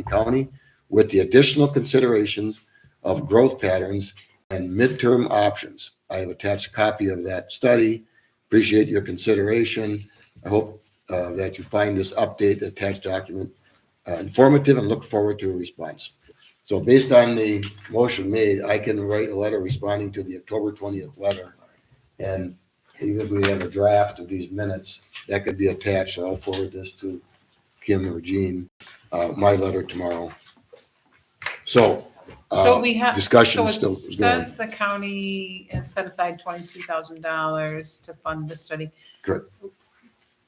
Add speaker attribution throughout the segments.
Speaker 1: County with the additional considerations of growth patterns and midterm options. I have attached a copy of that study. Appreciate your consideration. I hope that you find this update attached document informative and look forward to a response. So based on the motion made, I can write a letter responding to the October 20th letter. And even if we have a draft of these minutes, that could be attached. I'll forward this to Kim or Jean, my letter tomorrow. So
Speaker 2: we have
Speaker 1: discussion
Speaker 2: so
Speaker 1: still
Speaker 2: it
Speaker 1: is going.
Speaker 2: says the county has set aside $22,000 to fund the study.
Speaker 1: Correct.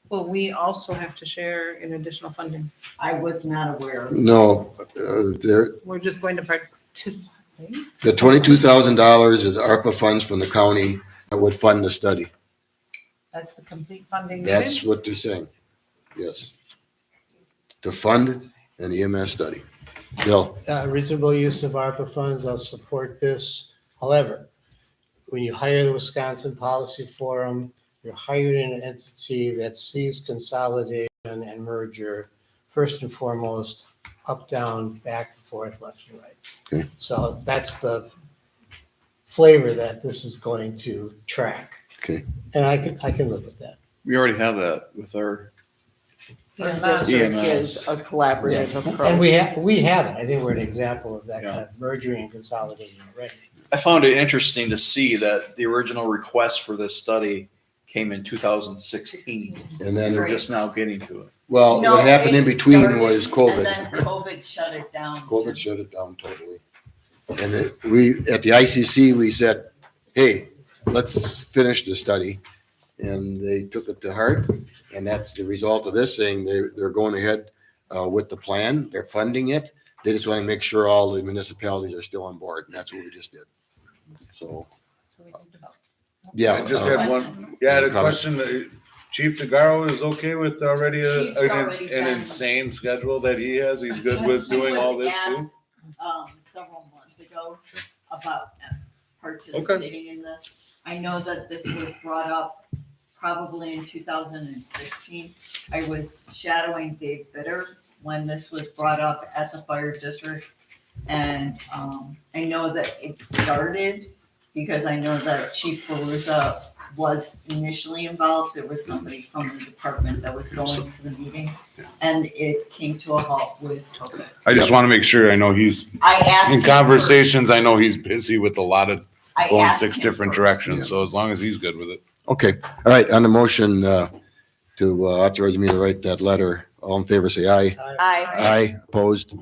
Speaker 2: Will we also have to share in additional funding?
Speaker 3: I was not aware of.
Speaker 1: No,
Speaker 2: We're just going to participate?
Speaker 1: the $22,000 is ARPA funds from the county that would fund the study.
Speaker 2: That's the complete funding
Speaker 1: That's
Speaker 2: needed?
Speaker 1: what they're saying. Yes. To fund an EMS study. Bill,
Speaker 4: Reasonable use of ARPA funds, I'll support this. However, when you hire the Wisconsin Policy Forum, you're hiring an entity that sees consolidation and merger, first and foremost, up, down, back and forth, left and right.
Speaker 1: Okay.
Speaker 4: So that's the flavor that this is going to track.
Speaker 1: Okay.
Speaker 4: And I can live with that.
Speaker 5: We already have that with our,
Speaker 3: Our
Speaker 2: Yeah.
Speaker 3: district
Speaker 5: EMS.
Speaker 3: is a collaborative approach.
Speaker 4: And we have it. I think we're an example of that
Speaker 5: Yeah.
Speaker 4: kind of merging and consolidating already.
Speaker 5: I found it interesting to see that the original request for this study came in 2016.
Speaker 1: and then,
Speaker 5: We're just now getting to it.
Speaker 1: well,
Speaker 6: No,
Speaker 1: what happened in
Speaker 6: it
Speaker 1: between
Speaker 6: started,
Speaker 1: was COVID.
Speaker 6: And then COVID shut it down.
Speaker 1: COVID shut it down totally. And we, at the ICC, we said, hey, let's finish the study. And they took it to heart. And that's the result of this, saying they're going ahead with the plan. They're funding it. They just want to make sure all the municipalities are still on board. And that's what we just did. So,
Speaker 2: So we need to vote.
Speaker 1: yeah.
Speaker 7: I just had one, I had a question. Chief DeGaro is okay with already
Speaker 6: Chief's already
Speaker 7: an
Speaker 6: been-
Speaker 7: insane schedule that he has? He's good with
Speaker 6: He
Speaker 7: doing
Speaker 6: was
Speaker 7: all this too?
Speaker 6: asked, several months ago about participating in this. I know that this was brought up probably in 2016. I was shadowing Dave Bitter when this was brought up at the fire district. And I know that it started because I know that Chief Baruza was initially involved. There was somebody from the department that was going to the meeting, and it came to a halt with COVID.
Speaker 7: I just want to make sure, I know he's,
Speaker 6: I asked
Speaker 7: in
Speaker 6: him
Speaker 7: conversations, I know he's busy with a lot of
Speaker 6: I
Speaker 7: going
Speaker 6: asked
Speaker 7: 6
Speaker 6: him
Speaker 7: different
Speaker 6: first.
Speaker 7: directions, so as long as he's good with it.
Speaker 1: Okay. All right. On the motion to authorize me to write that letter, all in favor, say aye. Aye. Opposed?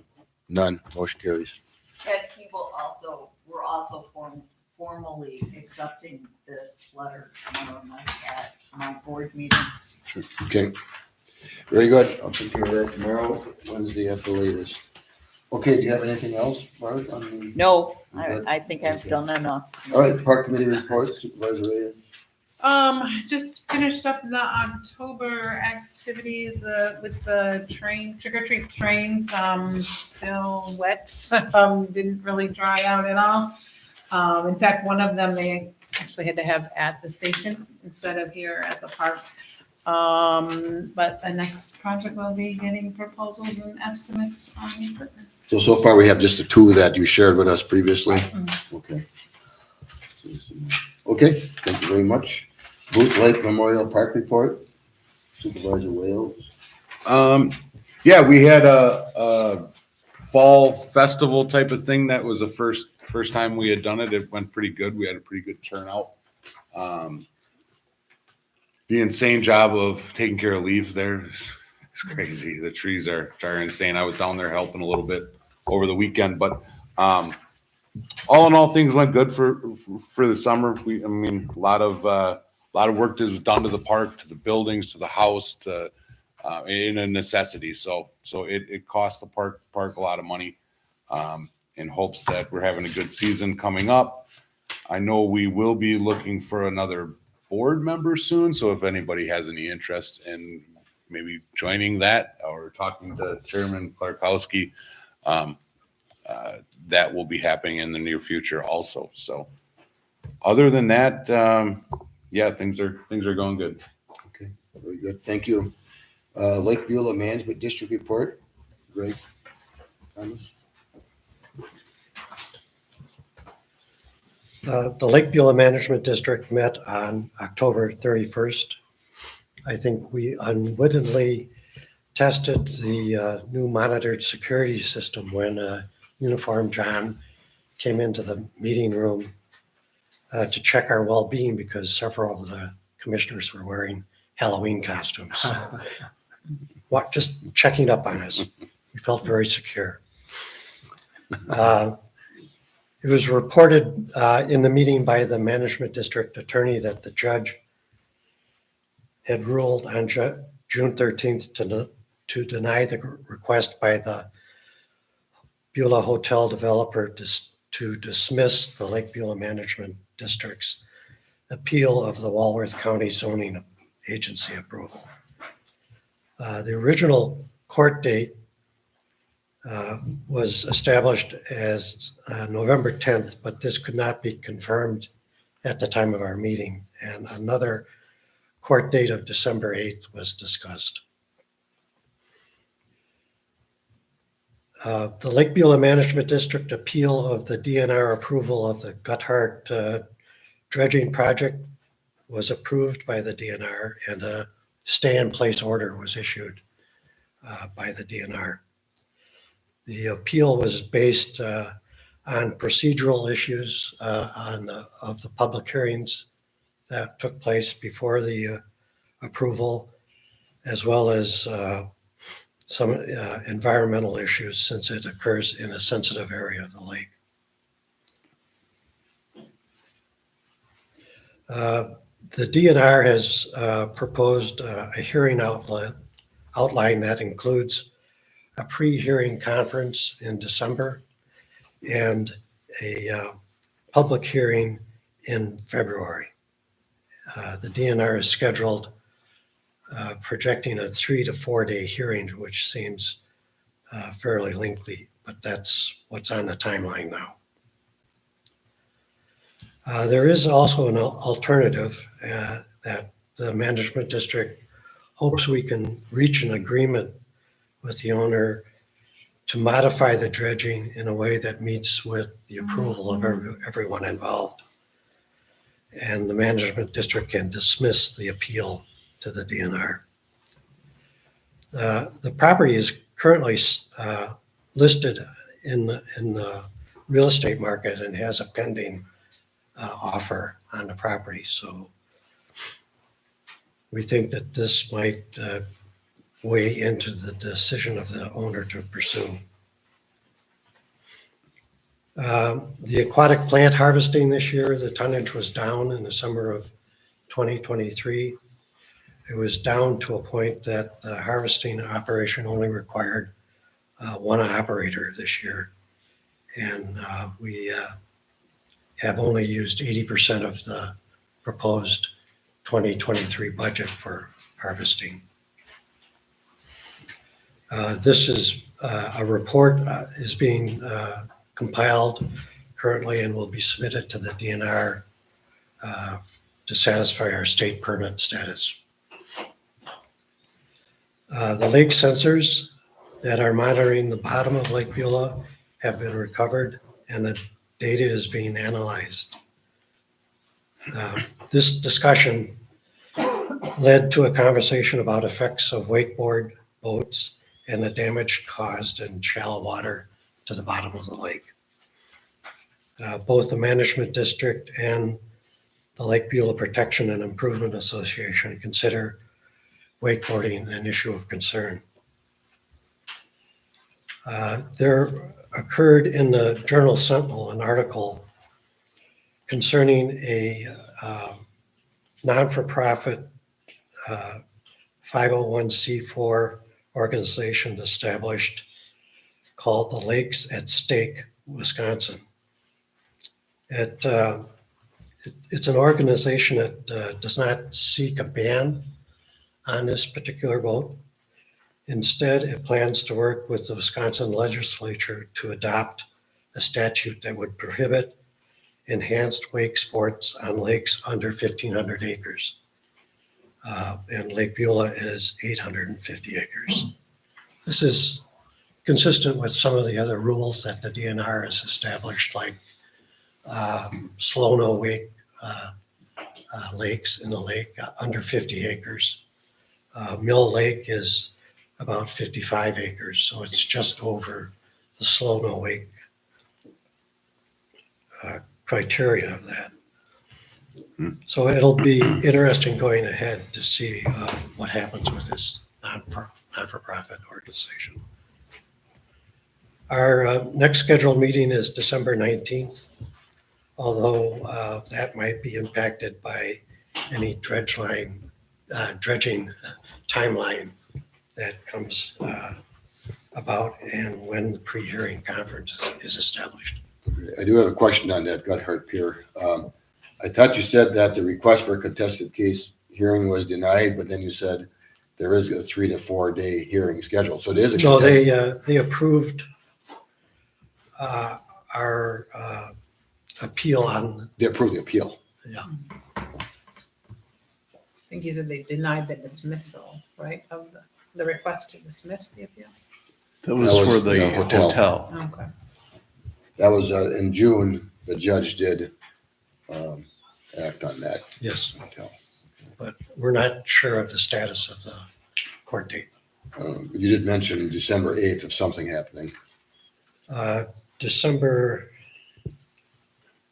Speaker 1: None. Motion carries.
Speaker 6: And he will also, we're also formally accepting this letter tomorrow night at my board meeting.
Speaker 1: Okay. Very good. I'll take care of that tomorrow, Wednesday at the latest. Okay, do you have anything else, Mark, on the?
Speaker 6: No,
Speaker 1: Okay.
Speaker 6: I think I've done enough.
Speaker 1: All right, Park Committee report, Supervisor Ray.
Speaker 2: Just finished up the October activities with the trick or treat trains. Still wet. Didn't really dry out at all. In fact, one of them they actually had to have at the station instead of here at the park. But the next project will be getting proposals and estimates on the equipment.
Speaker 1: So far we have just the two that you shared with us previously. Okay. Okay, thank you very much. Booth Lake Memorial Park report, Supervisor Wales.
Speaker 7: Yeah, we had a fall festival type of thing. That was the first time we had done it. It went pretty good. We had a pretty good turnout. The insane job of taking care of leaves there is crazy. The trees are insane. I was down there helping a little bit over the weekend, but all in all, things went good for the summer. I mean, a lot of work was done to the park, to the buildings, to the house, to in a necessity. So it cost the park a lot of money. In hopes that we're having a good season coming up. I know we will be looking for another board member soon. So if anybody has any interest in maybe joining that or talking to Chairman Klarkowski, that will be happening in the near future also. So other than that, yeah, things are going good.
Speaker 1: Okay, very good, thank you. Lake Beulah Management District report, Greg. Thomas?
Speaker 8: The Lake Beulah Management District met on October 31st. I think we unwittingly tested the new monitored security system when uniformed John came into the meeting room to check our well-being because several of the commissioners were wearing Halloween costumes. Just checking up on us. We felt very secure. It was reported in the meeting by the management district attorney that the judge had ruled on June 13th to deny the request by the Beulah Hotel developer to dismiss the Lake Beulah Management District's appeal of the Walworth County Zoning Agency approval. The original court date was established as November 10th, but this could not be confirmed at the time of our meeting, and another court date of December 8th was discussed. The Lake Beulah Management District appeal of the DNR approval of the Gutthart dredging project was approved by the DNR, and a stay-in-place order was issued by the DNR. The appeal was based on procedural issues of the public hearings that took place before the approval, as well as some environmental issues since it occurs in a sensitive area of the lake. The DNR has proposed a hearing outline that includes a pre-hearing conference in December and a public hearing in February. The DNR is scheduled projecting a 3 to 4 day hearing, which seems fairly lengthy, but that's what's on the timeline now. There is also an alternative that the management district hopes we can reach an agreement with the owner to modify the dredging in a way that meets with the approval of everyone involved. And the management district can dismiss the appeal to the DNR. The property is currently listed in the real estate market and has a pending offer on the property. So we think that this might weigh into the decision of the owner to pursue. The aquatic plant harvesting this year, the tonnage was down in the summer of 2023. It was down to a point that the harvesting operation only required one operator this year. And we have only used 80% of the proposed 2023 budget for harvesting. This is a report is being compiled currently and will be submitted to the DNR to satisfy our state permit status. The lake sensors that are monitoring the bottom of Lake Beulah have been recovered and the data is being analyzed. This discussion led to a conversation about effects of wakeboard boats and the damage caused in shallow water to the bottom of the lake. Both the management district and the Lake Beulah Protection and Improvement Association consider wakeboarding an issue of concern. There occurred in the Journal Sentinel an article concerning a non-for-profit 501c4 organization established called the Lakes at Stake, Wisconsin. It's an organization that does not seek a ban on this particular vote. Instead, it plans to work with the Wisconsin legislature to adopt a statute that would prohibit enhanced wake sports on lakes under 1,500 acres. And Lake Beulah is 850 acres. This is consistent with some of the other rules that the DNR has established, like slow no wake lakes in the lake under 50 acres. Mill Lake is about 55 acres, so it's just over the slow no wake criteria of that. So it'll be interesting going ahead to see what happens with this not-for-profit organization. Our next scheduled meeting is December 19th, although that might be impacted by any dredging timeline that comes about and when the pre-hearing conference is established.
Speaker 1: I do have a question on that Guthardt Pier. I thought you said that the request for a contested case hearing was denied, but then you said there is a 3 to 4 day hearing scheduled. So it is a
Speaker 8: So
Speaker 1: contested.
Speaker 8: they approved our appeal on,
Speaker 1: They approved the appeal.
Speaker 8: yeah,
Speaker 2: I think you said they denied the dismissal, right, of the request to dismiss the appeal?
Speaker 5: That was
Speaker 1: That was
Speaker 5: for
Speaker 1: the
Speaker 5: the
Speaker 1: hotel.
Speaker 5: hotel.
Speaker 2: Okay.
Speaker 1: That was in June. The judge did act on that.
Speaker 8: yes,
Speaker 1: hotel.
Speaker 8: but we're not sure of the status of the court date.
Speaker 1: You did mention December 8th of something happening.
Speaker 8: December,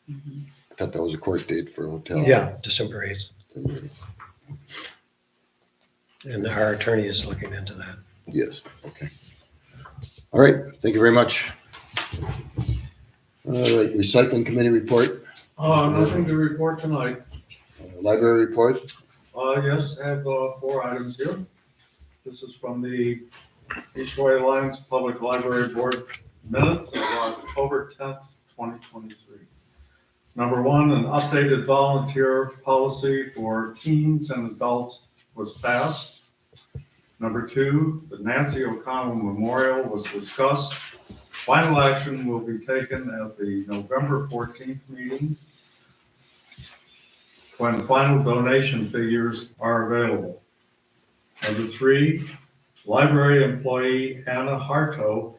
Speaker 1: I thought that was a court date for a hotel.
Speaker 8: yeah, December 8th. And our attorney is looking into that.
Speaker 1: Yes, okay. All right, thank you very much. All right, recycling committee report,
Speaker 9: Nothing to report tonight.
Speaker 1: library report.
Speaker 9: Yes, I have 4 items here. This is from the East Troy Alliance Public Library Board minutes of October 10th, 2023. Number 1, an updated volunteer policy for teens and adults was passed. Number 2, the Nancy O'Connell Memorial was discussed. Final action will be taken at the November 14th meeting, when final donation figures are available. Number 3, library employee Anna Harto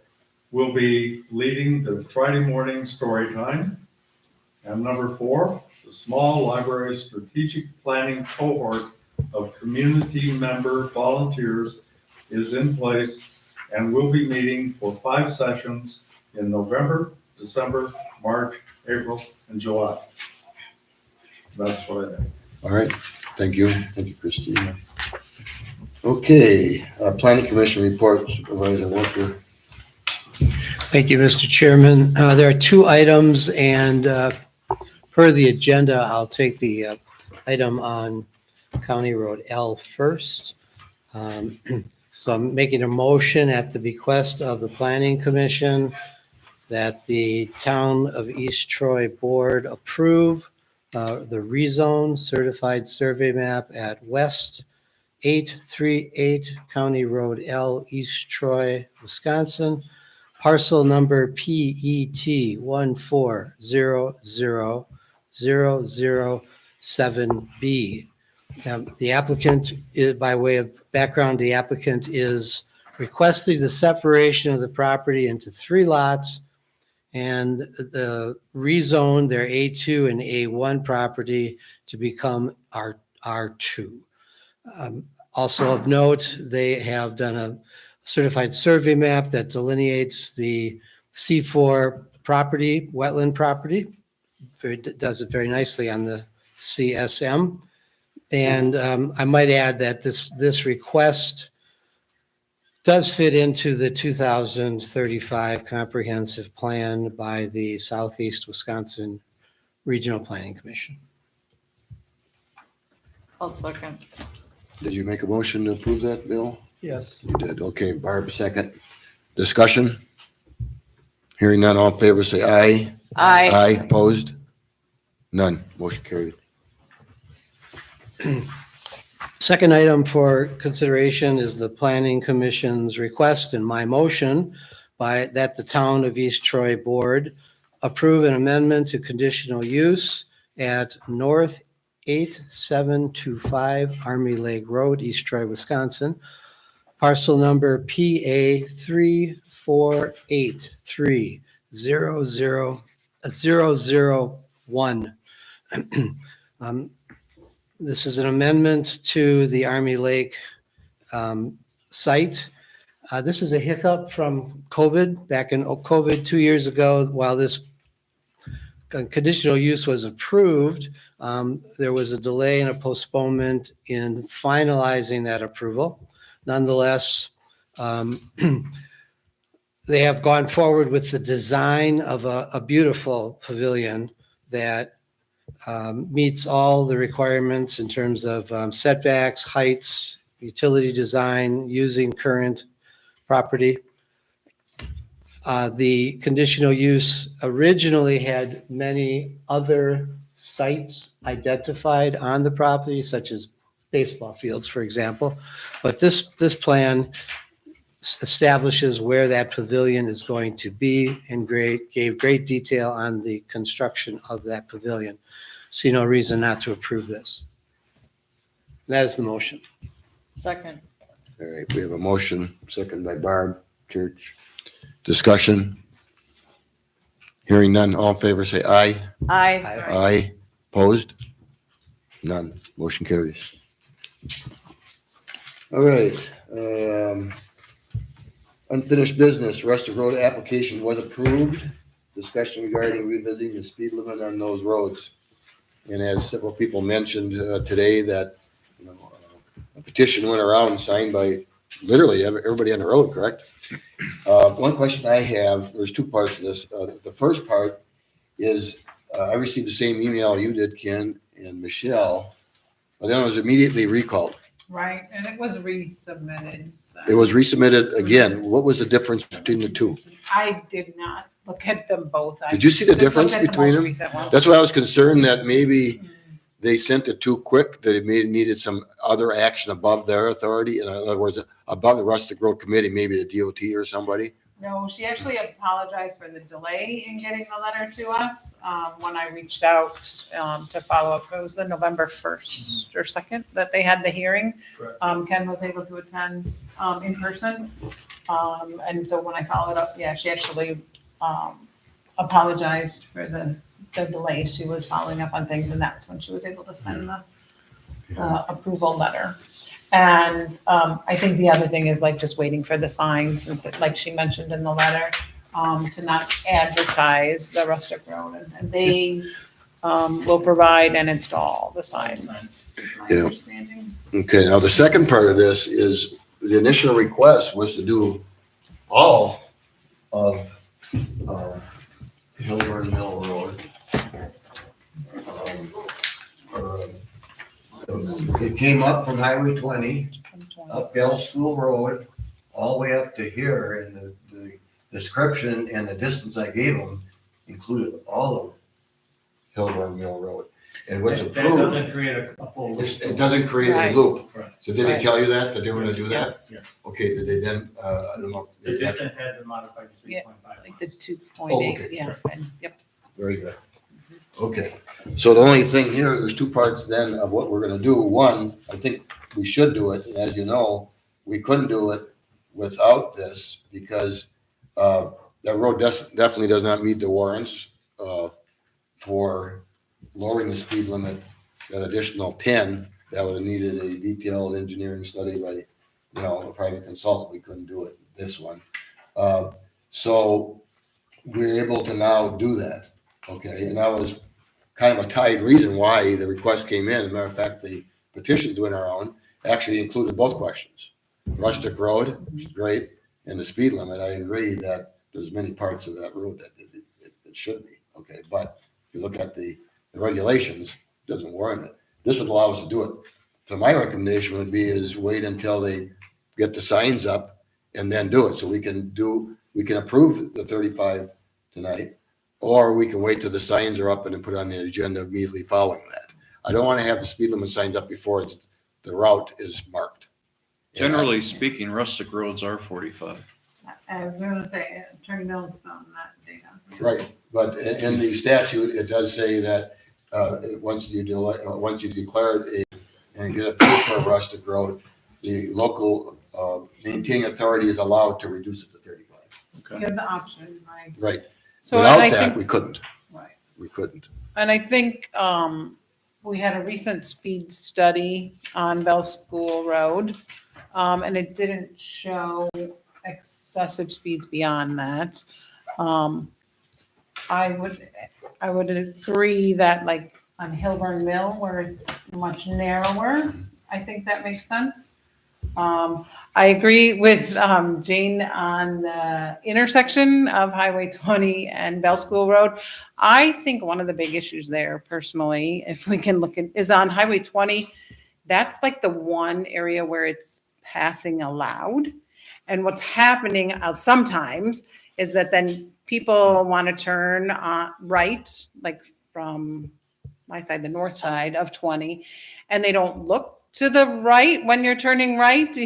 Speaker 9: will be leading the Friday morning story time. And number 4, the small library strategic planning cohort of community member volunteers is in place and will be meeting for 5 sessions in November, December, March, April, and July. That's what I think.
Speaker 1: All right, thank you. Thank you, Christine. Okay, planning commission report, Supervisor Walker.
Speaker 4: Thank you, Mr. Chairman. There are 2 items, and per the agenda, I'll take the item on County Road L first. So I'm making a motion at the bequest of the Planning Commission that the Town of East Troy Board approve the rezone certified survey map at West 838 County Road L, East Troy, Wisconsin, parcel number PET 1400007B. The applicant, by way of background, the applicant is requesting the separation of the property into 3 lots and the rezone their A2 and A1 property to become R2. Also of note, they have done a certified survey map that delineates the C4 property, wetland property. Does it very nicely on the CSM. And I might add that this request does fit into the 2035 comprehensive plan by the Southeast Wisconsin Regional Planning Commission.
Speaker 3: I'll second.
Speaker 1: Did you make a motion to approve that, Bill?
Speaker 4: Yes.
Speaker 1: You did. Okay, Barb, second. Discussion? Hearing none, all in favor, say aye.
Speaker 3: Aye.
Speaker 1: Aye, opposed? None. Motion carried.
Speaker 4: Second item for consideration is the Planning Commission's request and my motion that the Town of East Troy Board approve an amendment to conditional use at North 8725 Army Lake Road, East Troy, Wisconsin, parcel number PA 48300001. This is an amendment to the Army Lake site. This is a hiccup from COVID. Back in COVID 2 years ago, while this conditional use was approved, there was a delay and a postponement in finalizing that approval. Nonetheless, they have gone forward with the design of a beautiful pavilion that meets all the requirements in terms of setbacks, heights, utility design, using current property. The conditional use originally had many other sites identified on the property, such as baseball fields, for example. But this plan establishes where that pavilion is going to be and gave great detail on the construction of that pavilion. See no reason not to approve this. That is the motion.
Speaker 3: Second.
Speaker 1: All right, we have a motion, second by Barb Church. Discussion? Hearing none, all in favor say aye.
Speaker 3: Aye.
Speaker 1: Aye. Opposed? None. Motion carries. All right. Unfinished business, Rustic Road application was approved. Discussion regarding revisiting the speed limit on those roads. And as several people mentioned today, that a petition went around signed by literally everybody on the road, correct? One question I have, there's two parts to this. The first part is I received the same email you did, Ken and Michelle, but then it was immediately recalled.
Speaker 2: Right, and it was resubmitted.
Speaker 1: It was resubmitted again. What was the difference between the two?
Speaker 2: I did not look at them both. I
Speaker 1: Did you see the
Speaker 2: just looked
Speaker 1: difference
Speaker 2: at the
Speaker 1: between
Speaker 2: most
Speaker 1: them?
Speaker 2: recent one.
Speaker 1: That's why I was concerned that maybe they sent it too quick, that it needed some other action above their authority. In other words, above the Rustic Road Committee, maybe the DOT or somebody.
Speaker 2: No, she actually apologized for the delay in getting the letter to us. When I reached out to follow up, it was the November 1st or 2nd that they had the hearing.
Speaker 9: Correct.
Speaker 2: Ken was able to attend in person. And so when I followed up, yeah, she actually apologized for the delay. She was following up on things, and that's when she was able to send the approval letter. And I think the other thing is like just waiting for the signs, and like she mentioned in the letter, to not advertise the Rustic Road, and they will provide and install the signs, is my
Speaker 1: Yeah.
Speaker 2: understanding.
Speaker 1: Okay, now the second part of this is the initial request was to do all of Hilburn Mill Road. It came up from Highway 20, up Bell School Road, all the way up to here, and the description and the distance I gave them included all of Hilburn Mill Road. And what's
Speaker 9: That
Speaker 1: approved,
Speaker 9: doesn't create a full.
Speaker 1: it doesn't create a
Speaker 2: Right.
Speaker 1: loop.
Speaker 9: Correct.
Speaker 1: So did they
Speaker 2: Right.
Speaker 1: tell you that they were gonna do that?
Speaker 2: Yes,
Speaker 1: Okay, did they then, I don't know if
Speaker 9: The
Speaker 1: they,
Speaker 9: distance has been modified to
Speaker 2: Yeah.
Speaker 9: 3.5.
Speaker 2: like the
Speaker 1: Oh,
Speaker 2: 2.8,
Speaker 1: okay.
Speaker 2: yeah, and, yep.
Speaker 1: very good. Okay, so the only thing here, there's two parts then of what we're gonna do. One, I think we should do it, and as you know, we couldn't do it without this because that road definitely does not meet the warrants for lowering the speed limit, that additional 10, that would have needed a detailed engineering study by, a private consultant. We couldn't do it, this one. So we're able to now do that, okay? And that was kind of a tied reason why the request came in. As a matter of fact, the petitions went around, actually included both questions. Rustic Road, great, and the speed limit, I agree that there's many parts of that road that it should be, okay? But if you look at the regulations, it doesn't warrant it. This would allow us to do it. So my recommendation would be is wait until they get the signs up and then do it. So we can approve the 35 tonight, or we can wait till the signs are up and then put it on the agenda immediately following that. I don't want to have the speed limit signs up before the route is marked.
Speaker 5: Generally speaking, rustic roads are 45.
Speaker 2: I was gonna say, Attorney Mills found that data.
Speaker 1: Right, but in the statute, it does say that once you declare it and get approved for a rustic road, the local maintaining authority is allowed to reduce it to 35.
Speaker 2: You have the option, right?
Speaker 1: Right.
Speaker 2: So and
Speaker 1: Without
Speaker 2: I
Speaker 1: that,
Speaker 2: think,
Speaker 1: we couldn't.
Speaker 2: right.
Speaker 1: We couldn't.
Speaker 2: And I think we had a recent speed study on Bell School Road, and it didn't show excessive speeds beyond that. I would agree that like on Hilburn Mill, where it's much narrower, I think that makes sense. I agree with Jane on the intersection of Highway 20 and Bell School Road. I think one of the big issues there personally, if we can look at, is on Highway 20. That's like the one area where it's passing allowed. And what's happening sometimes is that then people want to turn right, like from my side, the north side of 20, and they don't look to the right when you're turning right.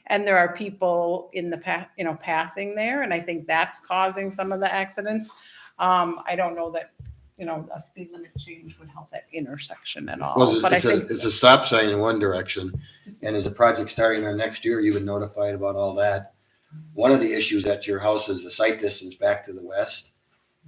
Speaker 2: And there are people in the passing there. And I think that's causing some of the accidents. I don't know that, a speed limit change would help that intersection at all.
Speaker 1: Well,
Speaker 2: But I
Speaker 1: it's
Speaker 2: think
Speaker 1: a stop sign in one direction. And as a project starting there next year, you've been notified about all that. One of the issues at your house is the sight distance back to the west.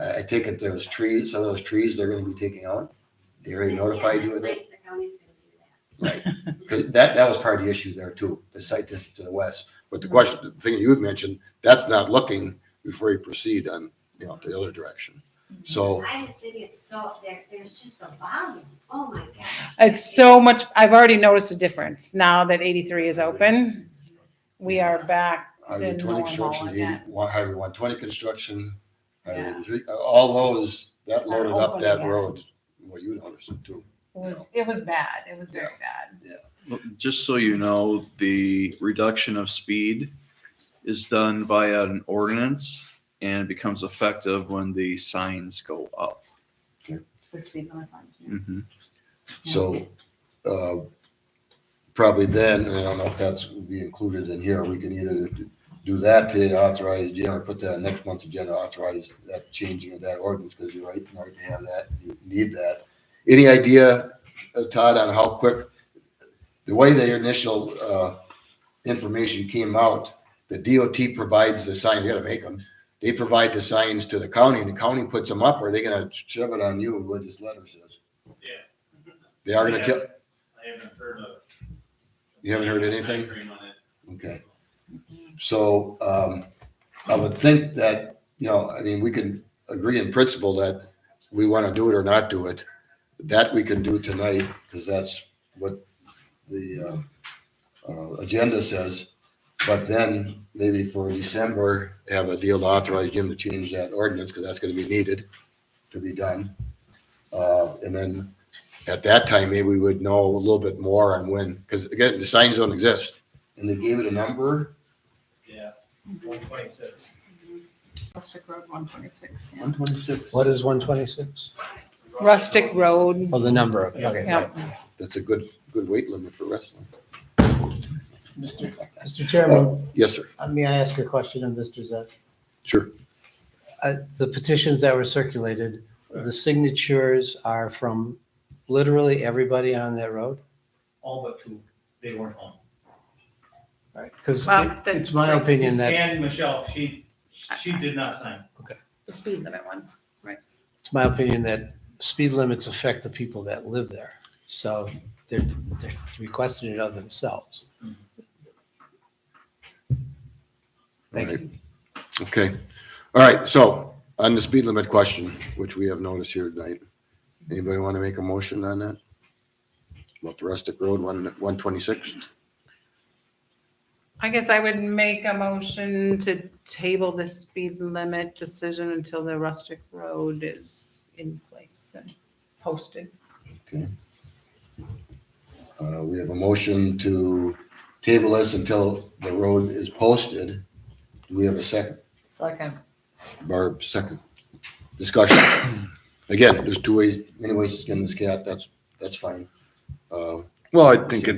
Speaker 1: I take it there's trees, some of those trees they're gonna be taking out. They already notified you of that?
Speaker 10: The county's gonna do that.
Speaker 1: Right. Because that was part of the issue there too, the sight distance to the west. But the thing you had mentioned, that's not looking before you proceed on, the other direction. So,
Speaker 10: I just think it's so, there's just a volume. Oh my God.
Speaker 2: it's so much, I've already noticed a difference now that 83 is open. We are back to
Speaker 1: Highway 20
Speaker 2: normal
Speaker 1: construction,
Speaker 2: again.
Speaker 1: Highway 120 construction, Highway
Speaker 2: Yeah.
Speaker 1: 83, all those, that loaded up
Speaker 2: open
Speaker 1: that
Speaker 2: again.
Speaker 1: road. Well, you noticed it too.
Speaker 2: It was bad. It was very bad.
Speaker 5: Well, just so you know, the reduction of speed is done via an ordinance and becomes effective when the signs go up.
Speaker 2: The speed limit signs, yeah.
Speaker 5: Mhm.
Speaker 1: So, probably then, and I don't know if that's will be included in here, we can either do that to authorize, put that on next month's agenda, authorize that changing of that ordinance, because you're right, in order to have that, you need that. Any idea, Todd, on how quick, the way the initial information came out, the DOT provides the signs, you gotta make them. They provide the signs to the county, and the county puts them up, or are they gonna shove it on you, what this letter says?
Speaker 11: Yeah.
Speaker 1: They are gonna tell,
Speaker 11: I haven't heard of.
Speaker 1: you haven't heard anything?
Speaker 11: Timeframe on it.
Speaker 1: Okay. So, I would think that, we can agree in principle that we want to do it or not do it. That we can do tonight, because that's what the agenda says. But then maybe for December, have a deal to authorize Jim to change that ordinance, because that's going to be needed to be done. And then at that time, maybe we would know a little bit more on when, because again, the signs don't exist. And they gave it a number,
Speaker 11: Yeah, 126.
Speaker 2: Rustic Road 126. yeah.
Speaker 1: 126.
Speaker 4: What is 126?
Speaker 2: Rustic Road.
Speaker 4: Oh, the number of it. Okay.
Speaker 2: Yeah.
Speaker 1: That's a good weight limit for wrestling.
Speaker 4: Mr. Chairman,
Speaker 1: Yes, sir.
Speaker 4: may I ask a question of Mr. Zett?
Speaker 1: Sure.
Speaker 4: The petitions that were circulated, the signatures are from literally everybody on that road?
Speaker 11: All but two, they weren't home.
Speaker 4: Right. Because
Speaker 2: Well,
Speaker 4: it's my opinion that,
Speaker 11: And Michelle, she did not sign.
Speaker 2: The speed limit one.
Speaker 4: it's my opinion that speed limits affect the people that live there. So they're requesting it of themselves. Thank you.
Speaker 1: Okay. All right. So on the speed limit question, which we have noticed here tonight, anybody want to make a motion on that? About the Rustic Road 126?
Speaker 2: I guess I would make a motion to table the speed limit decision until the Rustic Road is in place and posted.
Speaker 1: We have a motion to table this until the road is posted. Do we have a second?
Speaker 3: Second.
Speaker 1: Barb, second. Discussion. Again, there's many ways to skin this cat. That's fine.
Speaker 7: Well, I think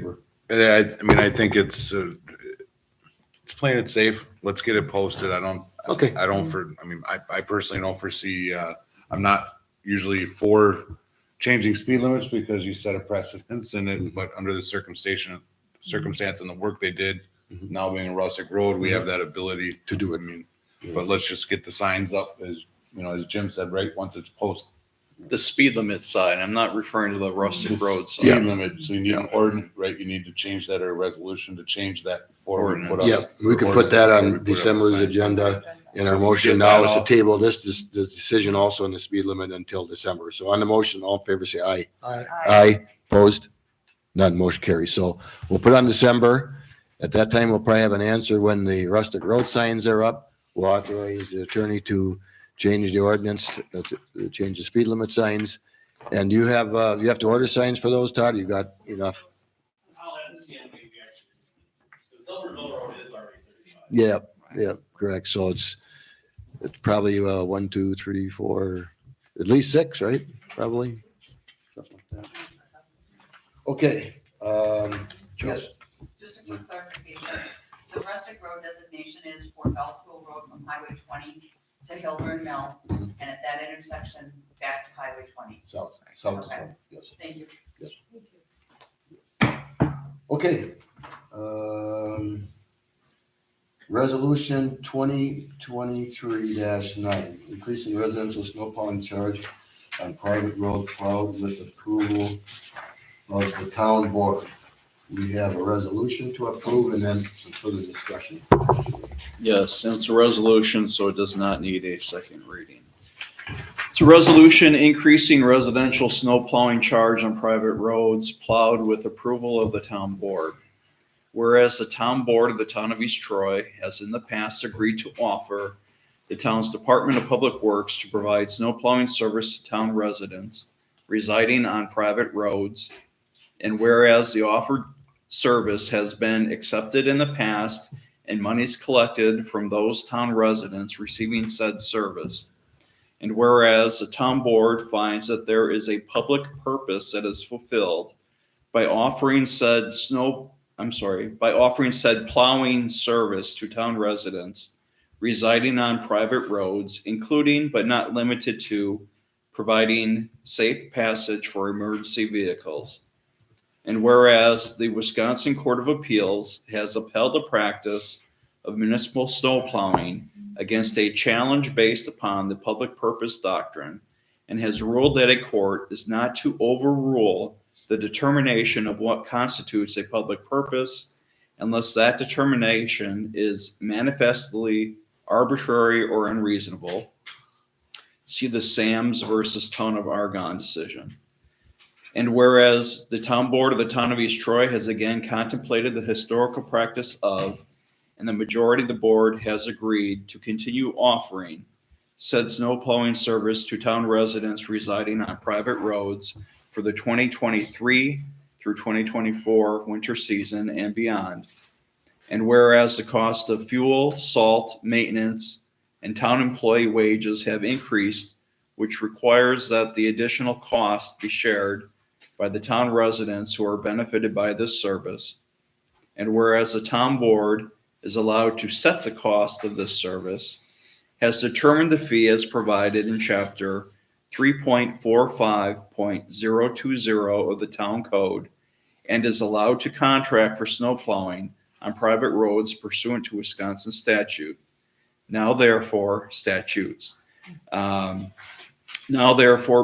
Speaker 7: I think it's playing it safe. Let's get it posted.
Speaker 1: Okay.
Speaker 7: I personally don't foresee, I'm not usually for changing speed limits because you set a precedence in it, but under the circumstance and the work they did, now being a Rustic Road, we have that ability
Speaker 1: To do it.
Speaker 7: But let's just get the signs up as, as Jim said, right, once it's posted.
Speaker 5: The speed limit sign, I'm not referring to the rustic road sign.
Speaker 7: Speed limit, so you need an ordinance, right? You need to change that or a resolution to change that before we put up.
Speaker 1: Yeah, we can put that
Speaker 7: before we
Speaker 1: on
Speaker 7: put up
Speaker 1: December's
Speaker 7: signs.
Speaker 1: agenda. And our
Speaker 7: So
Speaker 1: motion
Speaker 7: get
Speaker 1: now
Speaker 7: that
Speaker 1: is to
Speaker 7: off.
Speaker 1: table this decision also on the speed limit until December. So on the motion, all in favor, say aye. Aye, opposed? None, motion carries. So we'll put on December. At that time, we'll probably have an answer when the rustic road signs are up. We'll authorize the attorney to change the ordinance, to change the speed limit signs. And you have to order signs for those, Todd? You got enough?
Speaker 11: I'll add the CN maybe actually. The Silver Mill Road is already 35.
Speaker 1: Yeah, correct. So it's probably 1, 2, 3, 4, at least 6, right? Probably. Something like that. Okay, yes,
Speaker 12: Just a quick clarification, the rustic road designation is for Bell School Road from Highway 20 to Hilburn Mill, and at that intersection, back to Highway 20.
Speaker 1: south,
Speaker 12: Okay.
Speaker 1: yes.
Speaker 12: Thank you.
Speaker 1: Okay. Resolution 2023-9, increasing residential snow plowing charge on private road plowed with approval of the town board. We have a resolution to approve and then some further discussion.
Speaker 5: Yes, and it's a resolution, so it does not need a second reading. It's a resolution increasing residential snow plowing charge on private roads plowed with approval of the town board. Whereas the town board of the town of East Troy has in the past agreed to offer the town's Department of Public Works to provide snow plowing service to town residents residing on private roads. And whereas the offered service has been accepted in the past and monies collected from those town residents receiving said service. And whereas the town board finds that there is a public purpose that is fulfilled by offering said plowing service to town residents residing on private roads, including but not limited to providing safe passage for emergency vehicles. And whereas the Wisconsin Court of Appeals has upheld the practice of municipal snow plowing against a challenge based upon the public purpose doctrine and has ruled that a court is not to overrule the determination of what constitutes a public purpose unless that determination is manifestly arbitrary or unreasonable. See the Sams versus Town of Argonne decision. And whereas the town board of the town of East Troy has again contemplated the historical practice of, and the majority of the board has agreed to continue offering said snow plowing service to town residents residing on private roads for the 2023 through 2024 winter season and beyond. And whereas the cost of fuel, salt, maintenance, and town employee wages have increased, which requires that the additional cost be shared by the town residents who are benefited by this service. And whereas the town board is allowed to set the cost of this service, has determined the fee as provided in chapter 3.45.020 of the town code, and is allowed to contract for snow plowing on private roads pursuant to Wisconsin statute. Now therefore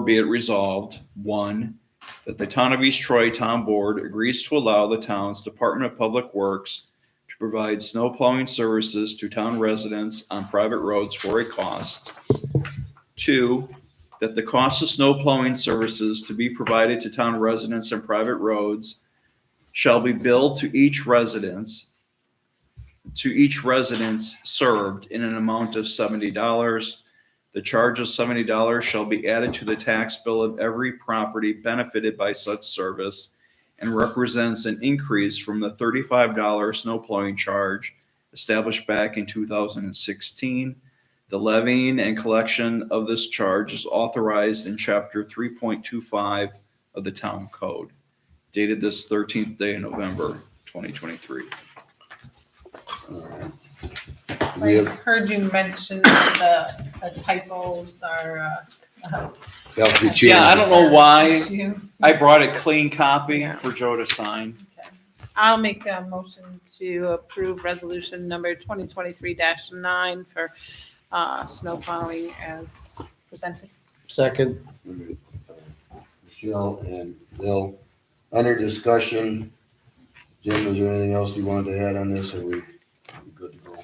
Speaker 5: be it resolved, 1, that the town of East Troy Town Board agrees to allow the town's Department of Public Works to provide snow plowing services to town residents on private roads for a cost. 2, that the cost of snow plowing services to be provided to town residents on private roads shall be billed to each residence served in an amount of $70. The charge of $70 shall be added to the tax bill of every property benefited by such service and represents an increase from the $35 snow plowing charge established back in 2016. The levying and collection of this charge is authorized in Chapter 3.25 of the Town Code, dated this 13th day of November, 2023.
Speaker 1: We have,
Speaker 2: I heard you mention that the typos are,
Speaker 1: that'll be changed.
Speaker 5: Yeah, I don't know why
Speaker 2: issue.
Speaker 5: I brought a clean copy for Joe to sign.
Speaker 2: I'll make a motion to approve resolution number 2023-9 for snow plowing as presented.
Speaker 4: Second.
Speaker 1: Michelle and Bill, under discussion, Jim, is there anything else you wanted to add on this, or we good to go?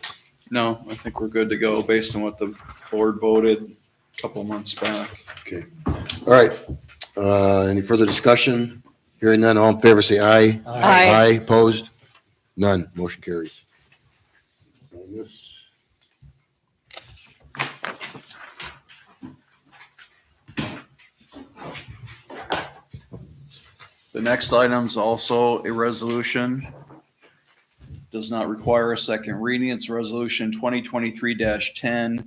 Speaker 5: No, I think we're good to go based on what the board voted a couple months back.
Speaker 1: All right, any further discussion? Hearing none, all in favor, say aye.
Speaker 2: Aye.
Speaker 1: Opposed? None, motion carries.
Speaker 5: The next item is also a resolution. Does not require a second reading. It's resolution 2023-10.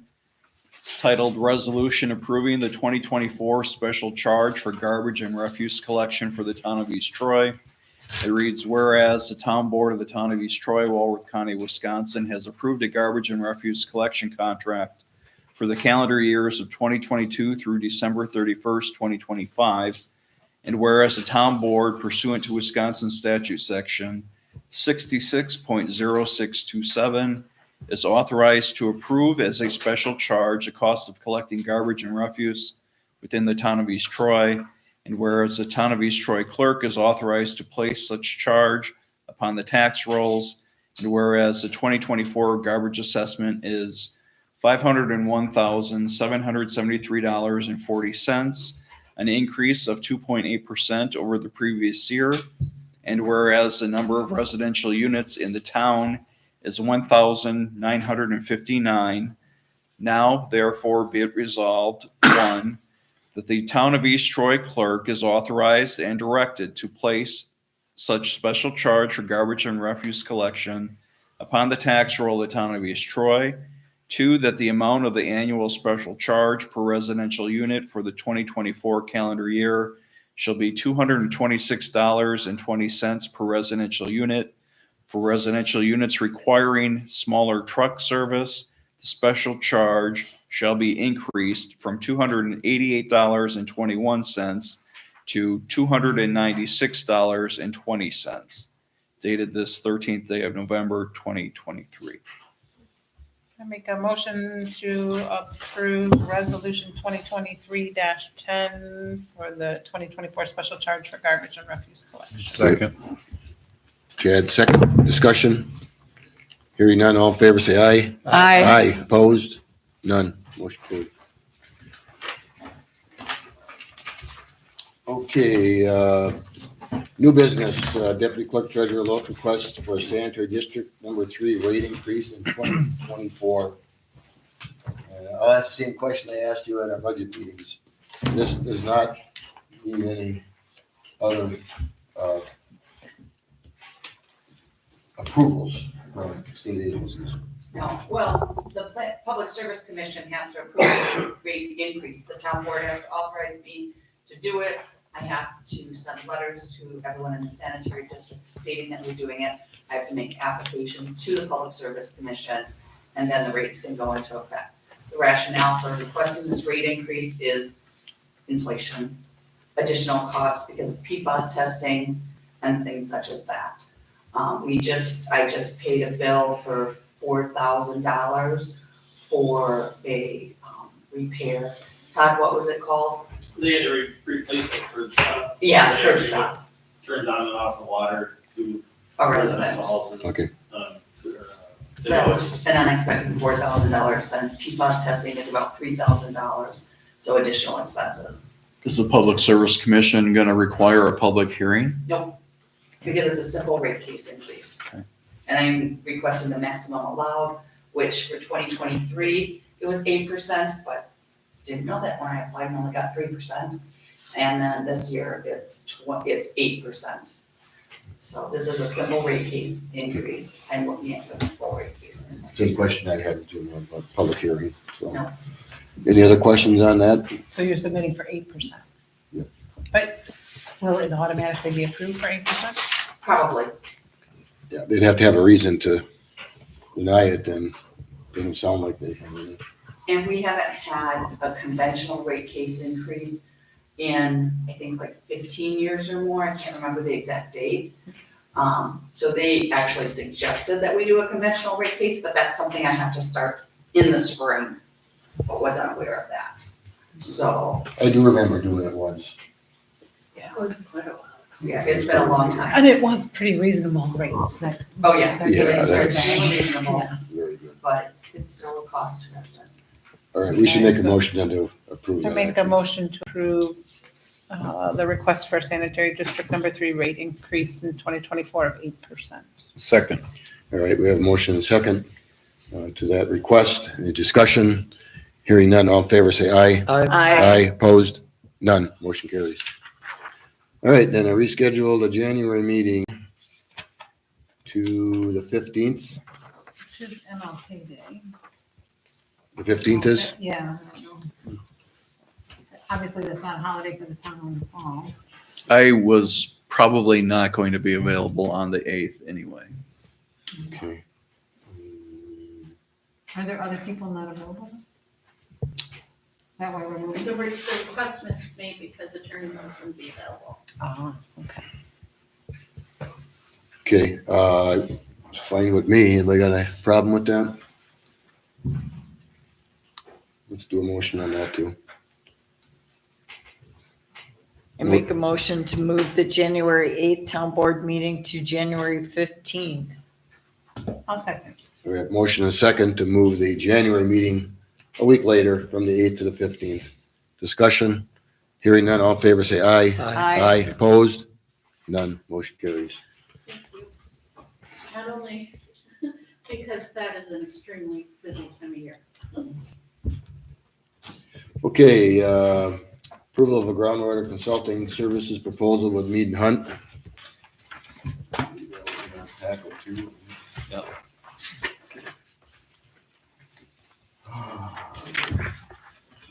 Speaker 5: It's titled Resolution Approving the 2024 Special Charge for Garbage and Refuse Collection for the Town of East Troy. It reads, whereas the Town Board of the Town of East Troy, Walworth County, Wisconsin, has approved a garbage and refuse collection contract for the calendar years of 2022 through December 31st, 2025. And whereas the Town Board pursuant to Wisconsin Statute Section 66.0627 is authorized to approve as a special charge the cost of collecting garbage and refuse within the Town of East Troy. And whereas the Town of East Troy clerk is authorized to place such charge upon the tax rolls. And whereas the 2024 garbage assessment is $501,773.40, an increase of 2.8% over the previous year. And whereas the number of residential units in the town is 1,959, now therefore be it resolved, one, that the Town of East Troy clerk is authorized and directed to place such special charge for garbage and refuse collection upon the tax roll of the Town of East Troy. Two, that the amount of the annual special charge per residential unit for the 2024 calendar year shall be $226.20 per residential unit. For residential units requiring smaller truck service, the special charge shall be increased from $288.21 to $296.20, dated this 13th day of November, 2023.
Speaker 2: I make a motion to approve resolution 2023-10 for the 2024 special charge for garbage and refuse collection.
Speaker 1: Second. Chad, second. Discussion? Hearing none, all in favor, say aye. Aye. Opposed? None. Motion carried. Okay, new business, Deputy Clerk Treasurer Loke requests for sanitary district number 3 rate increase in 2024. I'll ask the same question I asked you at our budget meetings. This does not need any other approvals from state agencies.
Speaker 12: No, well, the Public Service Commission has to approve the rate increase. The town board has to authorize me to do it. I have to send letters to everyone in the sanitary district stating that we're doing it. I have to make application to the Public Service Commission, and then the rates can go into effect. The rationale for requesting this rate increase is inflation, additional costs because of PFAS testing and things such as that. I just paid a bill for $4,000 for a repair. Todd, what was it called?
Speaker 11: They had to replace the curb stop.
Speaker 12: Yeah, curb stop.
Speaker 11: Turns on and off the water to.
Speaker 12: A resident.
Speaker 1: Okay.
Speaker 12: That was an unexpected $4,000 expense. PFAS testing is about $3,000, so additional expenses.
Speaker 5: Is the Public Service Commission going to require a public hearing?
Speaker 12: Nope, because it's a simple rate case increase.
Speaker 5: Okay.
Speaker 12: And I'm requesting the maximum allowed, which for 2023, it was 8%, but didn't know that when I applied, I only got 3%. And then this year, it's 8%. So this is a simple rate case increase. I'm looking at the full rate case.
Speaker 1: Same question I had to about public hearing. So,
Speaker 12: No.
Speaker 1: any other questions on that?
Speaker 2: So you're submitting for 8%?
Speaker 1: Yeah.
Speaker 2: But will it automatically be approved for 8%?
Speaker 12: Probably.
Speaker 1: Yeah, they'd have to have a reason to deny it, then doesn't sound like they can really.
Speaker 12: And we haven't had a conventional rate case increase in, I think, like 15 years or more. I can't remember the exact date. So they actually suggested that we do a conventional rate case, but that's something I have to start in the spring, but wasn't aware of that. So,
Speaker 1: I do remember doing it once.
Speaker 12: yeah,
Speaker 6: It was quite a while.
Speaker 12: yeah, it's been a long time.
Speaker 2: And it was pretty reasonable rates that.
Speaker 12: Oh, yeah.
Speaker 2: that
Speaker 1: Yeah,
Speaker 2: they
Speaker 12: It's
Speaker 2: said
Speaker 1: that's-
Speaker 2: that.
Speaker 12: reasonable,
Speaker 1: Very good.
Speaker 12: but it's still a cost to residents.
Speaker 1: All right, we should make a motion then to approve
Speaker 2: I
Speaker 1: that.
Speaker 2: make a motion to approve the request for sanitary district number 3 rate increase in 2024 of 8%.
Speaker 7: Second.
Speaker 1: All right, we have a motion and a second to that request. Any discussion? Hearing none, all in favor, say aye. Aye, opposed? None. Motion carries. All right, then I reschedule the January meeting to the 15th.
Speaker 2: Which is MLK Day.
Speaker 1: The 15th is?
Speaker 2: Yeah. Obviously, that's not a holiday for the town hall.
Speaker 5: I was probably not going to be available on the 8th anyway.
Speaker 1: Okay.
Speaker 2: Are there other people not available? Is that why we're moving?
Speaker 6: The request was made because Attorney Mills wouldn't be available.
Speaker 2: Oh, okay.
Speaker 1: Okay, it's fine with me. Anybody got a problem with that? Let's do a motion on that too.
Speaker 3: I make a motion to move the January 8th town board meeting to January 15th.
Speaker 2: I'll second.
Speaker 1: We have motion and second to move the January meeting a week later from the 8th to the 15th. Discussion, hearing none, all in favor, say aye.
Speaker 3: Aye.
Speaker 1: Opposed? None. Motion carries.
Speaker 6: Thank you. Not only because that is an extremely busy time of year.
Speaker 1: Okay, approval of a groundwater consulting services proposal with Mead and Hunt. Tackle two.
Speaker 5: Yep.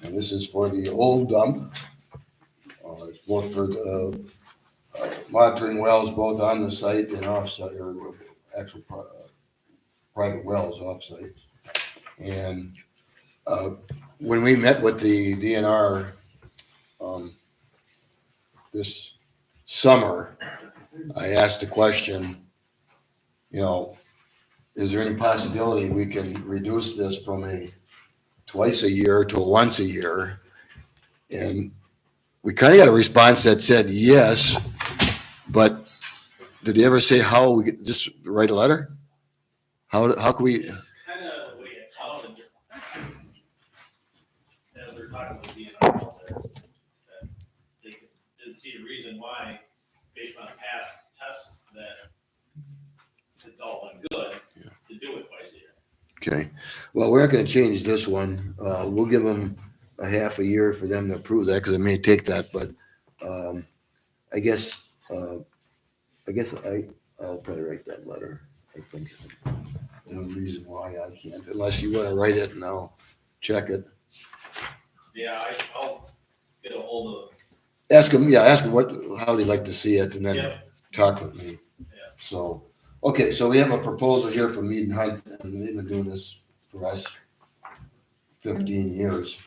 Speaker 1: And this is for the old dump. It's both for monitoring wells both on the site and off-site, or actual private wells off-site. And when we met with the DNR this summer, I asked the question, you know, is there any possibility we can reduce this from a twice a year to a once a year? And we kind of got a response that said yes, but did they ever say how we could just write a letter? How can we?
Speaker 11: It's kind of the way it sounded. As we're talking with DNR out there, that they didn't see a reason why, based on past tests, that it's all been good to do it twice a year.
Speaker 1: Okay, well, we're not gonna change this one. We'll give them a half a year for them to approve that, because it may take that, but I guess I'll probably write that letter. I think no reason why I can't, unless you wanna write it and I'll check it.
Speaker 11: Yeah, I'll get a hold of,
Speaker 1: Ask them how they'd like to see it, and then
Speaker 11: yeah,
Speaker 1: talk with me.
Speaker 11: Yeah.
Speaker 1: So, okay, so we have a proposal here from Mead and Hunt, and they've been doing this for us 15 years.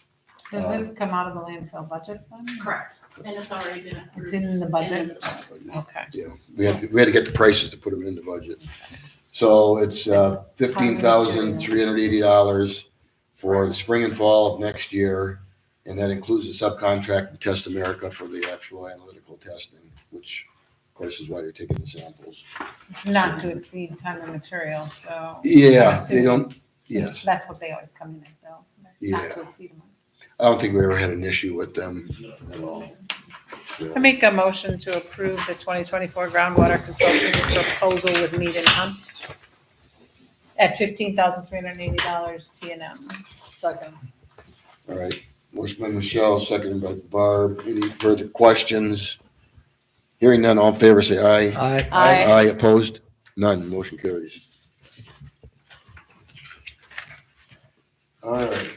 Speaker 2: Does this come out of the landfill budget fund?
Speaker 6: Correct. And it's already been
Speaker 2: It's
Speaker 6: approved.
Speaker 2: in the budget?
Speaker 6: And
Speaker 2: Okay.
Speaker 1: Yeah, we had to get the prices to put them in the budget. So it's $15,380 for the spring and fall of next year. And that includes the subcontract from Test America for the actual analytical testing, which of course is why they're taking the samples.
Speaker 2: Not to exceed time and material, so.
Speaker 1: Yeah, they don't, yes.
Speaker 2: That's what they always come in at, though. Not to exceed them.
Speaker 1: I don't think we ever had an issue with them at all.
Speaker 2: I make a motion to approve the 2024 groundwater consulting proposal with Mead and Hunt at $15,380 T&M.
Speaker 3: Second.
Speaker 1: All right, motion by Michelle, seconded by Barb. Any further questions? Hearing none, all in favor, say aye.
Speaker 8: Aye.
Speaker 1: Aye, opposed? None, motion carries. All right.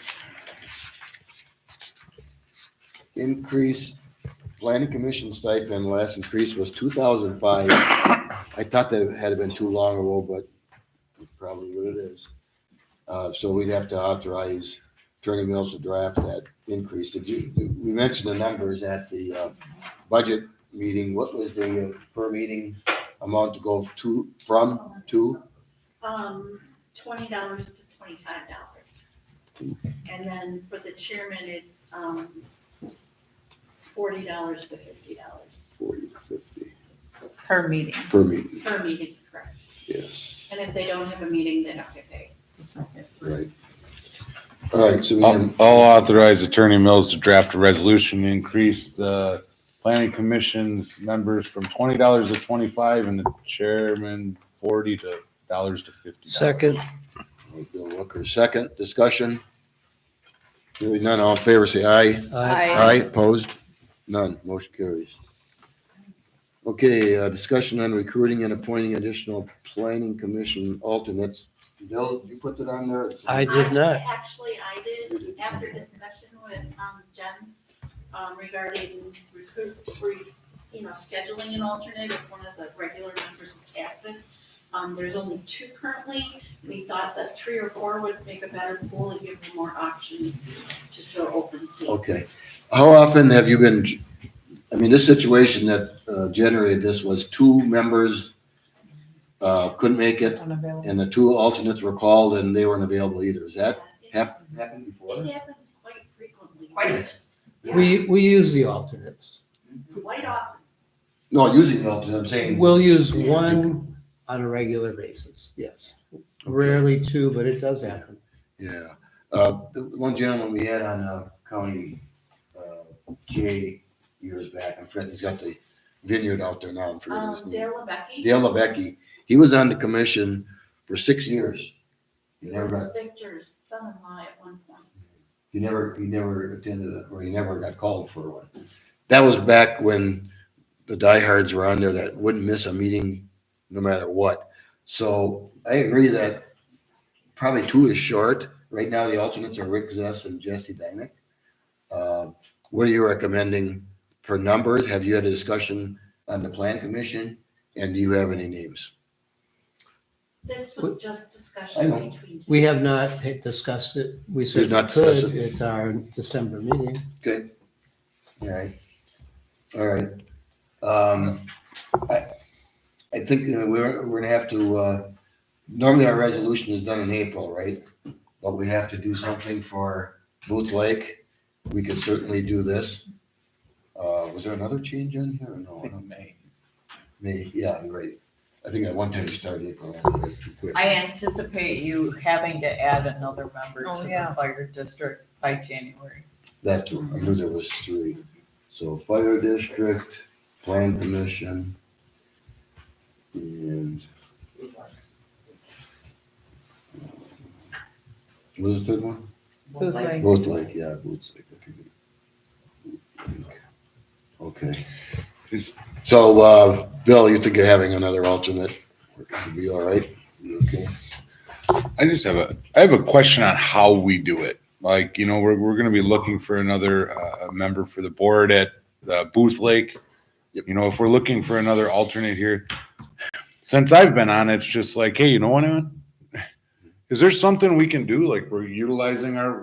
Speaker 1: Increase, planning commission stipend, last increase was 2005. I thought that had been too long ago, but it's probably what it is. So we'd have to authorize Attorney Mills to draft that increase. We mentioned the numbers at the budget meeting. What was the per meeting amount to go to, from, to?
Speaker 6: $20 to $25. And then for the chairman, it's, $40 to $50
Speaker 1: $40, $50
Speaker 2: Per meeting.
Speaker 1: per meeting,
Speaker 6: per meeting, correct?
Speaker 1: yes,
Speaker 6: And if they don't have a meeting, they don't get paid.
Speaker 1: right. All right, so we
Speaker 7: I'll authorize Attorney Mills to draft a resolution to increase the planning commission's members from $20 to $25 and the chairman $40 to $50.
Speaker 8: Second,
Speaker 1: Bill Walker, second, discussion. Hearing none, all in favor, say aye. Aye, opposed? None, motion carries. Okay, discussion on recruiting and appointing additional planning commission alternates. Bill, did you put that on there?
Speaker 8: I did not.
Speaker 6: Actually, I did, after discussion with, Jen, regarding scheduling an alternate if one of the regular members is absent. There's only 2 currently. We thought that 3 or 4 would make a better pool and give you more options to fill open seats.
Speaker 1: Okay. How often have you been, I mean, this situation that generated this was 2 members couldn't make it, and the 2 alternates were called and they weren't available either. Is that happened before?
Speaker 6: It happens quite frequently.
Speaker 12: Quite.
Speaker 6: Yeah,
Speaker 4: We use the alternates.
Speaker 6: quite often.
Speaker 1: No, using the alternate, I'm saying.
Speaker 4: We'll use one on a regular basis, yes. Rarely 2, but it does happen.
Speaker 1: Yeah. The one gentleman we had on County J years back, I'm forgetting, he's got the vineyard out there now. I'm forgetting his name.
Speaker 6: Dale LeBecky.
Speaker 1: Dale LeBecky. He was on the commission for 6 years. He
Speaker 6: He
Speaker 1: never
Speaker 6: was
Speaker 1: got,
Speaker 6: Victor's son-in-law at one point.
Speaker 1: he never attended it, or he never got called for one. That was back when the diehards were on there that wouldn't miss a meeting no matter what. So I agree that probably 2 is short. Right now, the alternates are Rick Zess and Jesse Danick. What are you recommending for numbers? Have you had a discussion on the plan commission? And do you have any names?
Speaker 6: This was just
Speaker 1: I
Speaker 6: discussion
Speaker 1: know.
Speaker 6: between.
Speaker 4: We have not discussed it. We
Speaker 1: We've
Speaker 4: certainly
Speaker 1: not discussed
Speaker 4: could at our December meeting.
Speaker 1: Okay. All right. All right. I think we're gonna have to, normally our resolution is done in April, right? But we have to do something for Booth Lake. We could certainly do this. Was there another change in here? No, I don't. May, yeah, you're right. I think at one time you started April. That's too quick.
Speaker 3: I anticipate you having to add another member
Speaker 2: Oh,
Speaker 3: to
Speaker 2: yeah.
Speaker 3: the fire district by January.
Speaker 1: That too. I knew there was 3. So fire district, plan commission, and what was the third one?
Speaker 2: Booth Lake.
Speaker 1: Booth Lake, yeah, Booth Lake. Okay. So, Bill, you think of having another alternate would be all right? You okay?
Speaker 7: I have a question on how we do it. Like, we're gonna be looking for another member for the board at Booth Lake.
Speaker 1: Yep.
Speaker 7: If we're looking for another alternate here, since I've been on, it's just like, hey, you know what, Aaron? Is there something we can do? Like, we're utilizing our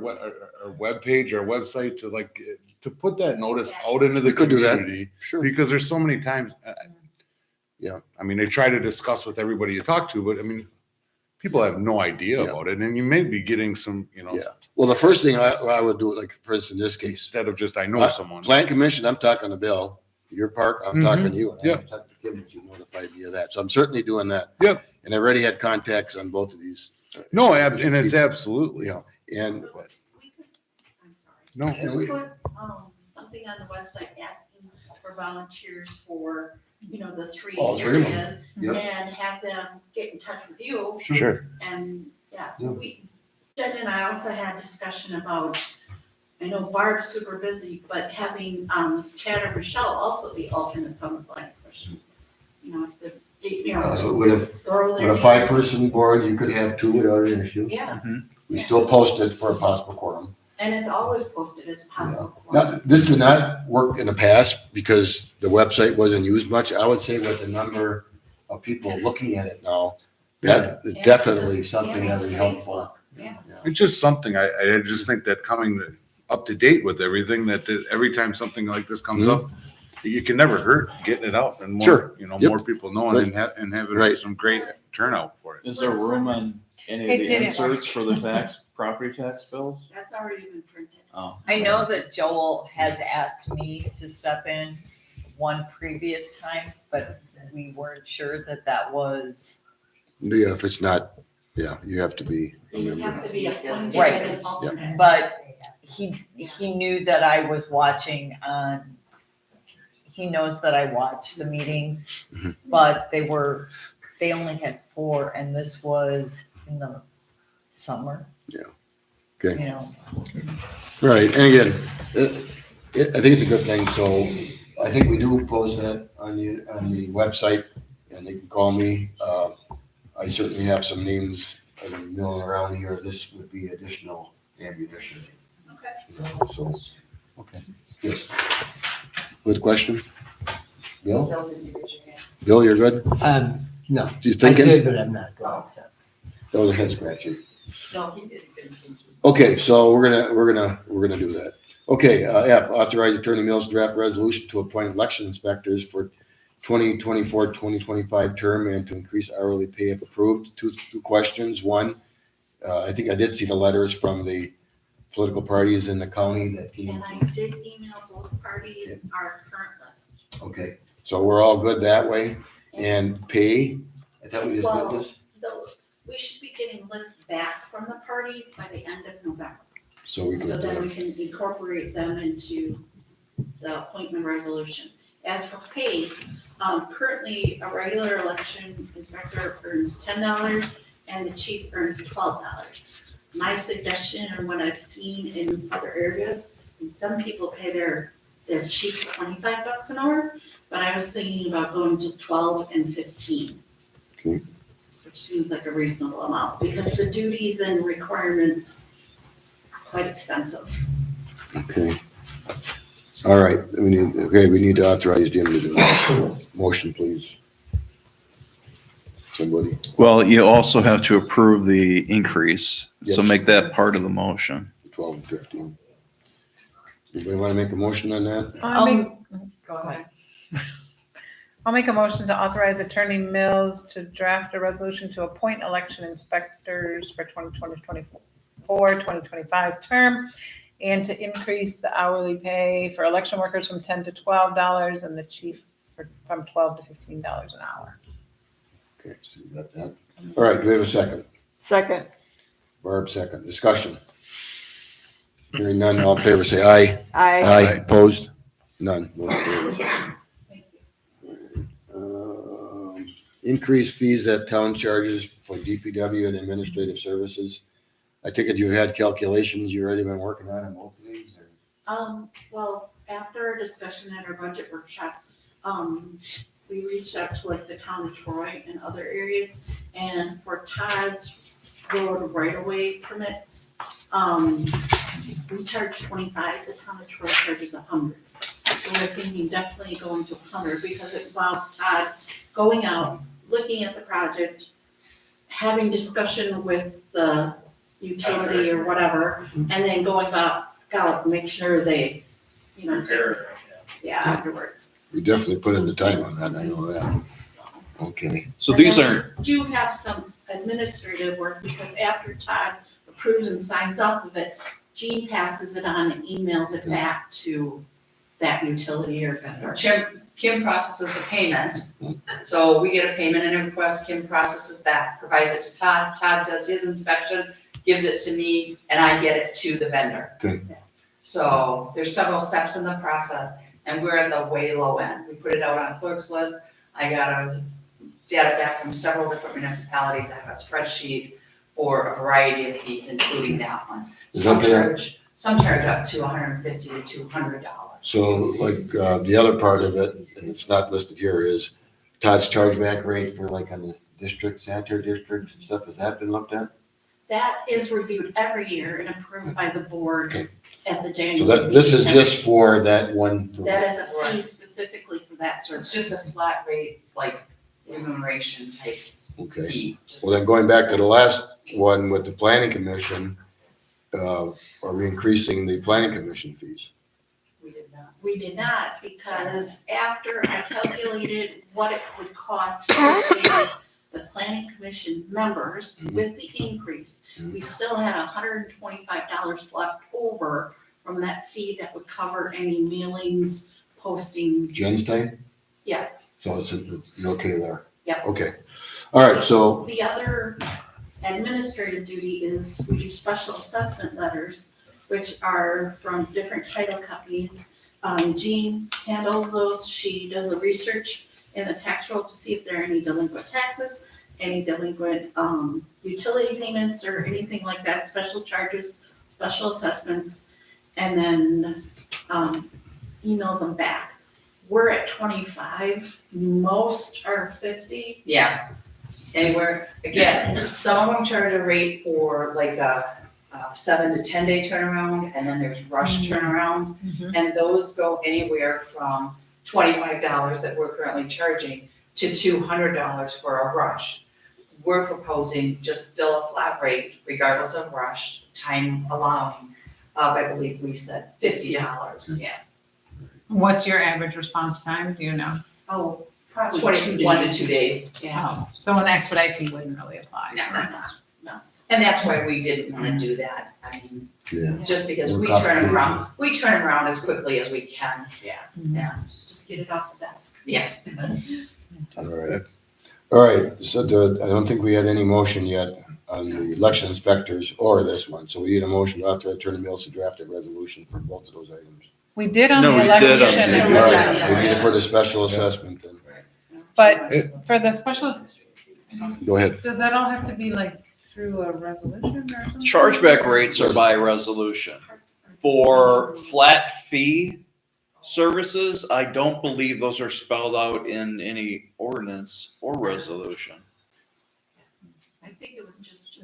Speaker 7: webpage, our website to put that notice out into the
Speaker 1: We could do that.
Speaker 7: community.
Speaker 1: Sure.
Speaker 7: Because there's so many times.
Speaker 1: Yeah.
Speaker 7: I mean, they try to discuss with everybody you talk to, but I mean, people have no idea
Speaker 1: Yeah.
Speaker 7: about it, and you may be getting some,
Speaker 1: Yeah. Well, the first thing I would do, like, for instance, in this case,
Speaker 7: instead of just I know someone.
Speaker 1: plan commission, I'm talking to Bill. Your park, I'm
Speaker 7: Mhm.
Speaker 1: talking to you. And
Speaker 7: Yeah.
Speaker 1: I'm talking to Kim, that you notified me of that. So I'm certainly doing that.
Speaker 7: Yep.
Speaker 1: And I already had contacts on both of these.
Speaker 7: No, and it's absolutely.
Speaker 1: Yeah. And
Speaker 6: We could, I'm sorry.
Speaker 7: No.
Speaker 1: And
Speaker 6: We
Speaker 1: we-
Speaker 6: put, something on the website asking for volunteers for, the 3
Speaker 1: All 3 of them.
Speaker 6: areas.
Speaker 1: Yep.
Speaker 6: And have them get in touch with you.
Speaker 7: Sure.
Speaker 6: And,
Speaker 1: Yeah.
Speaker 6: Jen and I also had discussion about, I know Barb's super busy, but having, Chad or Michelle also be alternates on the planning commission. If the,
Speaker 1: so with a,
Speaker 6: throw
Speaker 1: with
Speaker 6: their.
Speaker 1: a 5-person board, you could have 2 without an issue.
Speaker 6: Yeah,
Speaker 1: We still post it for a possible quorum.
Speaker 6: and it's always posted as possible.
Speaker 1: Now, this did not work in the past because the website wasn't used much. I would say with the number of people looking at it now, that is definitely something that would be helpful.
Speaker 6: Yeah.
Speaker 7: It's just something, I just think that coming up to date with everything, that every time something like this comes
Speaker 1: Mhm.
Speaker 7: up, you can never hurt getting it out and more,
Speaker 1: Sure.
Speaker 7: Yep.
Speaker 1: Yep.
Speaker 7: More people knowing and having
Speaker 1: Right.
Speaker 7: some great turnout for it.
Speaker 5: Is there room on any of
Speaker 2: It
Speaker 5: the
Speaker 2: didn't.
Speaker 5: inserts for the property tax bills?
Speaker 6: That's already been printed.
Speaker 5: Oh.
Speaker 3: I know that Joel has asked me to step in one previous time, but we weren't sure that that was.
Speaker 1: Yeah, if it's not, yeah, you have to be a
Speaker 6: You
Speaker 1: member.
Speaker 6: have to be appointed
Speaker 3: Right.
Speaker 6: as an alternate.
Speaker 3: But he knew that I was watching on, he knows that I watch the meetings,
Speaker 1: Mhm.
Speaker 3: but they only had 4 and this was in the summer.
Speaker 1: Yeah. Okay.
Speaker 3: You know,
Speaker 1: Right, and again, I think it's a good thing, so I think we do post that on the website, and they can call me. I certainly have some names that are milling around here, this would be additional ammunition.
Speaker 6: Okay.
Speaker 1: So, okay, yes. Good question? Bill? Bill, you're good?
Speaker 4: No,
Speaker 1: You
Speaker 4: I
Speaker 1: thinking?
Speaker 4: did, but I'm not going to.
Speaker 1: That was a head scratcher.
Speaker 12: No, he didn't finish.
Speaker 1: Okay, so we're gonna do that. Okay, F, authorize Attorney Mills draft resolution to appoint election inspectors for 2024-2025 term and to increase hourly pay if approved. Two questions. One, I think I did see the letters from the political parties in the county that came.
Speaker 6: And I did email both parties our current list.
Speaker 1: Okay, so we're all good that way. And pay, I thought we just did this,
Speaker 6: We should be getting lists back from the parties by the end of November.
Speaker 1: so we
Speaker 6: So then we
Speaker 1: could,
Speaker 6: can incorporate them into the appointment resolution. As for pay, currently a regular election inspector earns $10 and the chief earns $12. My suggestion and what I've seen in other areas, and some people pay their chiefs $25 an hour, but I was thinking about going to 12 and 15.
Speaker 1: Okay.
Speaker 6: Which seems like a reasonable amount, because the duties and requirements are quite extensive.
Speaker 1: okay. All right, we need to authorize Jim to do that. Motion, please. Somebody,
Speaker 5: Well, you also have to approve the increase, so
Speaker 1: Yes.
Speaker 5: make that part of the motion.
Speaker 1: 12 and 15. Anybody want to make a motion on that?
Speaker 3: go ahead.
Speaker 2: I'll make a motion to authorize Attorney Mills to draft a resolution to appoint election inspectors for 2024-2025 term and to increase the hourly pay for election workers from $10 to $12 and the chief from $12 to $15 an hour.
Speaker 1: Okay, so you got that. All right, do we have a second?
Speaker 3: Second.
Speaker 1: Barb, second. Discussion. Hearing none, all in favor, say aye.
Speaker 3: I
Speaker 1: Opposed? None. Motion carries. Increased fees at town charges for DPW and administrative services. I take it you had calculations you already been working on both of these? or-
Speaker 6: Well, after our discussion at our budget workshop, we reached out to like the town of Troy and other areas, and for Todd's road right-of-way permits, we charge 25, the town of Troy charges 100. So we're thinking definitely going to 100 because it involves Todd going out, looking at the project, having discussion with the utility or whatever, and then going out, make sure they, afterwards.
Speaker 1: We definitely put in the time on that, I know that. Okay,
Speaker 5: So
Speaker 6: And
Speaker 5: these
Speaker 6: then
Speaker 5: aren't,
Speaker 6: we do have some administrative work because after Todd approves and signs off of it, Gene passes it on and emails it back to that utility or vendor.
Speaker 12: Kim processes the payment. So we get a payment and a request, Kim processes that, provides it to Todd. Todd does his inspection, gives it to me, and I get it to the vendor.
Speaker 1: Okay.
Speaker 12: So there's several steps in the process, and we're at the way low end. We put it out on a clerk's list. I got a data back from several different municipalities. I have a spreadsheet for a variety of fees, including that one.
Speaker 1: Is that there?
Speaker 12: Some charge up to $150 to $200.
Speaker 1: so like, the other part of it, and it's not listed here, is Todd's chargeback rate for like on the district, sanitary districts and stuff, has that been looked at?
Speaker 6: That is reviewed every year and approved by the board
Speaker 1: Okay.
Speaker 6: at the January.
Speaker 1: So that, this is just for that one.
Speaker 6: That is a fee specifically for that
Speaker 12: It's
Speaker 6: service.
Speaker 12: just a flat rate, like remuneration type
Speaker 1: Okay,
Speaker 12: fee. Just-
Speaker 1: well then going back to the last one with the planning commission, are we increasing the planning commission fees?
Speaker 12: We did not.
Speaker 10: We did not, because after I calculated what it would cost to pay the planning commission members with the increase, we still had $125 left over from that fee that would cover any mailings, postings.
Speaker 1: Jen's time?
Speaker 10: Yes.
Speaker 1: So you're okay there?
Speaker 10: Yep.
Speaker 1: Okay. All right, so,
Speaker 10: The other administrative duty is we do special assessment letters, which are from different title companies. Jean handles those. She does the research in the tax roll to see if there are any delinquent taxes, any delinquent utility payments or anything like that, special charges, special assessments, and then emails them back. We're at 25, most are 50.
Speaker 12: Yeah, anywhere, again, some of them charge a rate for like a 7 to 10 day turnaround, and then there's rush turnarounds. And those go anywhere from $25 that we're currently charging to $200 for a rush. We're proposing just still a flat rate regardless of rush, time allowing, I believe we said $50.
Speaker 10: Yeah.
Speaker 2: What's your average response time? Do you know?
Speaker 10: Oh, probably
Speaker 12: 21 to 2 days.
Speaker 10: Yeah.
Speaker 2: Oh, so an expedite fee wouldn't really apply.
Speaker 12: No. And that's why we didn't want to do that. I mean,
Speaker 1: yeah.
Speaker 12: just because
Speaker 1: More
Speaker 12: we turn
Speaker 1: complicated.
Speaker 12: around, as quickly as we can. Yeah.
Speaker 10: Just get it off the desk.
Speaker 12: Yeah.
Speaker 1: All right. All right, so I don't think we had any motion yet on the election inspectors or this one. So we need a motion to authorize Attorney Mills to draft a resolution for both of those items.
Speaker 2: We did on
Speaker 5: No,
Speaker 2: the
Speaker 5: we did on
Speaker 2: election.
Speaker 5: the-
Speaker 2: and
Speaker 1: All
Speaker 2: the-
Speaker 1: right, we need it for the special assessment then.
Speaker 2: But for the special,
Speaker 1: Go ahead.
Speaker 2: does that all have to be like through a resolution or something?
Speaker 5: Chargeback rates are by resolution. For flat fee services, I don't believe those are spelled out in any ordinance or resolution.
Speaker 10: I think it was just,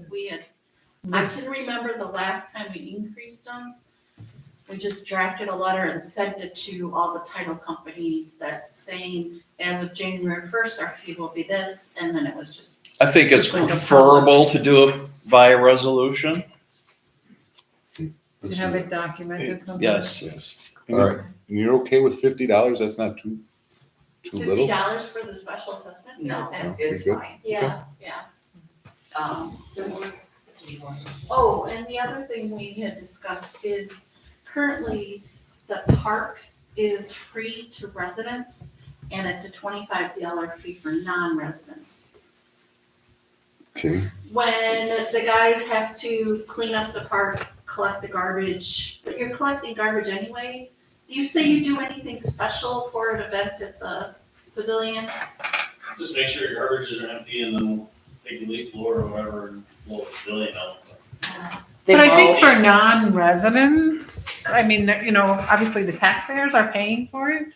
Speaker 10: I can remember the last time we increased them. We just drafted a letter and sent it to all the title companies that saying, as of January 1st, our fee will be this, and then it was just.
Speaker 5: I think it's
Speaker 10: Just like a
Speaker 5: preferable to do it by resolution.
Speaker 2: You have it documented somewhere?
Speaker 5: Yes.
Speaker 1: Yes.
Speaker 7: And
Speaker 1: All right.
Speaker 7: you're okay with $50? That's not too little?
Speaker 10: $50 for the special assessment?
Speaker 12: No,
Speaker 10: Okay.
Speaker 12: it's
Speaker 7: good.
Speaker 12: fine.
Speaker 10: Yeah, yeah. Oh, and the other thing we had discussed is currently the park is free to residents and it's a $25 fee for non-residents.
Speaker 1: Okay.
Speaker 10: When the guys have to clean up the park, collect the garbage, but you're collecting garbage anyway, do you say you do anything special for an event at the pavilion?
Speaker 11: Just make sure your garbages are empty and then take a leaf blower or whatever and blow the pavilion out.
Speaker 2: But I think for non-residents, I mean, you know, obviously the taxpayers are paying for it.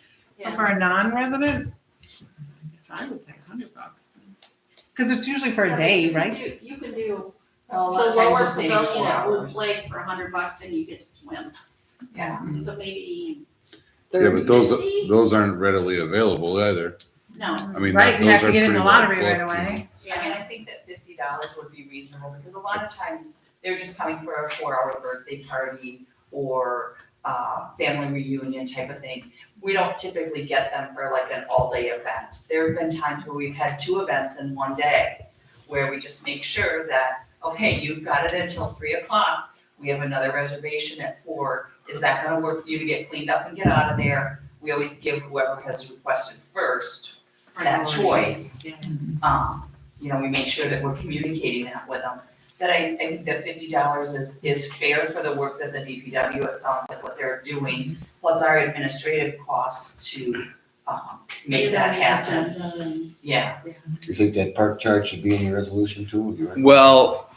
Speaker 2: But for a non-resident, I guess I would say $100. Because it's usually for a day, right?
Speaker 10: You can do
Speaker 12: A lot
Speaker 10: the
Speaker 12: of times
Speaker 10: lower
Speaker 12: just maybe
Speaker 10: pavilion
Speaker 12: 4
Speaker 10: at Wolf
Speaker 12: hours.
Speaker 10: Lake for $100 and you get to swim.
Speaker 12: Yeah.
Speaker 10: So maybe,
Speaker 7: Yeah, but those,
Speaker 10: 50?
Speaker 7: those aren't readily available either.
Speaker 10: no,
Speaker 7: I mean,
Speaker 2: Right, you have
Speaker 7: those
Speaker 2: to get in
Speaker 7: are
Speaker 2: the
Speaker 7: pretty
Speaker 2: lottery
Speaker 7: well
Speaker 2: right
Speaker 7: booked,
Speaker 2: away.
Speaker 12: I mean,
Speaker 10: yeah,
Speaker 12: I think that $50 would be reasonable, because a lot of times they're just coming for a 4-hour birthday party or family reunion type of thing. We don't typically get them for like an all-day event. There have been times where we've had 2 events in one day, where we just make sure that, okay, you've got it until 3 o'clock. We have another reservation at 4. Is that gonna work for you to get cleaned up and get out of there? We always give whoever has requested first that choice. You know, we make sure that we're communicating that with them. That I think that $50 is fair for the work that the DPW, it sounds like what they're doing, plus our administrative costs to make that happen. Yeah.
Speaker 1: You think that park charge should be in your resolution too?
Speaker 5: Well,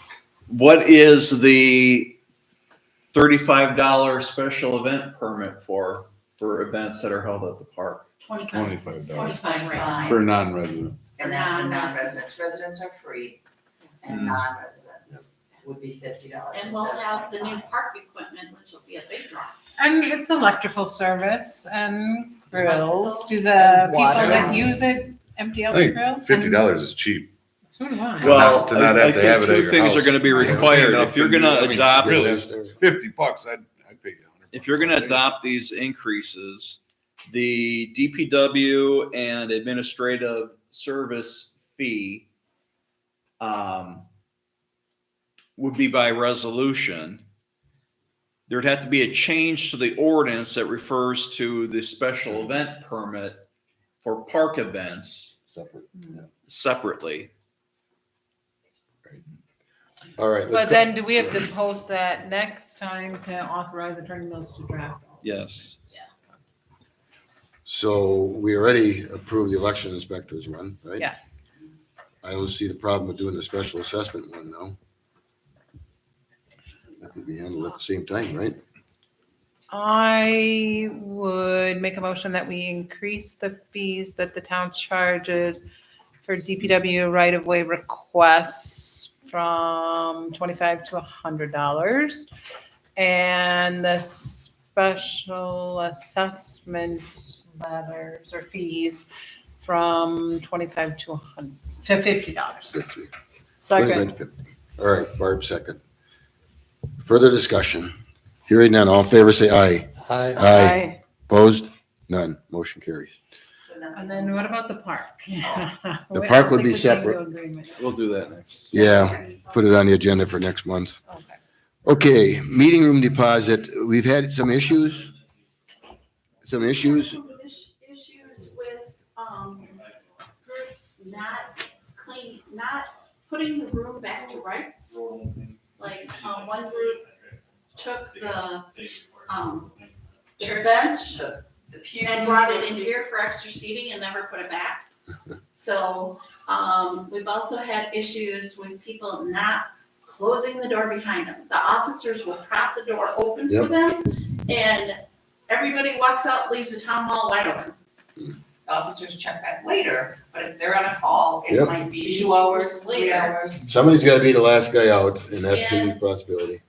Speaker 5: what is the $35 special event permit for events that are held at the park?
Speaker 10: $25.
Speaker 7: $25
Speaker 10: right.
Speaker 7: for non-resident.
Speaker 12: And that's for
Speaker 10: Non-residents.
Speaker 12: non-residents. Residents are free, and
Speaker 5: Mm.
Speaker 12: non-residents would be $50.
Speaker 10: And we'll have the new park equipment, which will be a big draw.
Speaker 2: And it's electrical service and grills. Do the
Speaker 12: And
Speaker 2: people
Speaker 12: water.
Speaker 2: that use it empty out
Speaker 7: I
Speaker 2: the
Speaker 7: think
Speaker 2: grills?
Speaker 7: $50 is cheap.
Speaker 2: So do I.
Speaker 5: Well,
Speaker 7: to not
Speaker 5: I
Speaker 7: have to
Speaker 5: think
Speaker 7: have it at
Speaker 5: 2
Speaker 7: your
Speaker 5: things are
Speaker 7: house.
Speaker 5: gonna be
Speaker 7: Yeah.
Speaker 5: required. If you're gonna
Speaker 7: I mean,
Speaker 5: adopt,
Speaker 7: really, $50, I'd pay you
Speaker 5: if you're gonna adopt these increases, the DPW and administrative service fee would be by resolution. There'd have to be a change to the ordinance that refers to the special event permit for park events
Speaker 1: Separate. Yeah.
Speaker 5: separately.
Speaker 1: All right. let's
Speaker 2: But
Speaker 1: go-
Speaker 2: then do we have to post that next time to authorize Attorney Mills to draft?
Speaker 5: Yes.
Speaker 1: So we already approved the election inspector's one, right?
Speaker 2: Yes.
Speaker 1: I don't see the problem with doing the special assessment one now. That could be handled at the same time, right?
Speaker 2: I would make a motion that we increase the fees that the town charges for DPW right-of-way requests from $25 to $100. And the special assessment letters or fees from $25 to $50.
Speaker 1: 50.
Speaker 2: Second.
Speaker 1: 50. All right, Barb, second. Further discussion. Hearing none, all in favor, say aye.
Speaker 4: Aye.
Speaker 1: Aye. Opposed? None. Motion carries.
Speaker 12: So now-
Speaker 2: And then what about the park?
Speaker 1: The park would be separate.
Speaker 5: We'll do that next.
Speaker 1: Yeah, put it on the agenda for next month.
Speaker 2: Okay.
Speaker 1: Okay, meeting room deposit. We've had some issues. Some issues.
Speaker 10: Issues with, groups not putting the room back to rights. Like, one group took the bench
Speaker 12: The pews.
Speaker 10: and brought it in here for extra seating and never put it back. So, we've also had issues with people not closing the door behind them. The officers will prop the door open for
Speaker 1: Yep.
Speaker 10: them, and everybody walks out, leaves the town hall wide open.
Speaker 12: Officers check back later, but if they're on a call, it
Speaker 1: Yep.
Speaker 12: might be 2 hours, 3
Speaker 10: Later.
Speaker 12: hours.
Speaker 1: Somebody's gotta be the last guy out, and that's his
Speaker 10: Yeah.
Speaker 1: responsibility.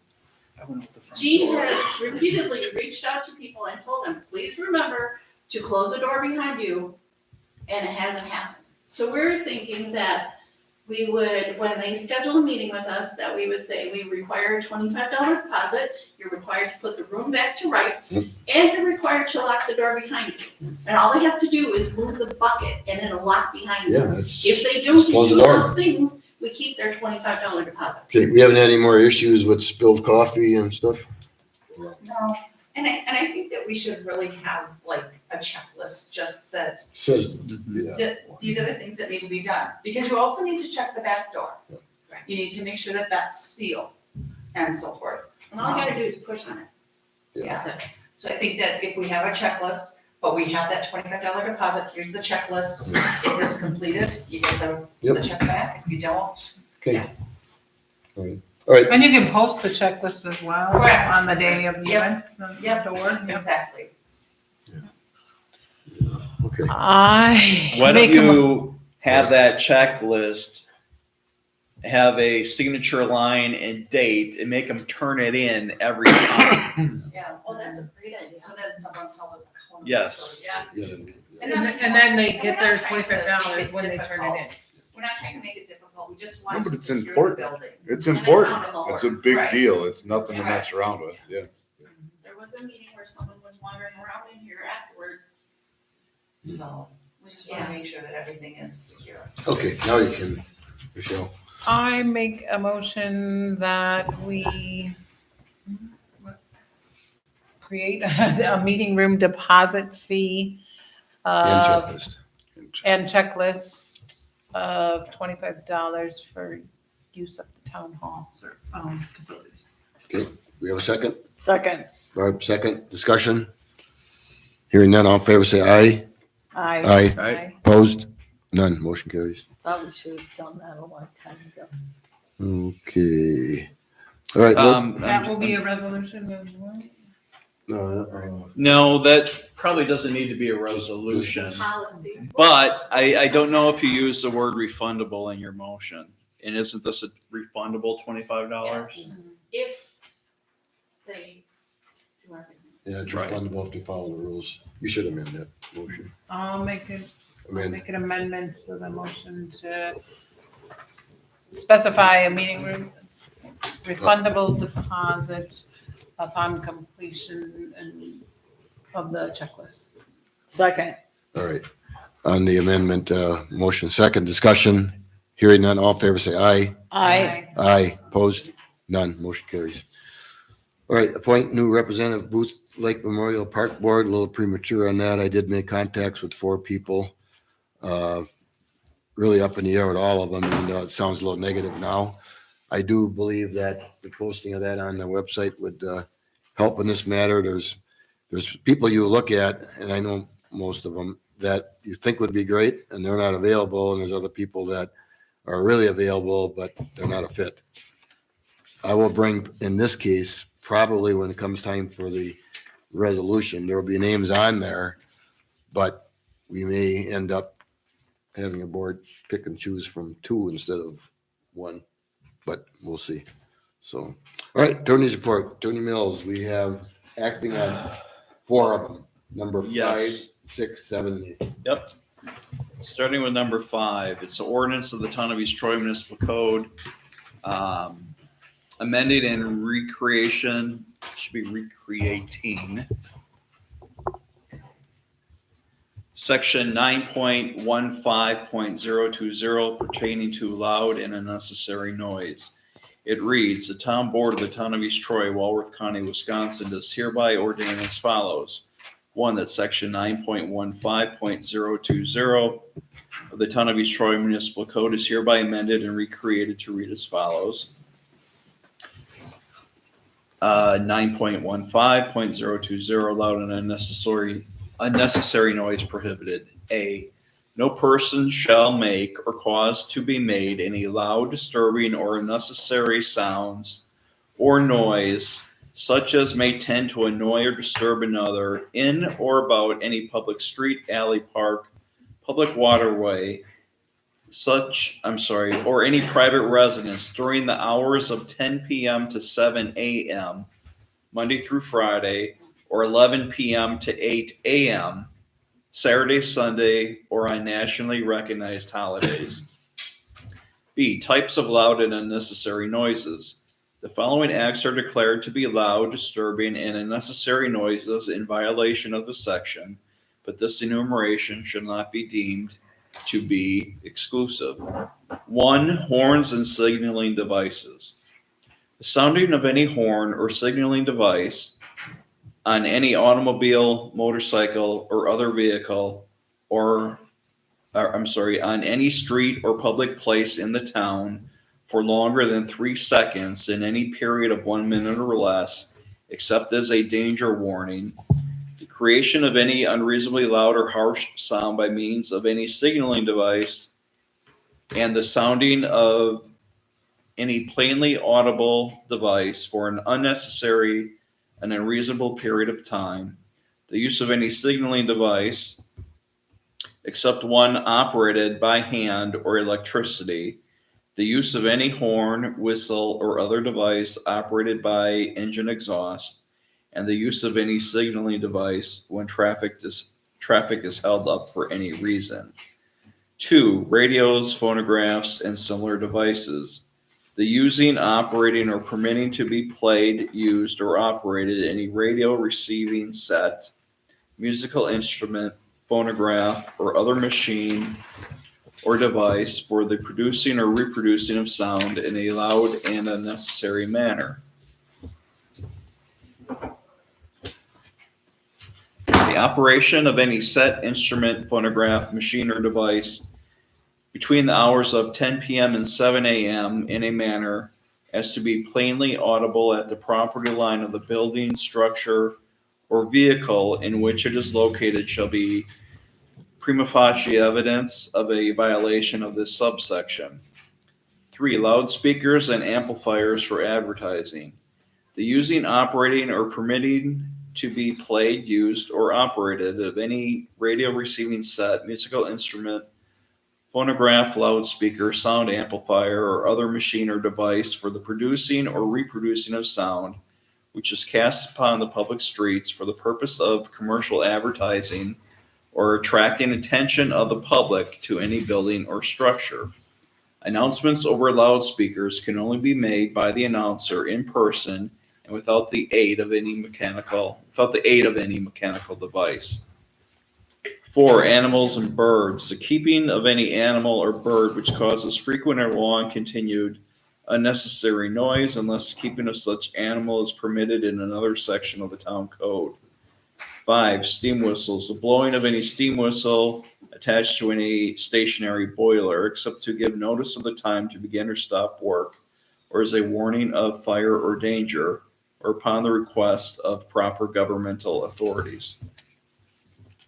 Speaker 10: Gene has repeatedly reached out to people and told them, please remember to close the door behind you, and it hasn't happened. So we're thinking that we would, when they schedule a meeting with us, that we would say, we require a $25 deposit, you're required to put the room back to rights, and you're required to lock the door behind you. And all they have to do is move the bucket, and it'll lock behind
Speaker 1: Yeah,
Speaker 10: them.
Speaker 1: that's.
Speaker 10: If they
Speaker 1: just
Speaker 10: don't
Speaker 1: close
Speaker 10: do
Speaker 1: the door.
Speaker 10: those things, we keep their $25 deposit.
Speaker 1: Okay, we haven't had any more issues with spilled coffee and stuff?
Speaker 12: No, and I think that we should really have like a checklist, just that
Speaker 1: Says, yeah.
Speaker 12: these are the things that need to be done, because you also need to check the back door.
Speaker 1: Yeah.
Speaker 12: You need to make sure that that's sealed and so forth.
Speaker 10: And all you gotta do is push on it.
Speaker 12: Yeah.
Speaker 10: That's it.
Speaker 12: So I think that if we have a checklist, but we have that $25 deposit, here's the checklist. If it's completed, you get the
Speaker 1: Yep.
Speaker 12: check back. If you don't,
Speaker 1: Okay. All right,
Speaker 2: And you can post the checklist as well
Speaker 12: Correct.
Speaker 2: on the day of the
Speaker 12: Yep.
Speaker 2: event, on the
Speaker 12: Yep.
Speaker 2: door. Yep.
Speaker 12: exactly.
Speaker 1: okay.
Speaker 2: I
Speaker 5: Why don't
Speaker 2: make a mo-
Speaker 5: you have that checklist, have a signature line and date, and make them turn it in every time?
Speaker 12: Yeah.
Speaker 10: Oh, that's a great idea.
Speaker 12: So then someone's held accountable.
Speaker 5: Yes.
Speaker 12: Yeah.
Speaker 1: Yeah,
Speaker 2: And then they
Speaker 12: We're
Speaker 2: get
Speaker 12: not
Speaker 2: their
Speaker 12: trying to make
Speaker 2: $25
Speaker 12: it
Speaker 2: when they turn it in.
Speaker 12: difficult. We're not trying to make it difficult, we just
Speaker 7: No,
Speaker 12: want
Speaker 7: but
Speaker 12: to
Speaker 7: it's
Speaker 12: secure the
Speaker 7: important.
Speaker 12: building.
Speaker 7: It's
Speaker 10: And it's
Speaker 7: important.
Speaker 10: possible.
Speaker 7: It's a big
Speaker 12: Right.
Speaker 7: deal. It's nothing to mess around with, yeah.
Speaker 10: There was a meeting where someone was wandering around in here afterwards.
Speaker 12: So we just want
Speaker 10: Yeah.
Speaker 12: to make sure that everything is secure.
Speaker 1: Okay, now you can, Michelle.
Speaker 2: I make a motion that we create a meeting room deposit fee
Speaker 1: And checklist.
Speaker 2: and checklist of $25 for use of the town hall facilities.
Speaker 1: We have a second?
Speaker 2: Second.
Speaker 1: Barb, second. Discussion? Hearing none, all in favor, say aye.
Speaker 2: Aye.
Speaker 1: Aye. Opposed? None. Motion carries.
Speaker 6: Probably should have done that a long time ago.
Speaker 1: Okay. All right. look-
Speaker 2: That will be a resolution as well.
Speaker 5: No, that probably doesn't need to be a resolution.
Speaker 10: Policy.
Speaker 5: But I don't know if you use the word refundable in your motion. And isn't this a refundable $25?
Speaker 10: If they do everything.
Speaker 1: Yeah, it's
Speaker 5: Right.
Speaker 1: refundable if they follow the rules. You should amend that motion.
Speaker 2: I'll make an amendment to the motion to specify a meeting room refundable deposit upon completion of the checklist.
Speaker 3: Second.
Speaker 1: All right. On the amendment, motion second discussion, hearing none, all in favor say aye. Aye, opposed? None, motion carries. All right, appoint new representative Booth Lake Memorial Park Board, a little premature on that. I did make contacts with 4 people. Really up in the air with all of them, even though it sounds a little negative now. I do believe that the posting of that on the website would help in this matter. There's people you look at, and I know most of them, that you think would be great, and they're not available, and there's other people that are really available, but they're not a fit. I will bring, in this case, probably when it comes time for the resolution, there will be names on there, but we may end up having a board pick and choose from 2 instead of 1, but we'll see. So, all right, attorney's report. Attorney Mills, we have acting on 4 of them, number 5,
Speaker 5: Yes.
Speaker 1: 6, 7, and 8.
Speaker 5: Yep. Starting with number 5, it's the ordinance of the Town of East Troy Municipal Code, amended and recreation, should be recreating. Section 9.15.020 pertaining to loud and unnecessary noise. It reads, the town board of the Town of East Troy, Walworth County, Wisconsin, does hereby ordain as follows. 1, that section 9.15.020 of the Town of East Troy Municipal Code is hereby amended and recreated to read as follows. 9.15.020 loud and unnecessary noise prohibited. A, no person shall make or cause to be made any loud, disturbing, or unnecessary sounds or noise such as may tend to annoy or disturb another in or about any public street, alley, park, public waterway, or any private residence during the hours of 10 p.m. to 7 a.m., Monday through Friday, or 11 p.m. to 8 a.m., Saturday, Sunday, or on nationally recognized holidays. B, types of loud and unnecessary noises. The following acts are declared to be loud, disturbing, and unnecessary noises in violation of the section, but this enumeration should not be deemed to be exclusive. 1, horns and signaling devices. The sounding of any horn or signaling device on any automobile, motorcycle, or other vehicle, on any street or public place in the town for longer than 3 seconds in any period of 1 minute or less, except as a danger warning. The creation of any unreasonably loud or harsh sound by means of any signaling device, and the sounding of any plainly audible device for an unnecessary and unreasonable period of time. The use of any signaling device, except one operated by hand or electricity. The use of any horn, whistle, or other device operated by engine exhaust, and the use of any signaling device when traffic is held up for any reason. 2, radios, phonographs, and similar devices. The using, operating, or permitting to be played, used, or operated any radio receiving set, musical instrument, phonograph, or other machine or device for the producing or reproducing of sound in a loud and unnecessary manner. The operation of any set instrument, phonograph, machine, or device between the hours of 10 p.m. and 7 a.m. in a manner as to be plainly audible at the property line of the building, structure, or vehicle in which it is located shall be prima facie evidence of a violation of this subsection. 3, loudspeakers and amplifiers for advertising. The using, operating, or permitting to be played, used, or operated of any radio receiving set, musical instrument, phonograph, loudspeaker, sound amplifier, or other machine or device for the producing or reproducing of sound, which is cast upon the public streets for the purpose of commercial advertising or attracting attention of the public to any building or structure. Announcements over loudspeakers can only be made by the announcer in person and without the aid of any mechanical device. 4, animals and birds. The keeping of any animal or bird which causes frequent or long continued unnecessary noise unless the keeping of such animal is permitted in another section of the town code. 5, steam whistles. The blowing of any steam whistle attached to any stationary boiler, except to give notice of the time to begin or stop work, or as a warning of fire or danger, or upon the request of proper governmental authorities.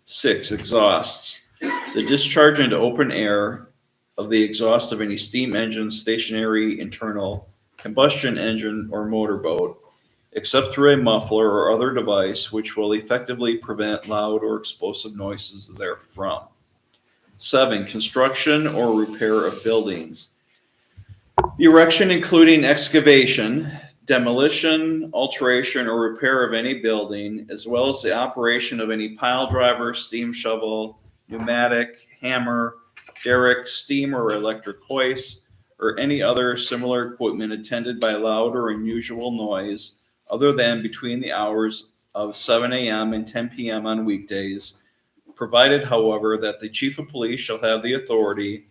Speaker 5: 6, exhausts. The discharge into open air of the exhaust of any steam engine, stationary, internal combustion engine, or motorboat, except through a muffler or other device which will effectively prevent loud or explosive noises therefrom. 7, construction or repair of buildings. The erection, including excavation, demolition, alteration, or repair of any building, as well as the operation of any pile driver, steam shovel, pneumatic, hammer, derrick, steam or electric hoist, or any other similar equipment attended by loud or unusual noise other than between the hours of 7 a.m. and 10 p.m. on weekdays, provided, however, that the chief of police shall have the authority,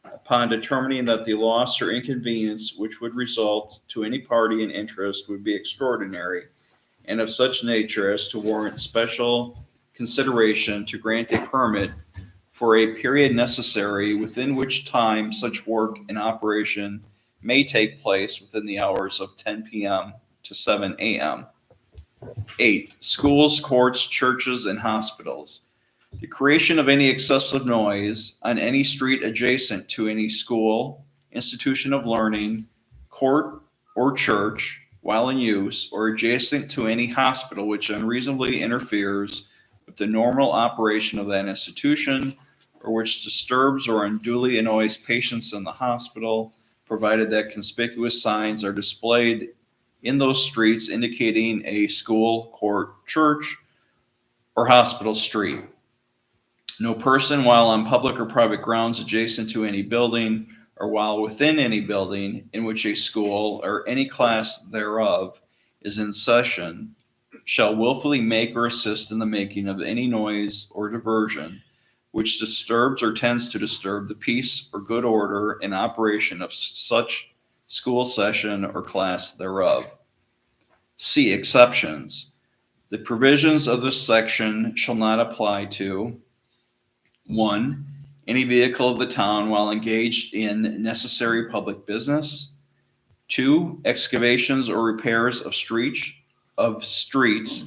Speaker 5: upon determining that the loss or inconvenience which would result to any party in interest would be extraordinary and of such nature as to warrant special consideration, to grant a permit for a period necessary within which time such work and operation may take place within the hours of 10 p.m. to 7 a.m. 8, schools, courts, churches, and hospitals. The creation of any excessive noise on any street adjacent to any school, institution of learning, court, or church while in use, or adjacent to any hospital which unreasonably interferes with the normal operation of that institution, or which disturbs or unduly annoys patients in the hospital, provided that conspicuous signs are displayed in those streets indicating a school, court, church, or hospital street. No person while on public or private grounds adjacent to any building, or while within any building in which a school or any class thereof is in session, shall willfully make or assist in the making of any noise or diversion which disturbs or tends to disturb the peace or good order and operation of such school session or class thereof. C, exceptions. The provisions of this section shall not apply to 1, any vehicle of the town while engaged in necessary public business. 2, excavations or repairs of streets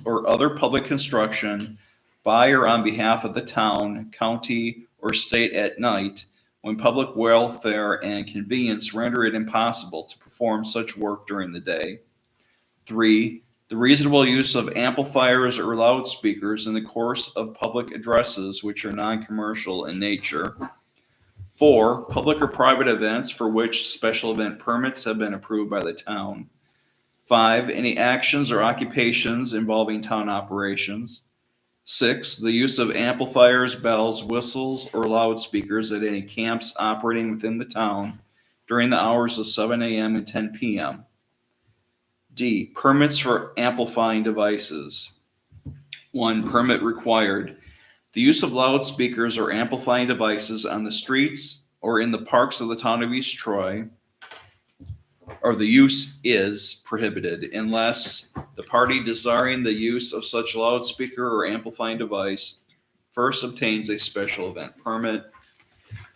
Speaker 5: or other public construction by or on behalf of the town, county, or state at night, when public welfare and convenience render it impossible to perform such work during the day. 3, the reasonable use of amplifiers or loudspeakers in the course of public addresses which are non-commercial in nature. 4, public or private events for which special event permits have been approved by the town. 5, any actions or occupations involving town operations. 6, the use of amplifiers, bells, whistles, or loudspeakers at any camps operating within the town during the hours of 7 a.m. and 10 p.m. D, permits for amplifying devices. 1, permit required. The use of loudspeakers or amplifying devices on the streets or in the parks of the town of East Troy, or the use is prohibited unless the party desiring the use of such loudspeaker or amplifying device first obtains a special event permit.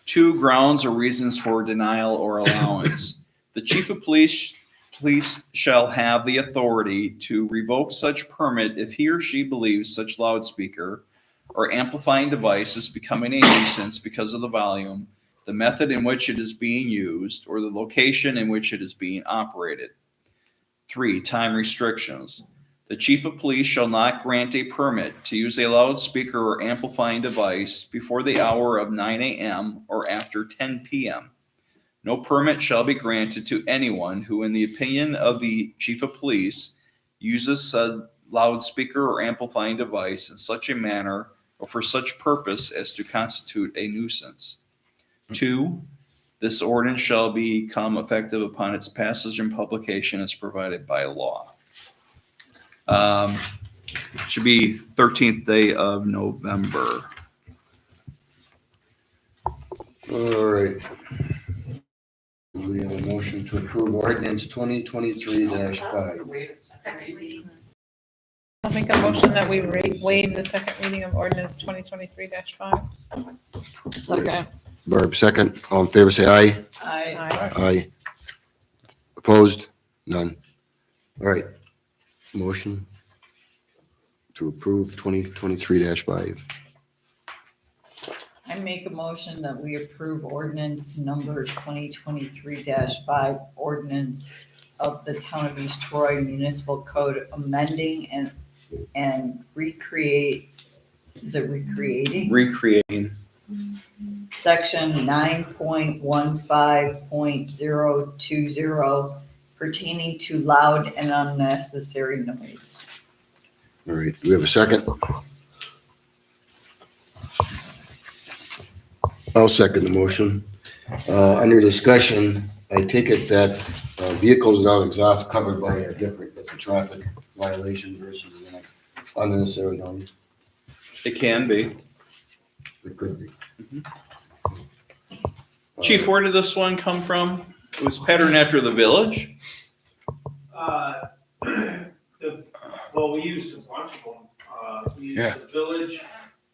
Speaker 5: 2, grounds or reasons for denial or allowance. The chief of police shall have the authority to revoke such permit if he or she believes such loudspeaker or amplifying device is becoming a nuisance because of the volume, the method in which it is being used, or the location in which it is being operated. 3, time restrictions. The chief of police shall not grant a permit to use a loudspeaker or amplifying device before the hour of 9 a.m. or after 10 p.m. No permit shall be granted to anyone who, in the opinion of the chief of police, uses said loudspeaker or amplifying device in such a manner or for such purpose as to constitute a nuisance. 2, this ordinance shall become effective upon its passage and publication as provided by law. Should be 13th day of November.
Speaker 1: All right. We have a motion to approve ordinance 2023-5.
Speaker 2: I'll make a motion that we waive the second reading of ordinance 2023-5.
Speaker 1: Barb, second. All in favor, say aye.
Speaker 2: Aye.
Speaker 1: Aye. Opposed? None. All right. Motion to approve 2023-5.
Speaker 3: I make a motion that we approve ordinance number 2023-5, ordinance of the Town of East Troy Municipal Code amending and recreate, is it recreating?
Speaker 5: Recreating.
Speaker 3: Section 9.15.020 pertaining to loud and unnecessary noise.
Speaker 1: All right. Do we have a second? I'll second the motion. Under discussion, I take it that vehicles without exhaust covered by a different traffic violation versus unnecessary noise.
Speaker 5: It can be.
Speaker 1: It could be.
Speaker 5: Chief, where did this one come from? It was patterned after the village?
Speaker 11: Well, we used a bunch of them. We used the village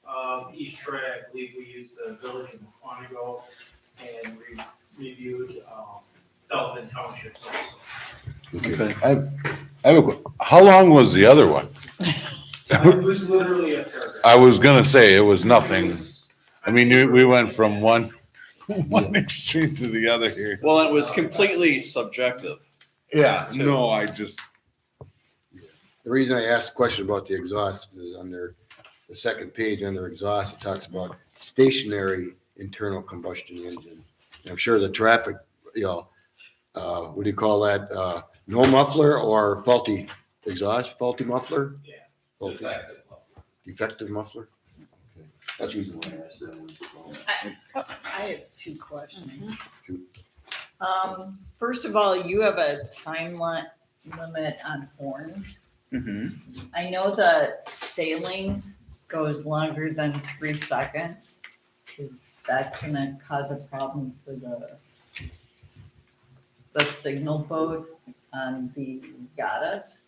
Speaker 11: of East Troy, I believe we used the village of Quantico, and we reviewed Sullivan Township also.
Speaker 5: Okay.
Speaker 7: How long was the other one?
Speaker 11: It was literally a paragraph.
Speaker 7: I was gonna say, it was nothing. I mean, we went from one extreme to the other here.
Speaker 5: Well, it was completely subjective.
Speaker 7: Yeah, no, I just,
Speaker 1: The reason I asked the question about the exhaust is under the second page under exhaust, it talks about stationary internal combustion engine. And I'm sure the traffic, what do you call that? No muffler or faulty exhaust, faulty muffler?
Speaker 11: Yeah.
Speaker 1: Faulty- Defective muffler? Okay. That's the reason why I asked that one.
Speaker 3: I have two questions.
Speaker 1: Shoot.
Speaker 3: First of all, you have a time limit on horns.
Speaker 5: Mm-hmm.
Speaker 3: I know that sailing goes longer than 3 seconds. Is that gonna cause a problem for the signal boat on the regattas?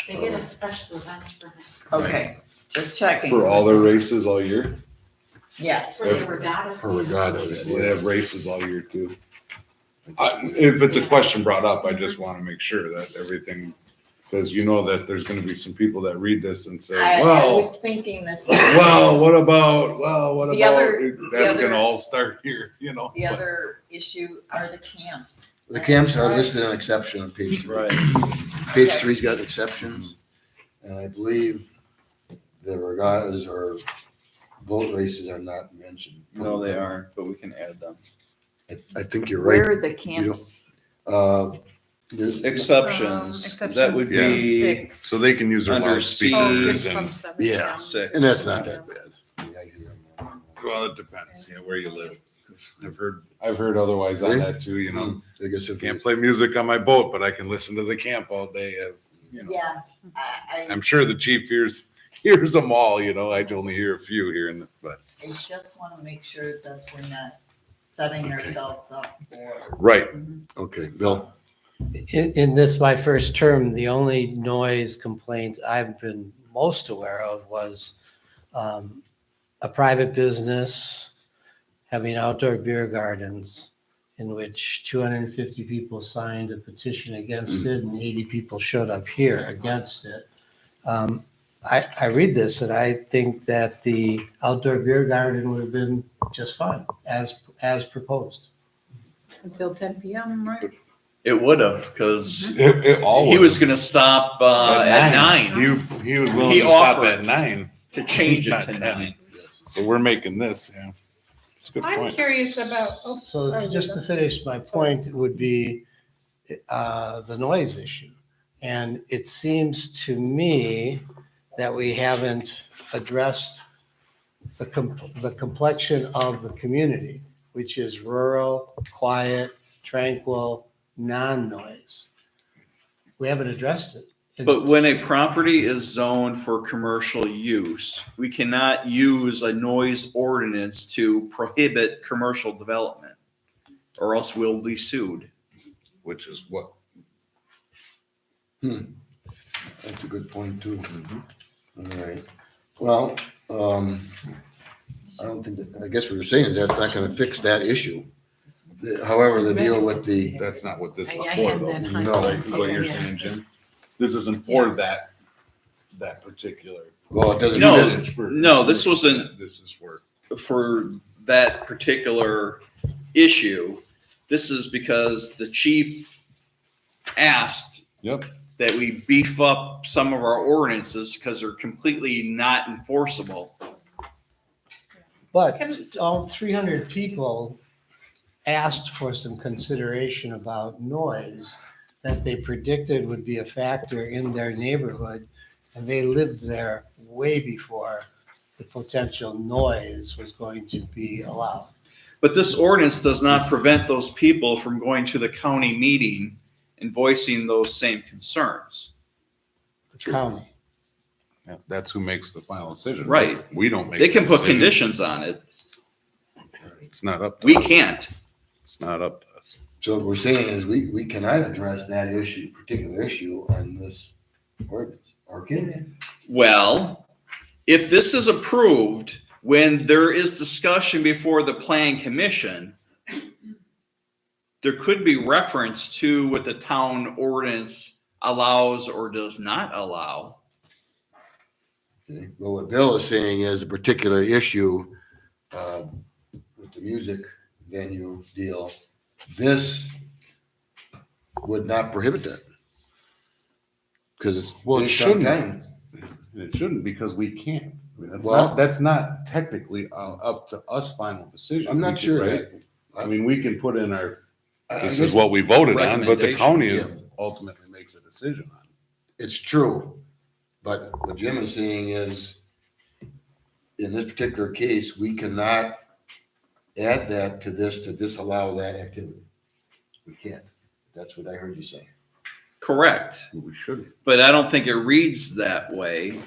Speaker 10: They get a special events permit
Speaker 3: Okay, just checking.
Speaker 7: for all their races all year.
Speaker 3: Yeah,
Speaker 10: for the regattas.
Speaker 1: For regattas.
Speaker 7: They have races all year too. If it's a question brought up, I just want to make sure that everything, because you know that there's going to be some people that read this and say,
Speaker 3: I
Speaker 7: well,
Speaker 3: was thinking the same.
Speaker 7: what about,
Speaker 3: The other-
Speaker 7: that's
Speaker 3: the
Speaker 7: going to
Speaker 3: other-
Speaker 7: all start here, you know?
Speaker 3: The other issue are the camps.
Speaker 1: The camps are listed on exception on page 3.
Speaker 5: Right.
Speaker 1: Page
Speaker 3: Okay.
Speaker 1: 3's got exceptions. And I believe the regattas or boat races are not mentioned.
Speaker 5: No, they aren't, but we can add them.
Speaker 1: I think you're right.
Speaker 3: Where are the camps?
Speaker 1: There's-
Speaker 5: Exceptions, that would
Speaker 1: Yeah.
Speaker 5: be
Speaker 2: 6.
Speaker 7: So they can use their
Speaker 5: Under
Speaker 2: Oh,
Speaker 7: loudspeakers
Speaker 2: just from
Speaker 7: and,
Speaker 2: 7
Speaker 1: Yeah.
Speaker 2: a.m.
Speaker 5: 6.
Speaker 1: And that's not that bad. I mean, I hear them.
Speaker 7: well, it depends, where you live. I've heard otherwise on that too,
Speaker 1: I guess if
Speaker 7: Can't play music on my boat, but I can listen to the camp all day.
Speaker 3: Yeah,
Speaker 7: I'm sure the chief hears them all, I only hear a few here but.
Speaker 3: I just want to make sure that we're not setting ourselves up for.
Speaker 7: Right.
Speaker 1: Okay, Bill.
Speaker 4: In this, my first term, the only noise complaint I've been most aware of was a private business having outdoor beer gardens in which 250 people signed a petition against it and 80 people showed up here against it. I read this and I think that the outdoor beer garden would have been just fine as proposed.
Speaker 2: Until 10 p.m., right?
Speaker 5: It would have, because
Speaker 7: It all
Speaker 5: he was gonna stop at 9
Speaker 7: He was willing
Speaker 5: He
Speaker 7: to stop
Speaker 5: offered.
Speaker 7: at 9.
Speaker 5: to change it
Speaker 7: Not
Speaker 5: to
Speaker 7: 10.
Speaker 5: 9.
Speaker 7: So we're making this, It's a good
Speaker 2: I'm
Speaker 7: point.
Speaker 2: curious about,
Speaker 4: So just to finish my point, it would be the noise issue. And it seems to me that we haven't addressed the complexion of the community, which is rural, quiet, tranquil, non-noise. We haven't addressed it.
Speaker 5: But when a property is zoned for commercial use, we cannot use a noise ordinance to prohibit commercial development, or else we'll be sued.
Speaker 7: Which is what,
Speaker 1: That's a good point too. All right. Well, I don't think that, I guess what you're saying is that's not gonna fix that issue. However, the deal with the,
Speaker 7: that's not what this is
Speaker 2: I
Speaker 7: for
Speaker 2: had
Speaker 7: though.
Speaker 2: that
Speaker 1: No,
Speaker 2: highlighted.
Speaker 7: Is what you're
Speaker 2: Yeah.
Speaker 7: saying, Jim? This isn't for that particular.
Speaker 1: well, it doesn't.
Speaker 5: No.
Speaker 7: usage for-
Speaker 5: No, this wasn't-
Speaker 7: This is for,
Speaker 5: For that particular issue, this is because the chief asked
Speaker 7: yep,
Speaker 5: that we beef up some of our ordinances because they're completely not enforceable.
Speaker 4: But all 300 people asked for some consideration about noise that they predicted would be a factor in their neighborhood. And they lived there way before the potential noise was going to be allowed.
Speaker 5: But this ordinance does not prevent those people from going to the county meeting and voicing those same concerns.
Speaker 4: The county.
Speaker 7: yeah, that's who makes the final decision.
Speaker 5: Right.
Speaker 7: We don't make.
Speaker 5: They can
Speaker 7: the
Speaker 5: put
Speaker 7: decision.
Speaker 5: conditions on it.
Speaker 7: It's not up to
Speaker 5: We
Speaker 7: us.
Speaker 5: can't.
Speaker 7: It's not up to us.
Speaker 1: So what we're saying is we cannot address that issue, particular issue on this ordinance, or can we?
Speaker 5: Well, if this is approved, when there is discussion before the plan commission, there could be reference to what the town ordinance allows or does not allow.
Speaker 1: Okay. Well, what Bill is saying is a particular issue with the music venue deal, this would not prohibit that. Because it's
Speaker 7: Well, it
Speaker 1: based on
Speaker 7: shouldn't.
Speaker 1: time.
Speaker 7: It shouldn't because we can't. I mean,
Speaker 1: Well-
Speaker 7: that's not technically up to us final decision.
Speaker 1: I'm not
Speaker 7: We
Speaker 1: sure
Speaker 7: can-
Speaker 1: that.
Speaker 7: right? I mean, we can put in our,
Speaker 1: I
Speaker 7: this
Speaker 1: guess
Speaker 7: is what we voted on, but the
Speaker 5: Recommendation,
Speaker 7: county is ultimately makes a decision on.
Speaker 1: It's true, but what Jim is saying is, in this particular case, we cannot add that to this to disallow that activity. We can't. That's what I heard you say.
Speaker 5: Correct.
Speaker 7: We shouldn't.
Speaker 5: But I don't think it reads that way.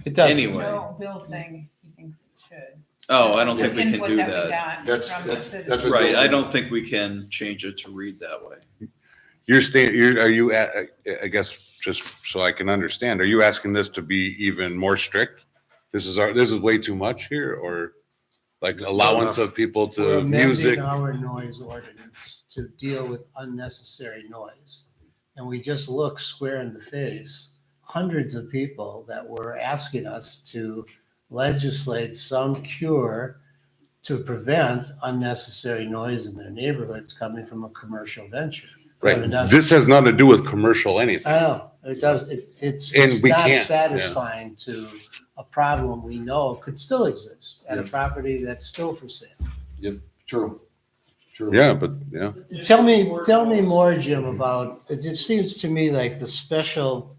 Speaker 4: It doesn't.
Speaker 5: Anyway.
Speaker 2: No, Bill's saying he thinks it should.
Speaker 5: Oh, I don't think we can
Speaker 2: Input
Speaker 5: do
Speaker 2: we
Speaker 5: that.
Speaker 2: got
Speaker 1: That's-
Speaker 2: from the
Speaker 1: that's
Speaker 2: citizens.
Speaker 1: what-
Speaker 5: Right, I don't think we can change it to read that way.
Speaker 7: Are you at, I guess, just so I can understand, are you asking this to be even more strict? This is way too much here, or like allowance of people
Speaker 4: We're
Speaker 7: to music?
Speaker 4: amending our noise ordinance to deal with unnecessary noise. And we just look square in the face, hundreds of people that were asking us to legislate some cure to prevent unnecessary noise in their neighborhoods coming from a commercial venture.
Speaker 7: Right,
Speaker 4: I mean, that's-
Speaker 7: this has nothing to do with commercial anything.
Speaker 4: I know, it does, it's
Speaker 7: And we
Speaker 4: not
Speaker 7: can't, yeah.
Speaker 4: satisfying to a problem we know could still exist at a
Speaker 1: Yeah.
Speaker 4: property that's still for sale.
Speaker 1: True. True.
Speaker 7: Yeah, but, yeah,
Speaker 4: Tell me more, Jim, about, it just seems to me like the special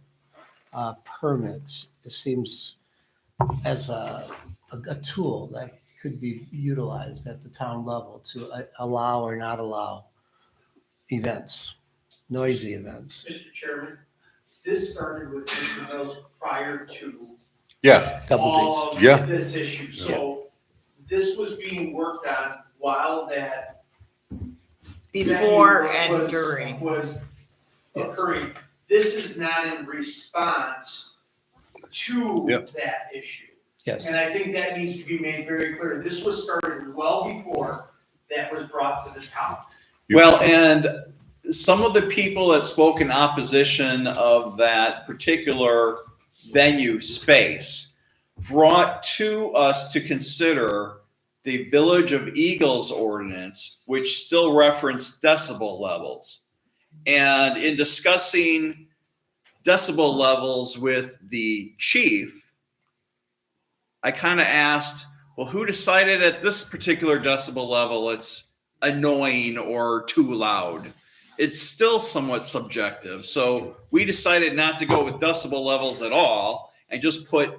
Speaker 4: permits, it seems as a tool that could be utilized at the town level to allow or not allow events, noisy events.
Speaker 13: Mr. Chairman, this started with Mr. Mills prior to
Speaker 7: yeah,
Speaker 4: Double
Speaker 13: all
Speaker 4: dates.
Speaker 7: Yeah.
Speaker 13: of this issue. So this was being worked on while that
Speaker 2: Before
Speaker 13: venue
Speaker 2: and
Speaker 13: was-
Speaker 2: during.
Speaker 13: was occurring. This is not in response to
Speaker 7: Yep.
Speaker 13: that issue.
Speaker 4: Yes.
Speaker 13: And I think that needs to be made very clear. This was started well before that was brought to the town.
Speaker 5: Well, and some of the people that spoke in opposition of that particular venue space brought to us to consider the Village of Eagles ordinance, which still referenced decibel levels. And in discussing decibel levels with the chief, I kind of asked, well, who decided at this particular decibel level it's annoying or too loud? It's still somewhat subjective. So we decided not to go with decibel levels at all and just put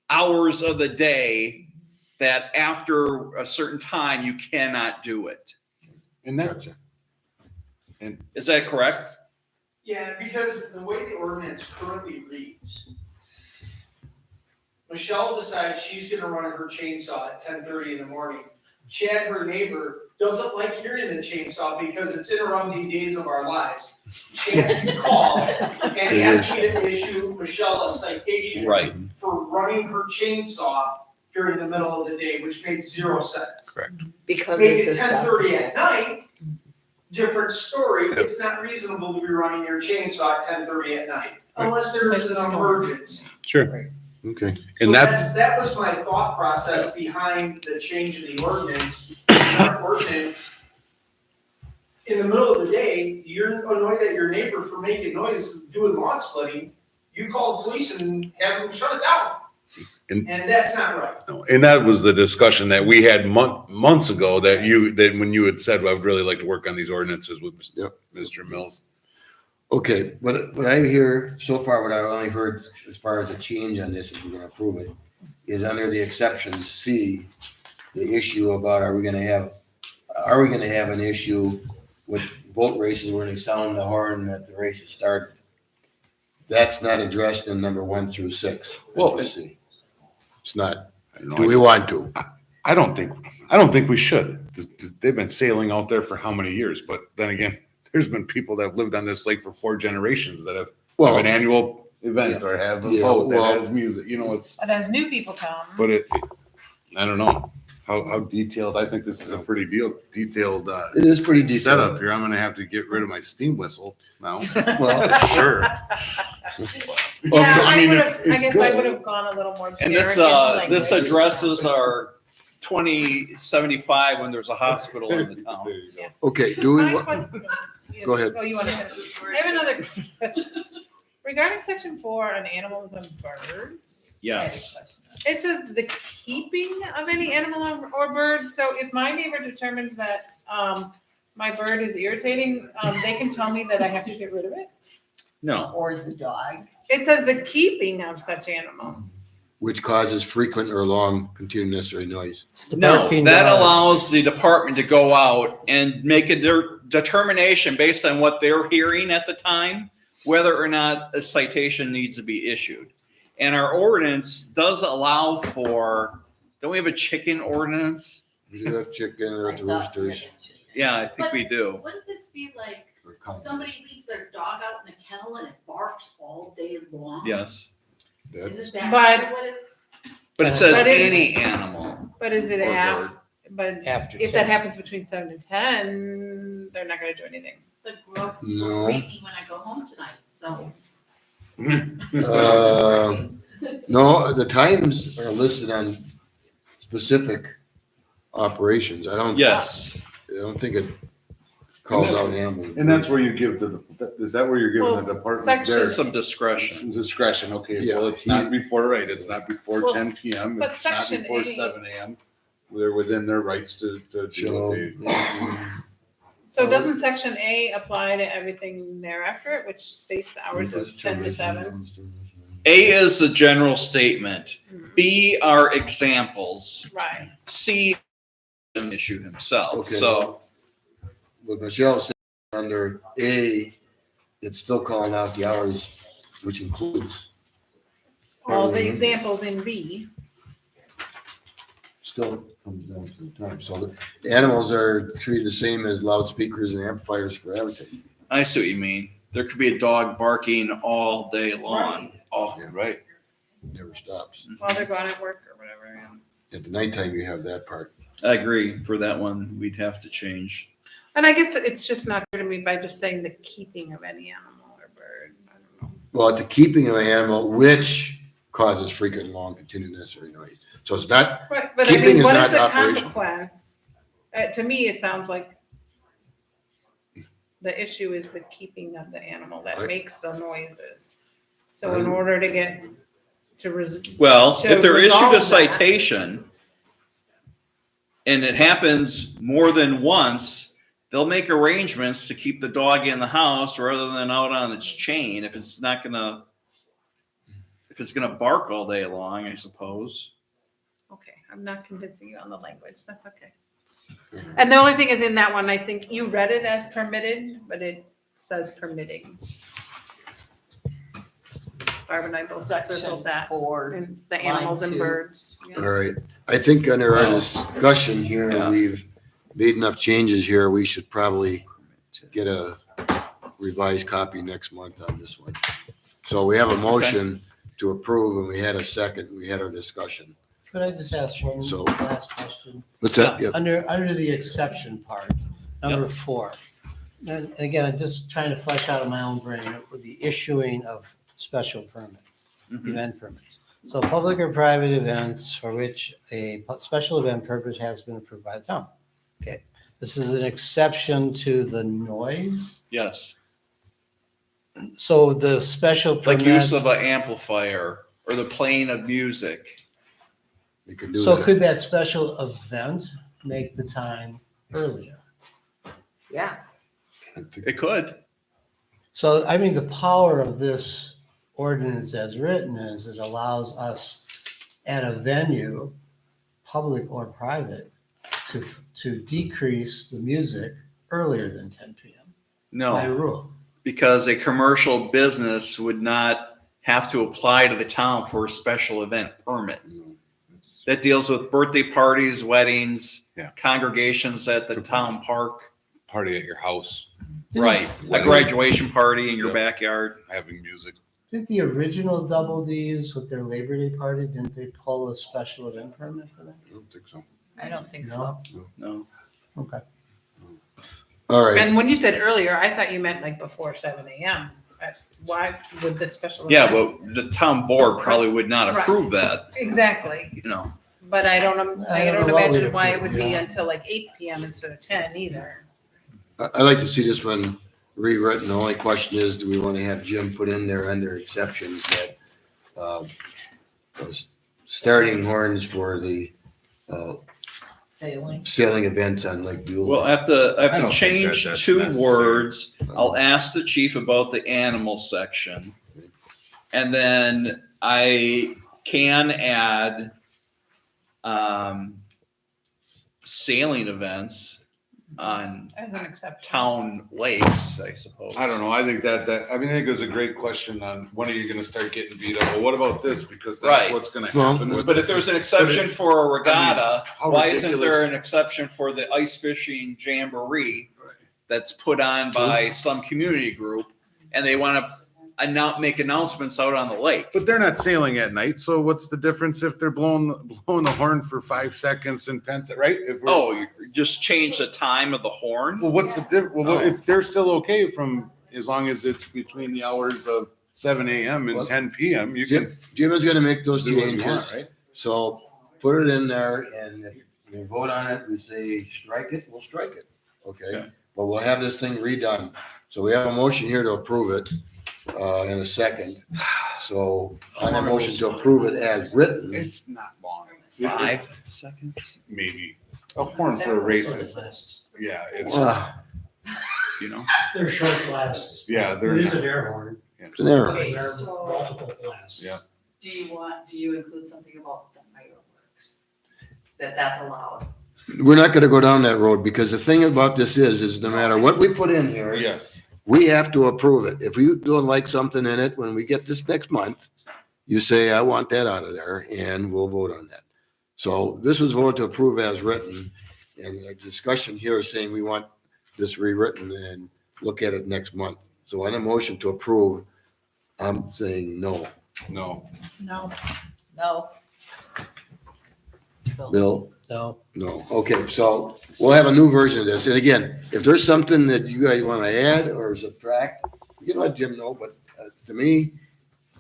Speaker 5: hours of the day that after a certain time you cannot do it.
Speaker 7: and that,
Speaker 1: Gotcha.
Speaker 5: Is that correct?
Speaker 13: Yeah, because the way the ordinance currently reads, Michelle decides she's gonna run her chainsaw at 10:30 in the morning. Chad, her neighbor, doesn't like hearing the chainsaw because it's interrupting days of our lives. Chad can call and ask me to issue Michelle a citation
Speaker 5: Right.
Speaker 13: for running her chainsaw during the middle of the day, which makes zero sense.
Speaker 7: Correct.
Speaker 3: Because
Speaker 13: Make
Speaker 3: it's
Speaker 13: it
Speaker 3: a
Speaker 13: 10:30
Speaker 3: dust.
Speaker 13: at night, different story. It's not reasonable to be running your chainsaw at 10:30 at night, unless there is an emergency.
Speaker 7: Sure.
Speaker 1: Okay.
Speaker 7: And
Speaker 13: So
Speaker 7: that,
Speaker 13: that was my thought process behind the change in the ordinance. Our ordinance, in the middle of the day, you're annoyed at your neighbor for making noise, doing log splitting, you call the police and have them shut it down.
Speaker 7: And-
Speaker 13: And that's not right.
Speaker 7: no, and that was the discussion that we had months ago that when you had said, I would really like to work on these ordinances with Mr. Mills.
Speaker 1: Okay, what I hear so far, what I've only heard as far as a change on this, if we're gonna approve it, is under the exceptions, C, the issue about are we gonna have an issue with boat races when they sound the horn that the race has started? That's not addressed in number 1 through 6.
Speaker 7: Well,
Speaker 1: C. It's not.
Speaker 7: I don't know,
Speaker 1: Do we want to?
Speaker 7: I don't think we should. They've been sailing out there for how many years? But then again, there's been people that have lived on this lake for 4 generations that have
Speaker 1: Well,
Speaker 7: an annual event or have a
Speaker 1: Yeah,
Speaker 7: boat that
Speaker 1: well-
Speaker 7: has music, it's,
Speaker 2: But as new people come.
Speaker 7: but I don't know how detailed, I think this is a pretty detailed,
Speaker 1: it is pretty detailed.
Speaker 7: setup here. I'm gonna have to get rid of my steam whistle now.
Speaker 1: Well,
Speaker 7: Sure.
Speaker 2: Yeah,
Speaker 1: I
Speaker 2: I
Speaker 1: mean,
Speaker 2: would
Speaker 1: it's-
Speaker 2: have, I
Speaker 1: it's
Speaker 2: guess I
Speaker 1: good.
Speaker 2: would have gone a little more
Speaker 5: And
Speaker 2: generic.
Speaker 5: this,
Speaker 2: in the
Speaker 5: this
Speaker 2: language.
Speaker 5: addresses our 2075 when there's a hospital in the town.
Speaker 1: Okay, do we,
Speaker 2: My
Speaker 1: wa-
Speaker 2: question-
Speaker 1: Go ahead.
Speaker 2: Oh, you want to? I have another question. Regarding section 4 on animals and birds.
Speaker 5: Yes.
Speaker 2: It says the keeping of any animal or bird. So if my neighbor determines that my bird is irritating, they can tell me that I have to get rid of it.
Speaker 5: No.
Speaker 3: Or the dog.
Speaker 2: It says the keeping of such animals.
Speaker 1: which causes frequent or long continuous or noise.
Speaker 8: It's the
Speaker 5: No,
Speaker 8: barking
Speaker 5: that
Speaker 8: dog.
Speaker 5: allows the department to go out and make a determination based on what they're hearing at the time, whether or not a citation needs to be issued. And our ordinance does allow for, don't we have a chicken ordinance?
Speaker 1: We do have chicken or
Speaker 10: I thought we
Speaker 1: roosters.
Speaker 10: had chicken.
Speaker 5: Yeah, I think we do.
Speaker 10: Wouldn't this be like
Speaker 1: or cows.
Speaker 10: somebody leaves their dog out in a kennel and it barks all day long?
Speaker 5: Yes.
Speaker 1: That's-
Speaker 10: Isn't that
Speaker 2: But-
Speaker 10: kind of what it's?
Speaker 5: But it says
Speaker 2: But it-
Speaker 5: any animal
Speaker 2: But is it
Speaker 5: or
Speaker 2: half?
Speaker 5: bird.
Speaker 2: But
Speaker 4: After
Speaker 2: if that
Speaker 4: 10.
Speaker 2: happens between 7 and 10, they're not going to do anything.
Speaker 10: The gross
Speaker 1: No.
Speaker 10: will greet me when I go home tonight, so.
Speaker 1: No, the times are listed on specific operations. I don't think it calls out animals.
Speaker 7: And that's where you give is that where you're giving
Speaker 2: Well,
Speaker 7: the department
Speaker 2: section-
Speaker 7: their
Speaker 5: Some discretion.
Speaker 7: discretion? Okay,
Speaker 1: Yeah.
Speaker 7: well, it's not before, right, it's not before
Speaker 2: Well,
Speaker 7: 10 PM,
Speaker 2: but
Speaker 7: it's not
Speaker 2: section
Speaker 7: before
Speaker 2: 8
Speaker 7: 7 AM. They're within their rights to do
Speaker 1: So,
Speaker 7: what they.
Speaker 2: So doesn't section A apply to everything thereafter, it, which states the hours of 10 to 7?
Speaker 5: A is the general statement. B are examples.
Speaker 2: Right.
Speaker 5: C is an issue himself.
Speaker 1: Okay.
Speaker 5: So
Speaker 1: What Michelle said, under A, it's still calling out the hours, which includes,
Speaker 2: All the examples in B.
Speaker 1: still comes down to the time. So the animals are treated the same as loudspeakers and amplifiers for advertising.
Speaker 5: I see what you mean. There could be a dog barking all day long. Oh,
Speaker 1: Yeah.
Speaker 5: right.
Speaker 1: Never stops.
Speaker 2: While they're gone at work or whatever. Yeah.
Speaker 1: At the nighttime, you have that part.
Speaker 5: I agree. For that one, we'd have to change.
Speaker 2: And I guess it's just not clear to me by just saying the keeping of any animal or bird. I don't know.
Speaker 1: Well, it's a keeping of an animal which causes frequent, long, continuous or noise. So it's not,
Speaker 2: Right, but I
Speaker 1: Keeping
Speaker 2: mean,
Speaker 1: is
Speaker 2: what
Speaker 1: not
Speaker 2: is the
Speaker 1: operational.
Speaker 2: consequence? To me, it sounds like the issue is the keeping of the animal that
Speaker 1: Right.
Speaker 2: makes the noises. So in order to get to
Speaker 5: Well,
Speaker 2: To
Speaker 5: if they're issued
Speaker 2: resolve
Speaker 5: a
Speaker 2: that-
Speaker 5: citation and it happens more than once, they'll make arrangements to keep the dog in the house rather than out on its chain if it's gonna bark all day long, I suppose.
Speaker 2: okay, I'm not convincing you on the language. That's okay. And the only thing is in that one, I think you read it as permitted, but it says permitting. Barb and I both
Speaker 3: Section
Speaker 2: circled that,
Speaker 3: 4,
Speaker 2: and the animals
Speaker 3: line
Speaker 2: and
Speaker 3: 2.
Speaker 2: birds. Yeah.
Speaker 1: All right. I think under our discussion here,
Speaker 5: Yeah.
Speaker 1: we've made enough changes here. We should probably get a revised copy next month on this one. So we have a motion to approve and we had a second. We had our discussion.
Speaker 4: Could I just ask one
Speaker 1: So-
Speaker 4: last question?
Speaker 1: What's that? Yep.
Speaker 4: Under the exception part, number 4. And again, I'm just trying to flesh out of my own brain with the issuing of special permits,
Speaker 5: Mhm.
Speaker 4: event permits. So public or private events for which a special event permit has been approved by the town. Okay, this is an exception to the noise.
Speaker 5: Yes,
Speaker 4: So the special
Speaker 5: like use
Speaker 4: permit,
Speaker 5: of an amplifier or the playing of music.
Speaker 1: You can do
Speaker 4: so
Speaker 1: that.
Speaker 4: could that special event make the time earlier?
Speaker 12: Yeah.
Speaker 5: It could.
Speaker 4: So, I mean, the power of this ordinance as written is it allows us at a venue, public or private, to decrease the music earlier than 10 p.m. by
Speaker 5: No,
Speaker 4: rule.
Speaker 5: because a commercial business would not have to apply to the town for a special event permit. That deals with birthday parties, weddings,
Speaker 7: Yeah.
Speaker 5: congregations at the town park.
Speaker 7: Party at your house,
Speaker 5: Right, a graduation party in your
Speaker 7: Yeah.
Speaker 5: backyard.
Speaker 7: having music.
Speaker 4: Did the original Double D's with their Labor Day party, didn't they pull a special event permit for that?
Speaker 7: I don't think so.
Speaker 3: I don't think
Speaker 4: No?
Speaker 3: so.
Speaker 5: No,
Speaker 4: Okay.
Speaker 1: All right.
Speaker 2: And when you said earlier, I thought you meant like before 7 a.m. Why would this special?
Speaker 5: yeah,
Speaker 2: event-
Speaker 5: but the town board probably would not
Speaker 2: Right.
Speaker 5: approve that,
Speaker 2: Exactly,
Speaker 5: you know.
Speaker 2: but I don't
Speaker 4: I don't know what we'd
Speaker 2: imagine why it
Speaker 4: approve,
Speaker 2: would be
Speaker 4: yeah.
Speaker 2: until like 8 p.m. instead of 10 either.
Speaker 1: I'd like to see this one rewritten. The only question is, do we want to have Jim put in there under exceptions that was starting horns for the
Speaker 3: Sailing.
Speaker 1: sailing events on Lake Buell?
Speaker 5: Well, I have
Speaker 7: I
Speaker 5: to
Speaker 7: don't think
Speaker 5: change
Speaker 7: that's
Speaker 5: two
Speaker 7: necessary.
Speaker 5: words. I'll ask the chief about the animal section. And then I can add sailing events on
Speaker 2: As an exception.
Speaker 5: town lakes, I suppose.
Speaker 7: I don't know. I think I think it was a great question on when are you gonna start getting beat up? Well, what about this? Because that's
Speaker 5: Right.
Speaker 7: what's gonna
Speaker 1: Well,
Speaker 7: happen.
Speaker 5: But if there's an exception for a regatta,
Speaker 7: how
Speaker 5: why isn't there
Speaker 7: ridiculous-
Speaker 5: an exception for the ice fishing jamboree
Speaker 7: Right.
Speaker 5: that's put on by some community group and they want to make announcements out on the lake?
Speaker 7: But they're not sailing at night, so what's the difference if they're blowing the horn for 5 seconds and 10 seconds, right? If we're-
Speaker 5: Oh, you just change the time of the horn?
Speaker 7: Well, what's the difference? Well,
Speaker 5: Oh.
Speaker 7: if they're still okay from, as long as it's between the hours of 7 a.m. and
Speaker 1: Well,
Speaker 7: 10 p.m., you
Speaker 1: Jim,
Speaker 7: can
Speaker 1: Jim is gonna make those
Speaker 7: do what you want,
Speaker 1: changes.
Speaker 7: right?
Speaker 1: So put it in there and if we vote on it, we say strike it, we'll strike it. Okay?
Speaker 5: Okay.
Speaker 1: But we'll have this thing redone. So we have a motion here to approve it, in a second. So on a motion to approve it as written,
Speaker 7: It's not long.
Speaker 5: 5 seconds,
Speaker 7: Maybe. A horn for a race is, yeah, it's,
Speaker 5: you know?
Speaker 8: They're short blasts.
Speaker 7: yeah,
Speaker 8: It
Speaker 7: they're,
Speaker 8: is an air horn.
Speaker 1: it's an error.
Speaker 12: Okay,
Speaker 8: There are
Speaker 12: so
Speaker 8: multiple blasts.
Speaker 7: Yeah.
Speaker 12: do you include something about the fireworks? That's allowed?
Speaker 1: We're not gonna go down that road because the thing about this is no matter what we put in here,
Speaker 7: yes.
Speaker 1: we have to approve it. If you don't like something in it, when we get this next month, you say, I want that out of there, and we'll vote on that. So this was voted to approve as written, and the discussion here is saying we want this rewritten and look at it next month. So on a motion to approve, I'm saying no.
Speaker 7: No.
Speaker 2: No.
Speaker 3: No.
Speaker 1: Bill?
Speaker 4: No.
Speaker 1: No. Okay, so we'll have a new version of this. And again, if there's something that you guys want to add or subtract, you can let Jim know, but to me,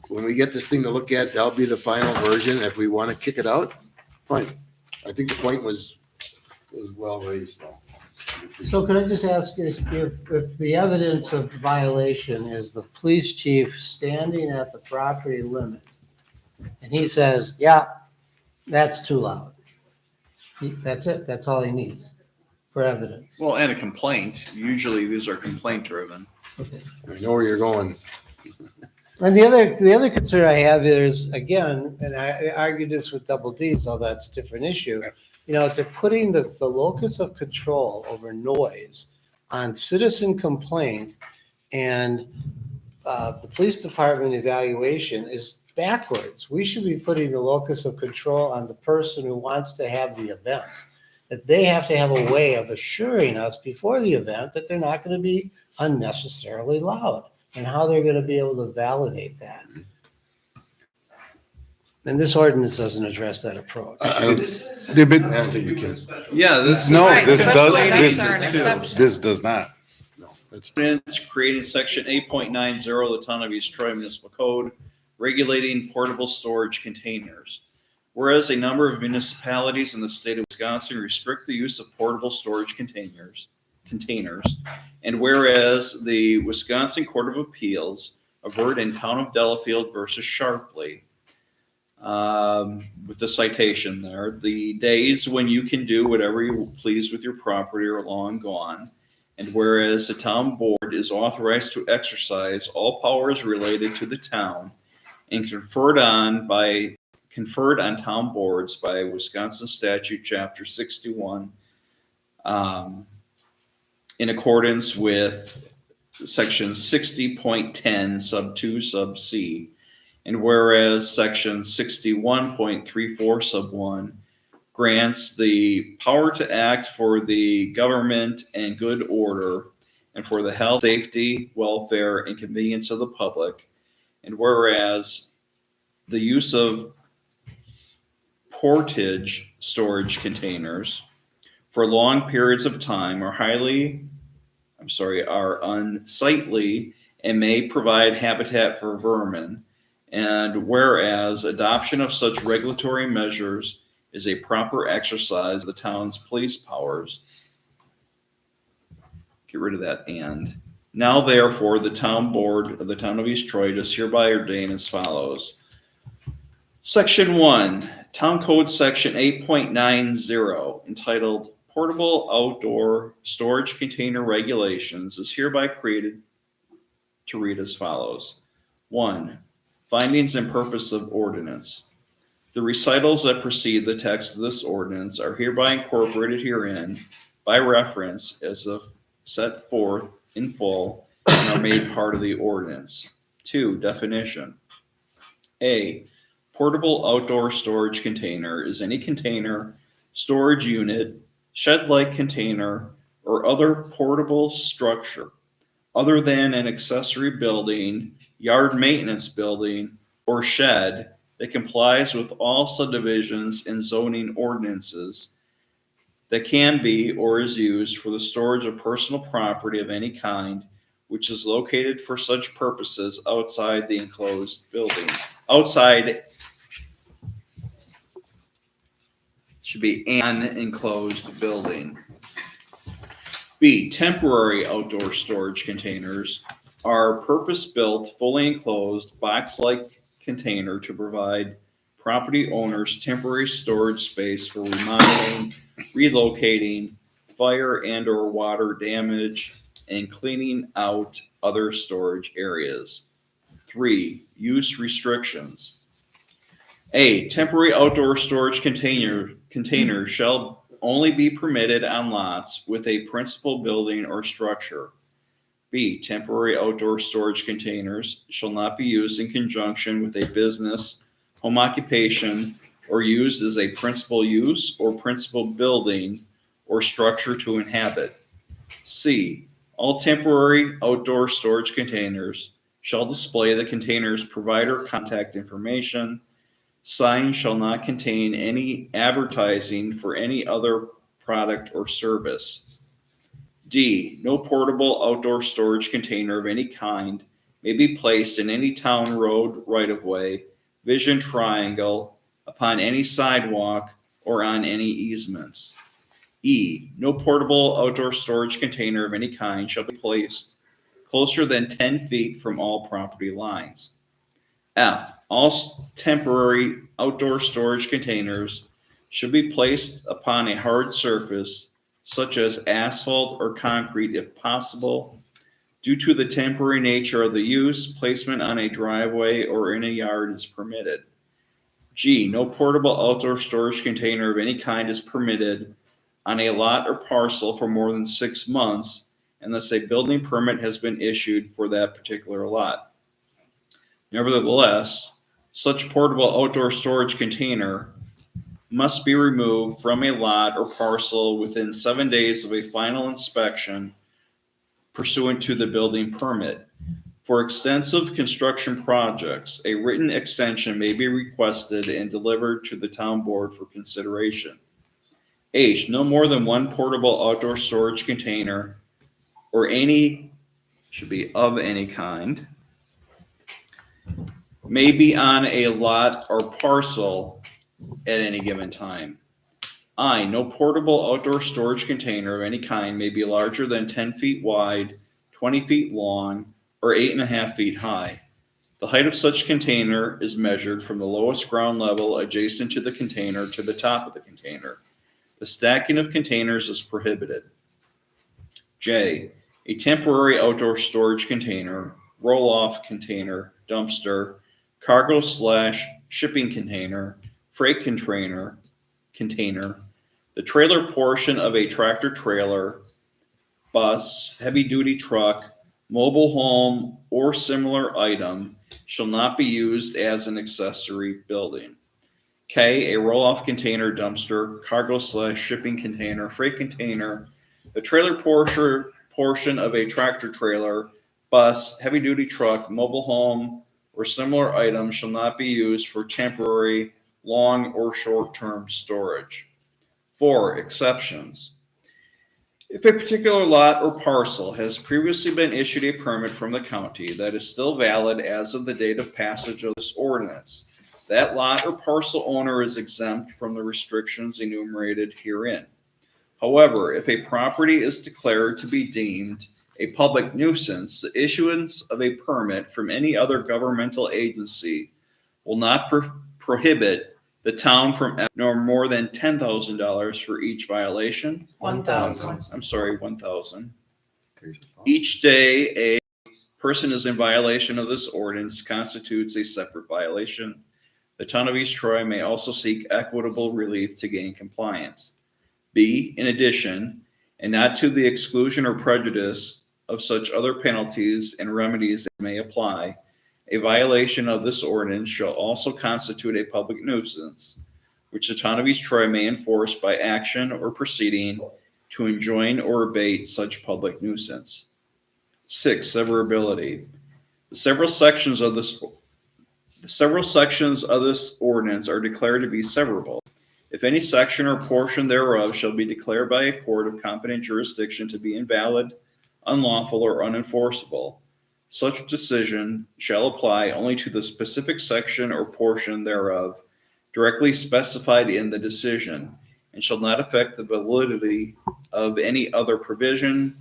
Speaker 1: when we get this thing to look at, that'll be the final version. If we want to kick it out, fine. I think the point was well raised.
Speaker 4: So could I just ask if the evidence of violation is the police chief standing at the property limit and he says, yeah, that's too loud. That's it. That's all he needs for evidence.
Speaker 5: Well, and a complaint. Usually these are complaint driven.
Speaker 4: Okay.
Speaker 1: I know where you're going.
Speaker 4: And the other concern I have is, again, and I argued this with Double D's, although that's a different issue. You know, they're putting the locus of control over noise on citizen complaint and the police department evaluation is backwards. We should be putting the locus of control on the person who wants to have the event. That they have to have a way of assuring us before the event that they're not going to be unnecessarily loud, and how they're going to be able to validate that. And this ordinance doesn't address that approach.
Speaker 1: I don't think we can.
Speaker 5: Yeah, this.
Speaker 7: No,
Speaker 2: Right,
Speaker 7: this
Speaker 2: special
Speaker 7: does,
Speaker 2: events are an
Speaker 7: this,
Speaker 2: exception.
Speaker 7: this does not.
Speaker 1: No, it's,
Speaker 5: Ordinance creating section 8.90 of the Town of East Troy Municipal Code regulating portable storage containers. Whereas a number of municipalities in the state of Wisconsin restrict the use of portable storage containers, and whereas the Wisconsin Court of Appeals averred in Town of Delafield versus Sharpley, with the citation there, the days when you can do whatever you please with your property are long gone. And whereas the town board is authorized to exercise all powers related to the town and conferred on town boards by Wisconsin Statute Chapter 61, in accordance with Section 60.10 Sub 2 Sub C. And whereas Section 61.34 Sub 1 grants the power to act for the government and good order and for the health, safety, welfare, and convenience of the public. And whereas the use of portage storage containers for long periods of time are unsightly and may provide habitat for vermin. And whereas adoption of such regulatory measures is a proper exercise of the town's police powers. Get rid of that and. Now therefore, the town board of the Town of East Troy does hereby ordain as follows. Section 1, Town Code Section 8.90, entitled Portable Outdoor Storage Container Regulations, is hereby created to read as follows. 1. Findings and purpose of ordinance. The recitals that precede the text of this ordinance are hereby incorporated herein by reference as of set forth in full and are made part of the ordinance. 2. Definition. A. Portable outdoor storage container is any container, storage unit, shed-like container, or other portable structure other than an accessory building, yard maintenance building, or shed that complies with all subdivisions and zoning ordinances that can be or is used for the storage of personal property of any kind, which is located for such purposes outside the enclosed building. Outside should be an enclosed building. B, temporary outdoor storage containers are purpose-built, fully enclosed, box-like container to provide property owners temporary storage space for remodeling, relocating, fire and or water damage, and cleaning out other storage areas. 3, use restrictions. A, temporary outdoor storage container shall only be permitted on lots with a principal building or structure. B, temporary outdoor storage containers shall not be used in conjunction with a business, home occupation, or used as a principal use or principal building or structure to inhabit. C, all temporary outdoor storage containers shall display the container's provider contact information. Signs shall not contain any advertising for any other product or service. D, no portable outdoor storage container of any kind may be placed in any town road right-of-way, vision triangle, upon any sidewalk, or on any easements. E, no portable outdoor storage container of any kind shall be placed closer than 10 feet from all property lines. F, all temporary outdoor storage containers should be placed upon a hard surface such as asphalt or concrete if possible. Due to the temporary nature of the use, placement on a driveway or in a yard is permitted. G, no portable outdoor storage container of any kind is permitted on a lot or parcel for more than 6 months unless a building permit has been issued for that particular lot. Nevertheless, such portable outdoor storage container must be removed from a lot or parcel within 7 days of a final inspection pursuant to the building permit. For extensive construction projects, a written extension may be requested and delivered to the town board for consideration. H, no more than one portable outdoor storage container or any, should be of any kind, may be on a lot or parcel at any given time. I, no portable outdoor storage container of any kind may be larger than 10 feet wide, 20 feet long, or 8.5 feet high. The height of such container is measured from the lowest ground level adjacent to the container to the top of the container. The stacking of containers is prohibited. J, a temporary outdoor storage container, roll-off container, dumpster, cargo/shipping container, freight container, the trailer portion of a tractor trailer, bus, heavy-duty truck, mobile home, or similar item shall not be used as an accessory building. K, a roll-off container, dumpster, cargo/shipping container, freight container, the trailer portion of a tractor trailer, bus, heavy-duty truck, mobile home, or similar item shall not be used for temporary, long, or short-term storage. 4, exceptions. If a particular lot or parcel has previously been issued a permit from the county that is still valid as of the date of passage of this ordinance, that lot or parcel owner is exempt from the restrictions enumerated herein. However, if a property is declared to be deemed a public nuisance, the issuance of a permit from any other governmental agency will not prohibit the town from no more than $10,000 for each violation.
Speaker 2: 1,000.
Speaker 5: I'm sorry, 1,000. Each day a person is in violation of this ordinance constitutes a separate violation. The town of East Troy may also seek equitable relief to gain compliance. B, in addition, and not to the exclusion or prejudice of such other penalties and remedies that may apply, a violation of this ordinance shall also constitute a public nuisance, which the town of East Troy may enforce by action or proceeding to enjoin or abate such public nuisance. 6, severability. The several sections of this ordinance are declared to be severable. If any section or portion thereof shall be declared by a court of competent jurisdiction to be invalid, unlawful, or unenforceable, such decision shall apply only to the specific section or portion thereof directly specified in the decision, and shall not affect the validity of any other provisions,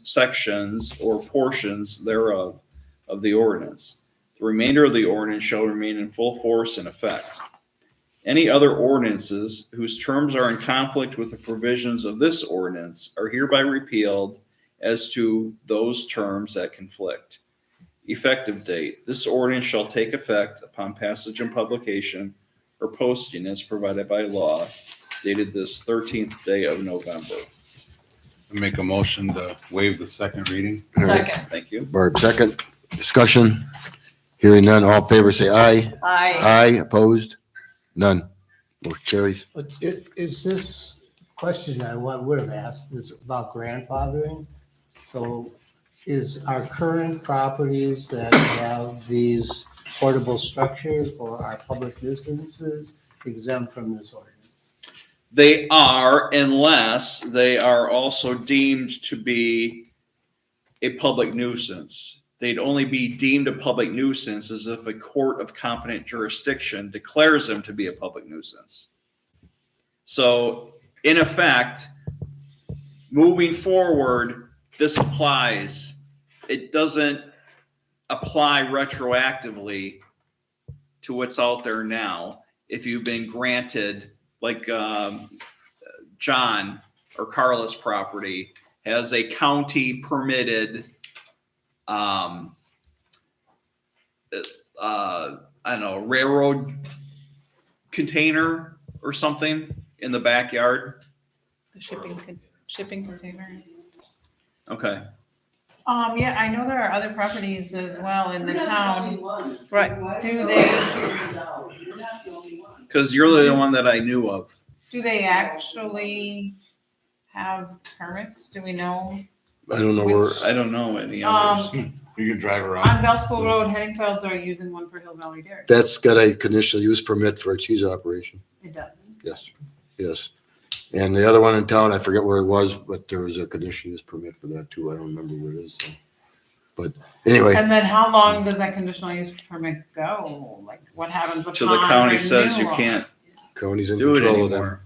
Speaker 5: sections, or portions thereof of the ordinance. The remainder of the ordinance shall remain in full force and effect. Any other ordinances whose terms are in conflict with the provisions of this ordinance are hereby repealed as to those terms that conflict. Effective date. This ordinance shall take effect upon passage and publication or posting as provided by law, dated this 13th day of November.
Speaker 7: I make a motion to waive the second reading.
Speaker 3: Second.
Speaker 5: Thank you.
Speaker 1: Barb, second. Discussion. Hearing none. All in favor, say aye.
Speaker 3: Aye.
Speaker 1: Aye. Opposed? None. Motion carries.
Speaker 4: But is this question I would have asked is about grandfathering? So is our current properties that have these portable structures or our public nuisances exempt from this ordinance?
Speaker 5: They are, unless they are also deemed to be a public nuisance. They'd only be deemed a public nuisance as if a court of competent jurisdiction declares them to be a public nuisance. So, in effect, moving forward, this applies. It doesn't apply retroactively to what's out there now. If you've been granted, like John or Carla's property has a county permitted, I don't know, railroad container or something in the backyard.
Speaker 2: The shipping container.
Speaker 5: Okay.
Speaker 2: Yeah, I know there are other properties as well in the
Speaker 10: We're not
Speaker 2: town.
Speaker 10: only ones.
Speaker 2: Right.
Speaker 10: Why
Speaker 2: Do
Speaker 10: are
Speaker 2: they-
Speaker 10: singled out? You're not the only one.
Speaker 5: Because you're the one that I knew of.
Speaker 2: Do they actually have permits? Do we know?
Speaker 1: I don't know where,
Speaker 5: I don't know any others.
Speaker 7: You can drive around.
Speaker 2: On Bell School Road, Henningfelds are using one for Hill Valley Dairy.
Speaker 1: that's got a conditional use permit for a cheese operation.
Speaker 2: It does.
Speaker 1: Yes, yes. And the other one in town, I forget where it was, but there was a conditional use permit for that too. I don't remember where it is. So. But anyway,
Speaker 2: And then how long does that conditional use permit go? Like what happens upon
Speaker 5: Till the county says you
Speaker 2: renewal?
Speaker 5: can't
Speaker 1: county's in
Speaker 5: do it
Speaker 1: control of them.
Speaker 5: anymore.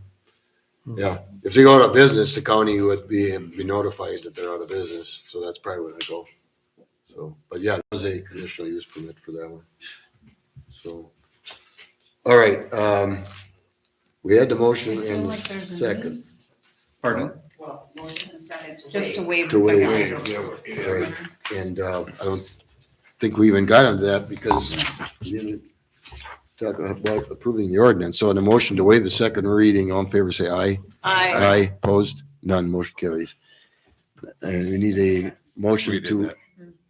Speaker 1: Yeah, if they go out of business, the county would be notified that they're out of business, so that's probably where they go. So, but yeah, there was a conditional use permit for that one. So, all right, we had the motion
Speaker 2: I feel
Speaker 1: and
Speaker 2: like there's a
Speaker 1: second.
Speaker 2: need
Speaker 5: Pardon?
Speaker 12: Well, motion and second to
Speaker 2: Just to
Speaker 12: waive.
Speaker 2: waive
Speaker 1: To
Speaker 2: the second
Speaker 1: waive.
Speaker 2: reading.
Speaker 1: Right. And I don't think we even got into that because we didn't talk about approving the ordinance. So in the motion to waive the second reading, all in favor, say aye. Aye, opposed? None, motion carries. And we need a motion
Speaker 7: We did
Speaker 1: to,
Speaker 7: that.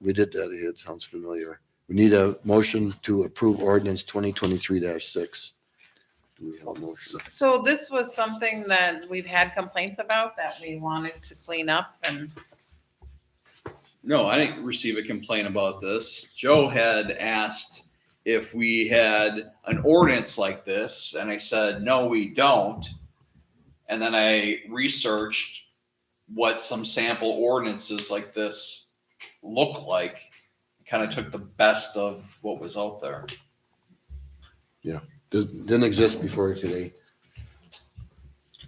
Speaker 1: we did that, it sounds familiar. We need a motion to approve ordinance 2023-6. Do we have a motion?
Speaker 2: So this was something that we've had complaints about that we wanted to clean up and
Speaker 5: No, I didn't receive a complaint about this. Joe had asked if we had an ordinance like this, and I said, no, we don't. And then I researched what some sample ordinances like this look like. Kind of took the best of what was out there.
Speaker 1: Didn't exist before today.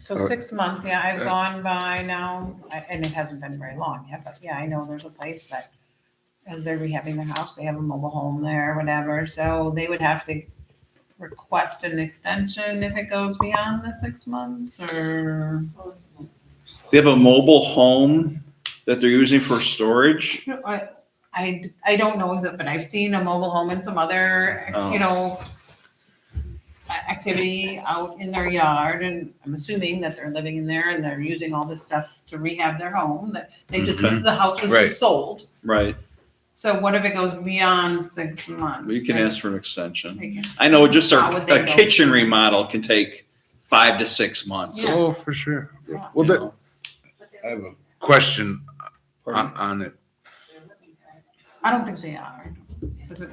Speaker 2: so
Speaker 1: All right.
Speaker 2: 6 months, yeah, I've gone by now, and it hasn't been very long yet, but yeah, I know there's a place that as they're rehabbing their house, they have a mobile home there, whatever, so they would have to request an extension if it goes beyond the 6 months or.
Speaker 5: They have a mobile home that they're using for storage.
Speaker 2: I don't know exactly, but I've seen a mobile home and some other, you know, activity out in their yard, and I'm assuming that they're living in there and they're using all this stuff to rehab their home, that they just,
Speaker 5: Mhm.
Speaker 2: the house was
Speaker 7: Right.
Speaker 2: just sold.
Speaker 5: Right.
Speaker 2: So what if it goes beyond 6 months?
Speaker 5: We can ask for an extension.
Speaker 2: They can-
Speaker 5: I know just
Speaker 2: How would they
Speaker 5: a
Speaker 2: go?
Speaker 5: kitchen remodel can take 5 to 6 months.
Speaker 2: Yeah.
Speaker 7: Oh, for sure.
Speaker 5: you
Speaker 7: Well, that,
Speaker 5: know.
Speaker 7: I have a question
Speaker 5: Pardon?
Speaker 7: on it.
Speaker 2: I don't think they are. Is it-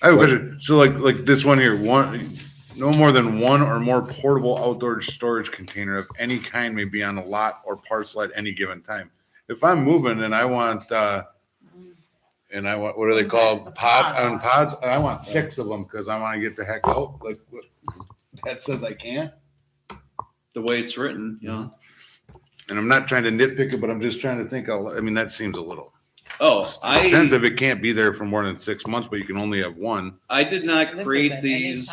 Speaker 7: I have a question. So like this one here, no more than one or more portable outdoor storage container of any kind may be on a lot or parcel at any given time. If I'm moving and I want, what do they call pods? And I want 6 of them because I want to get the heck out. Like what, that says I can't.
Speaker 5: The way it's written, yeah.
Speaker 7: And I'm not trying to nitpick it, but I'm just trying to think. I mean, that seems a little
Speaker 5: Oh,
Speaker 7: extensive. It can't be there for more than 6 months, but you can only have one.
Speaker 5: I did not
Speaker 2: This
Speaker 5: create
Speaker 2: isn't
Speaker 5: these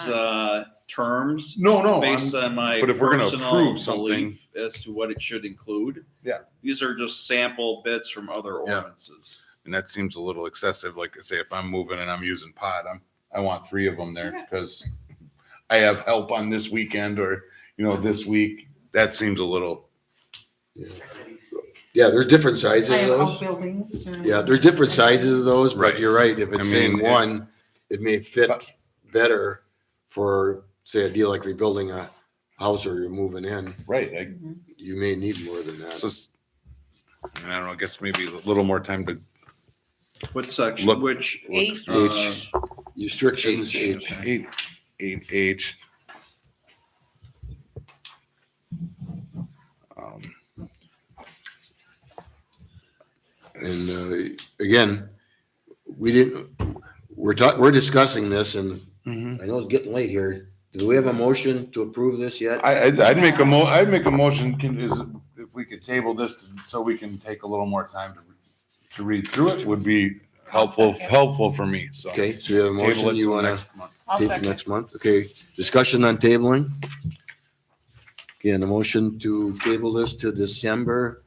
Speaker 5: terms
Speaker 7: No,
Speaker 5: based on my
Speaker 7: but if we're gonna
Speaker 5: personal
Speaker 7: approve something-
Speaker 5: belief as to what it should include.
Speaker 7: Yeah.
Speaker 5: These are just sample bits from other
Speaker 7: Yeah.
Speaker 5: ordinances.
Speaker 7: And that seems a little excessive. Like I say, if I'm moving and I'm using pod, I want 3 of them there because I have help on this weekend or, this week. That seems a little,
Speaker 1: Yeah, there's different sizes
Speaker 2: I
Speaker 1: of
Speaker 2: have
Speaker 1: those.
Speaker 2: outbuildings.
Speaker 1: Yeah, there's different sizes of those, but
Speaker 7: Right.
Speaker 1: you're right. If
Speaker 7: I
Speaker 1: it's
Speaker 7: mean,
Speaker 1: saying
Speaker 7: it-
Speaker 1: one, it may fit better for, say, a deal like rebuilding a house or you're moving in.
Speaker 7: right.
Speaker 1: You may need more than that.
Speaker 7: So, I don't know, I guess maybe a little more time to
Speaker 5: What section,
Speaker 7: Look-
Speaker 5: which?
Speaker 2: H.
Speaker 1: H, restrictions,
Speaker 5: H.
Speaker 1: H.
Speaker 7: 8H. Um,
Speaker 1: And again, we're discussing this and
Speaker 7: mhm.
Speaker 1: I know it's getting late here. Do we have a motion to approve this yet?
Speaker 7: I'd make a motion, if we could table this so we can take a little more time to read through it would be helpful for me, so.
Speaker 1: Okay, so you have a
Speaker 7: Table
Speaker 1: motion,
Speaker 7: it
Speaker 1: you
Speaker 7: till
Speaker 1: wanna
Speaker 7: next month.
Speaker 2: I'll
Speaker 1: table
Speaker 2: second.
Speaker 1: next month? Okay, discussion on tabling? Again, a motion to table this to December.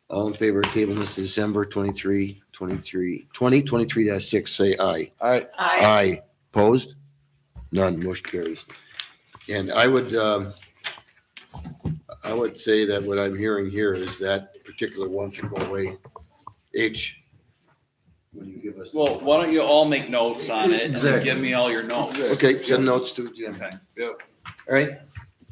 Speaker 1: All in favor of tabling this to December 2023-6, say aye.
Speaker 7: I,
Speaker 1: Aye. Opposed? None, motion carries. And I would say that what I'm hearing here is that particular one should go away. H, us.
Speaker 5: Well, why don't you all make notes on it and then give me all your notes?
Speaker 1: Okay, send notes to Jim.
Speaker 5: Okay.
Speaker 1: All right,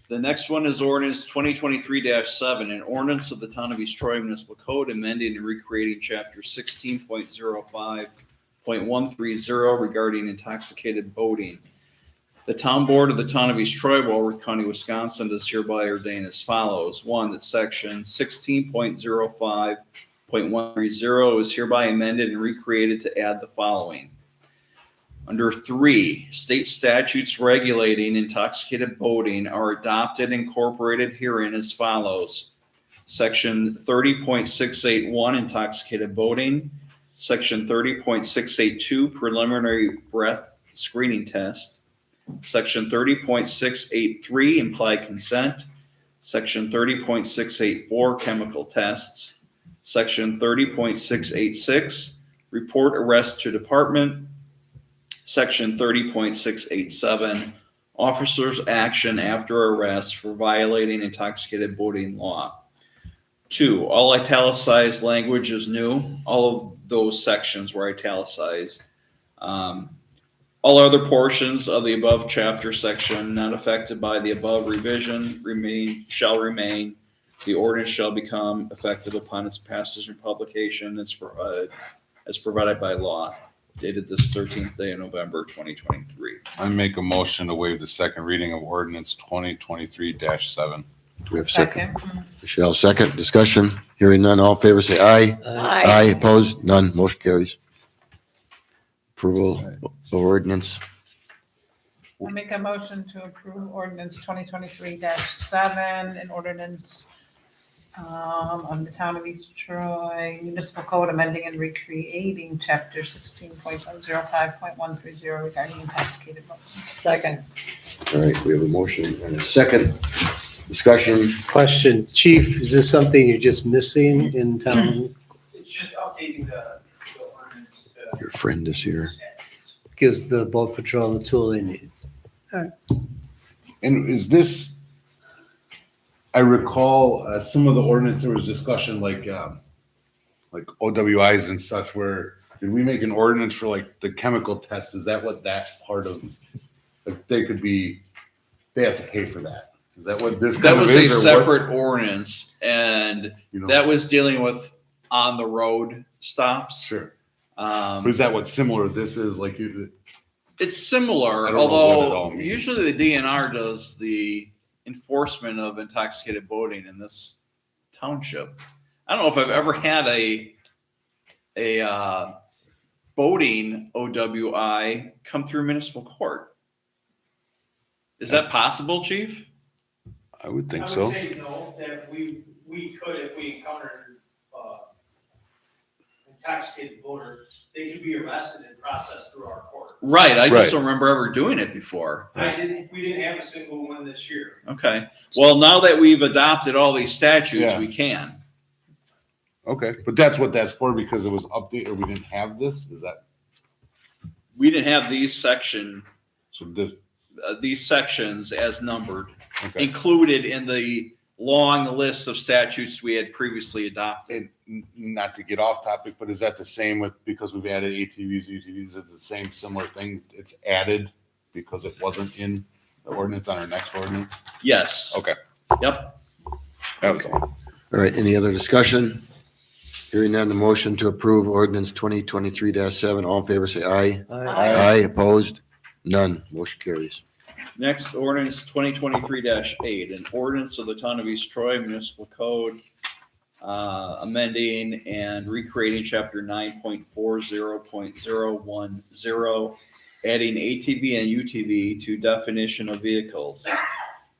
Speaker 5: The next one is ordinance 2023-7, an ordinance of the Town of East Troy Municipal Code amending and recreating chapter 16.05.130 regarding intoxicated boating. The town board of the Town of East Troy, Walworth County, Wisconsin, does hereby ordain as follows. One, that section 16.05.130 is hereby amended and recreated to add the following. Under 3, state statutes regulating intoxicated boating are adopted and incorporated herein as follows. Section 30.681, intoxicated boating. Section 30.682, preliminary breath screening test. Section 30.683, implied consent. Section 30.684, chemical tests. Section 30.686, report arrest to department. Section 30.687, officer's action after arrest for violating intoxicated boating law. 2, all italicized language is new. All of those sections were italicized. All other portions of the above chapter section not affected by the above revision shall remain. The ordinance shall become effective upon its passage and publication as provided by law, dated this 13th day of November, 2023.
Speaker 7: I make a motion to waive the second reading of ordinance 2023-7.
Speaker 1: do we have a second? Michelle, second. Discussion, hearing none. All in favor, say aye.
Speaker 3: Aye.
Speaker 1: Opposed? None. Motion carries. Approval of ordinance.
Speaker 2: I make a motion to approve ordinance 2023-7, an ordinance of the Town of East Troy Municipal Code amending and recreating chapter 16.05.130 regarding intoxicated boating.
Speaker 3: Second.
Speaker 1: All right, we have a motion and a second. Discussion.
Speaker 4: Question, Chief, is this something you're just missing in town?
Speaker 13: It's just updating the ordinance.
Speaker 1: Your friend is here.
Speaker 4: Gives the boat patrol the tool they need.
Speaker 7: And is this, I recall some of the ordinance, there was discussion like OWIs and such where, did we make an ordinance for like the chemical test? Is that what that part of, like they have to pay for that? Is that what this
Speaker 5: That
Speaker 7: kind of
Speaker 5: was a
Speaker 7: is? or what-
Speaker 5: separate ordinance, and
Speaker 7: you know?
Speaker 5: that was dealing with on the road stops.
Speaker 7: Sure. But is that what similar this is? Like you,
Speaker 5: It's similar,
Speaker 7: I don't know what it all
Speaker 5: although
Speaker 7: means.
Speaker 5: usually the DNR does the enforcement of intoxicated boating in this township. I don't know if I've ever had a boating OWI come through municipal court. Is that possible, Chief?
Speaker 7: I would think
Speaker 13: I
Speaker 7: so.
Speaker 13: would say no, that we could, if we encountered, intoxicated boater, they could be arrested and processed through our court.
Speaker 5: Right, I just
Speaker 7: Right.
Speaker 5: don't remember ever doing it before.
Speaker 13: We didn't have a single one this year.
Speaker 5: Okay, well, now that we've adopted all these statutes,
Speaker 7: Yeah.
Speaker 5: we can.
Speaker 7: Okay, but that's what that's for because it was updated or we didn't have this? Is that,
Speaker 5: We didn't have these
Speaker 7: so this,
Speaker 5: sections as numbered,
Speaker 7: okay.
Speaker 5: included in the long list of statutes we had previously adopted.
Speaker 7: And not to get off topic, but is that the same with, because we've added ATVs, UTVs, is it the same similar thing? It's added because it wasn't in the ordinance on our next ordinance?
Speaker 5: Yes.
Speaker 7: Okay.
Speaker 5: Yep.
Speaker 7: That was all.
Speaker 1: All right, any other discussion? Hearing none, the motion to approve ordinance 2023-7. All in favor, say aye.
Speaker 3: Aye.
Speaker 1: Opposed? None. Motion carries.
Speaker 5: Next ordinance 2023-8, an ordinance of the Town of East Troy Municipal Code, amending and recreating chapter 9.40.010, adding ATV and UTV to definition of vehicles.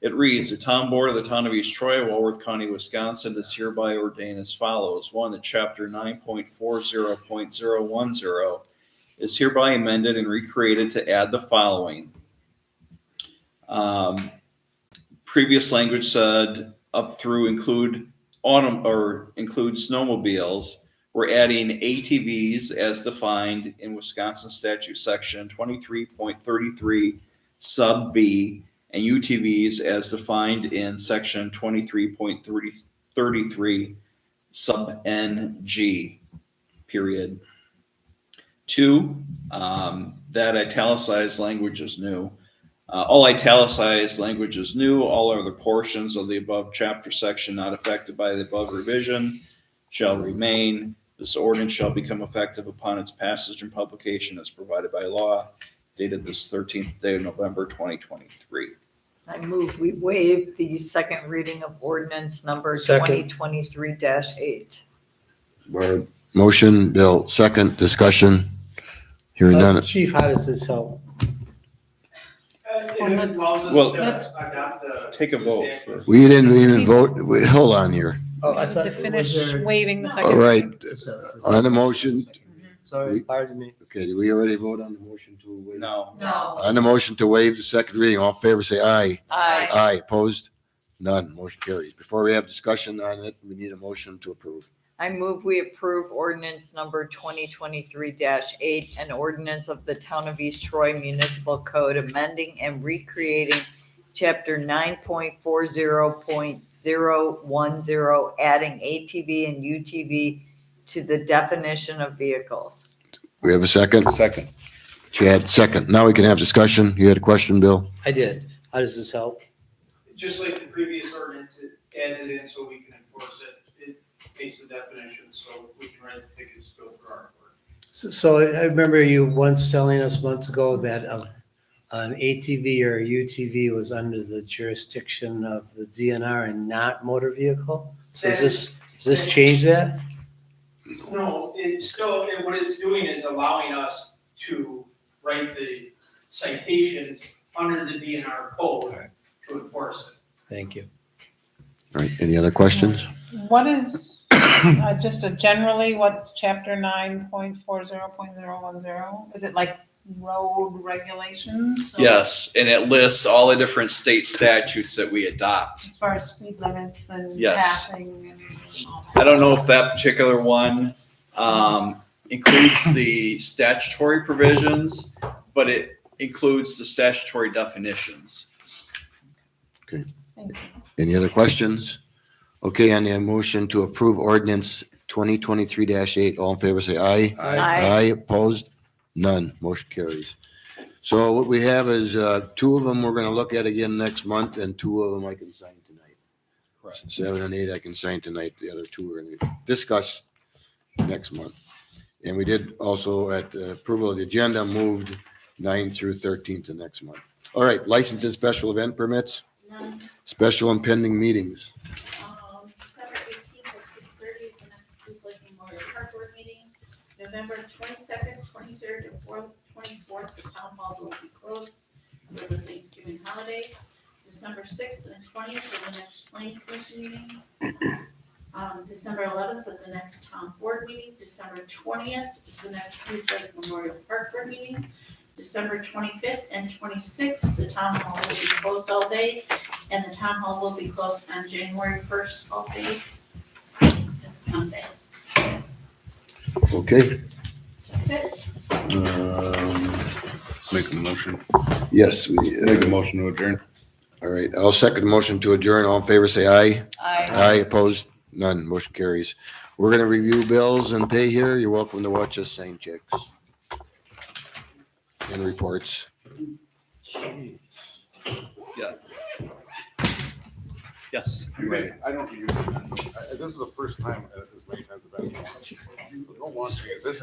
Speaker 5: It reads, the town board of the Town of East Troy, Walworth County, Wisconsin, does hereby ordain as follows. One, that chapter 9.40.010 is hereby amended and recreated to add the following. Previous language said up through include snowmobiles. We're adding ATVs as defined in Wisconsin statute section 23.33 sub B, and UTVs as defined in section 23.33 sub NG, period. 2, that italicized language is new. All italicized language is new. All other portions of the above chapter section not affected by the above revision shall remain. This ordinance shall become effective upon its passage and publication as provided by law, dated this 13th day of November, 2023.
Speaker 3: I move we waive the second reading of ordinance number
Speaker 4: Second.
Speaker 3: 2023-8.
Speaker 1: Barb, motion, Bill, second, discussion. Hearing none.
Speaker 4: Chief, how does this help?
Speaker 13: It allows us
Speaker 5: Well,
Speaker 13: to
Speaker 2: let's
Speaker 13: adopt the-
Speaker 5: take a vote
Speaker 13: the
Speaker 5: first.
Speaker 1: We didn't even vote. Hold on here.
Speaker 4: Oh, I thought,
Speaker 2: To
Speaker 4: was
Speaker 2: finish
Speaker 4: there-
Speaker 2: waiving the second.
Speaker 1: All right,
Speaker 2: reading.
Speaker 1: on the motion,
Speaker 4: Sorry, pardon me.
Speaker 1: okay, did we already vote on the motion to waive?
Speaker 5: No.
Speaker 12: No.
Speaker 1: On the motion to waive the second reading, all in favor, say aye.
Speaker 3: Aye.
Speaker 1: Aye, opposed? None, motion carries. Before we have discussion on it, we need a motion to approve.
Speaker 3: I move we approve ordinance number 2023-8, an ordinance of the Town of East Troy Municipal Code amending and recreating Chapter 9.40.010, adding ATV and UTV to the definition of vehicles.
Speaker 1: We have a second?
Speaker 7: Second.
Speaker 1: Chad, second. Now we can have discussion. You had a question, Bill?
Speaker 4: I did. How does this help?
Speaker 13: Just like the previous ordinance, it adds it in so we can enforce it. It makes the definition so we can write the tickets to go through our court.
Speaker 4: So I remember you once telling us months ago that an ATV or a UTV was under the jurisdiction of the DNR and not motor vehicle. So does this change that?
Speaker 13: No, it's still, and what it's doing is allowing us to write the citations under the DNR code to enforce it.
Speaker 4: Thank you.
Speaker 1: All right, any other questions?
Speaker 2: What is, just generally, what's chapter 9.40.010? Is it like road regulations? So
Speaker 5: Yes, and it lists all the different state statutes that we adopt.
Speaker 2: As far as speed limits and
Speaker 5: Yes.
Speaker 2: passing and all that.
Speaker 5: I don't know if that particular one includes the statutory provisions, but it includes the statutory definitions.
Speaker 2: Thank you.
Speaker 1: Any other questions? Okay, on the motion to approve ordinance 2023-8, all in favor, say aye. Aye, opposed? None, motion carries. So what we have is 2 of them we're gonna look at again next month, and 2 of them I can sign tonight.
Speaker 5: Correct.
Speaker 1: 7 and 8 I can sign tonight, the other 2 we're gonna discuss next month. And we did also, at the approval of the agenda, moved 9 through 13 to next month. All right, license and special event permits,
Speaker 10: None.
Speaker 1: special and pending meetings.
Speaker 10: December 18th at 6:30 is the next Blue Lake Memorial Park Board meeting. November 22nd, 23rd, and 24th, the town hall will be closed for the Thanksgiving holiday. December 6th and 20th are the next planning commission meeting. December 11th is the next town board meeting. December 20th is the next Blue Lake Memorial Park Board meeting. December 25th and 26th, the town hall will be closed all day, and the town hall will be closed on January 1st all day. Monday.
Speaker 1: Okay,
Speaker 10: That's it.
Speaker 7: Make a motion.
Speaker 1: yes,
Speaker 7: Make a motion to adjourn.
Speaker 1: all right, I'll second the motion to adjourn. All in favor, say aye.
Speaker 3: Aye.
Speaker 1: Aye, opposed? None, motion carries. We're gonna review bills and pay here. You're welcome to watch us sign checks and reports.
Speaker 5: Yes.
Speaker 7: I don't use, this is the first time, as many times I've been. Don't launch me, is this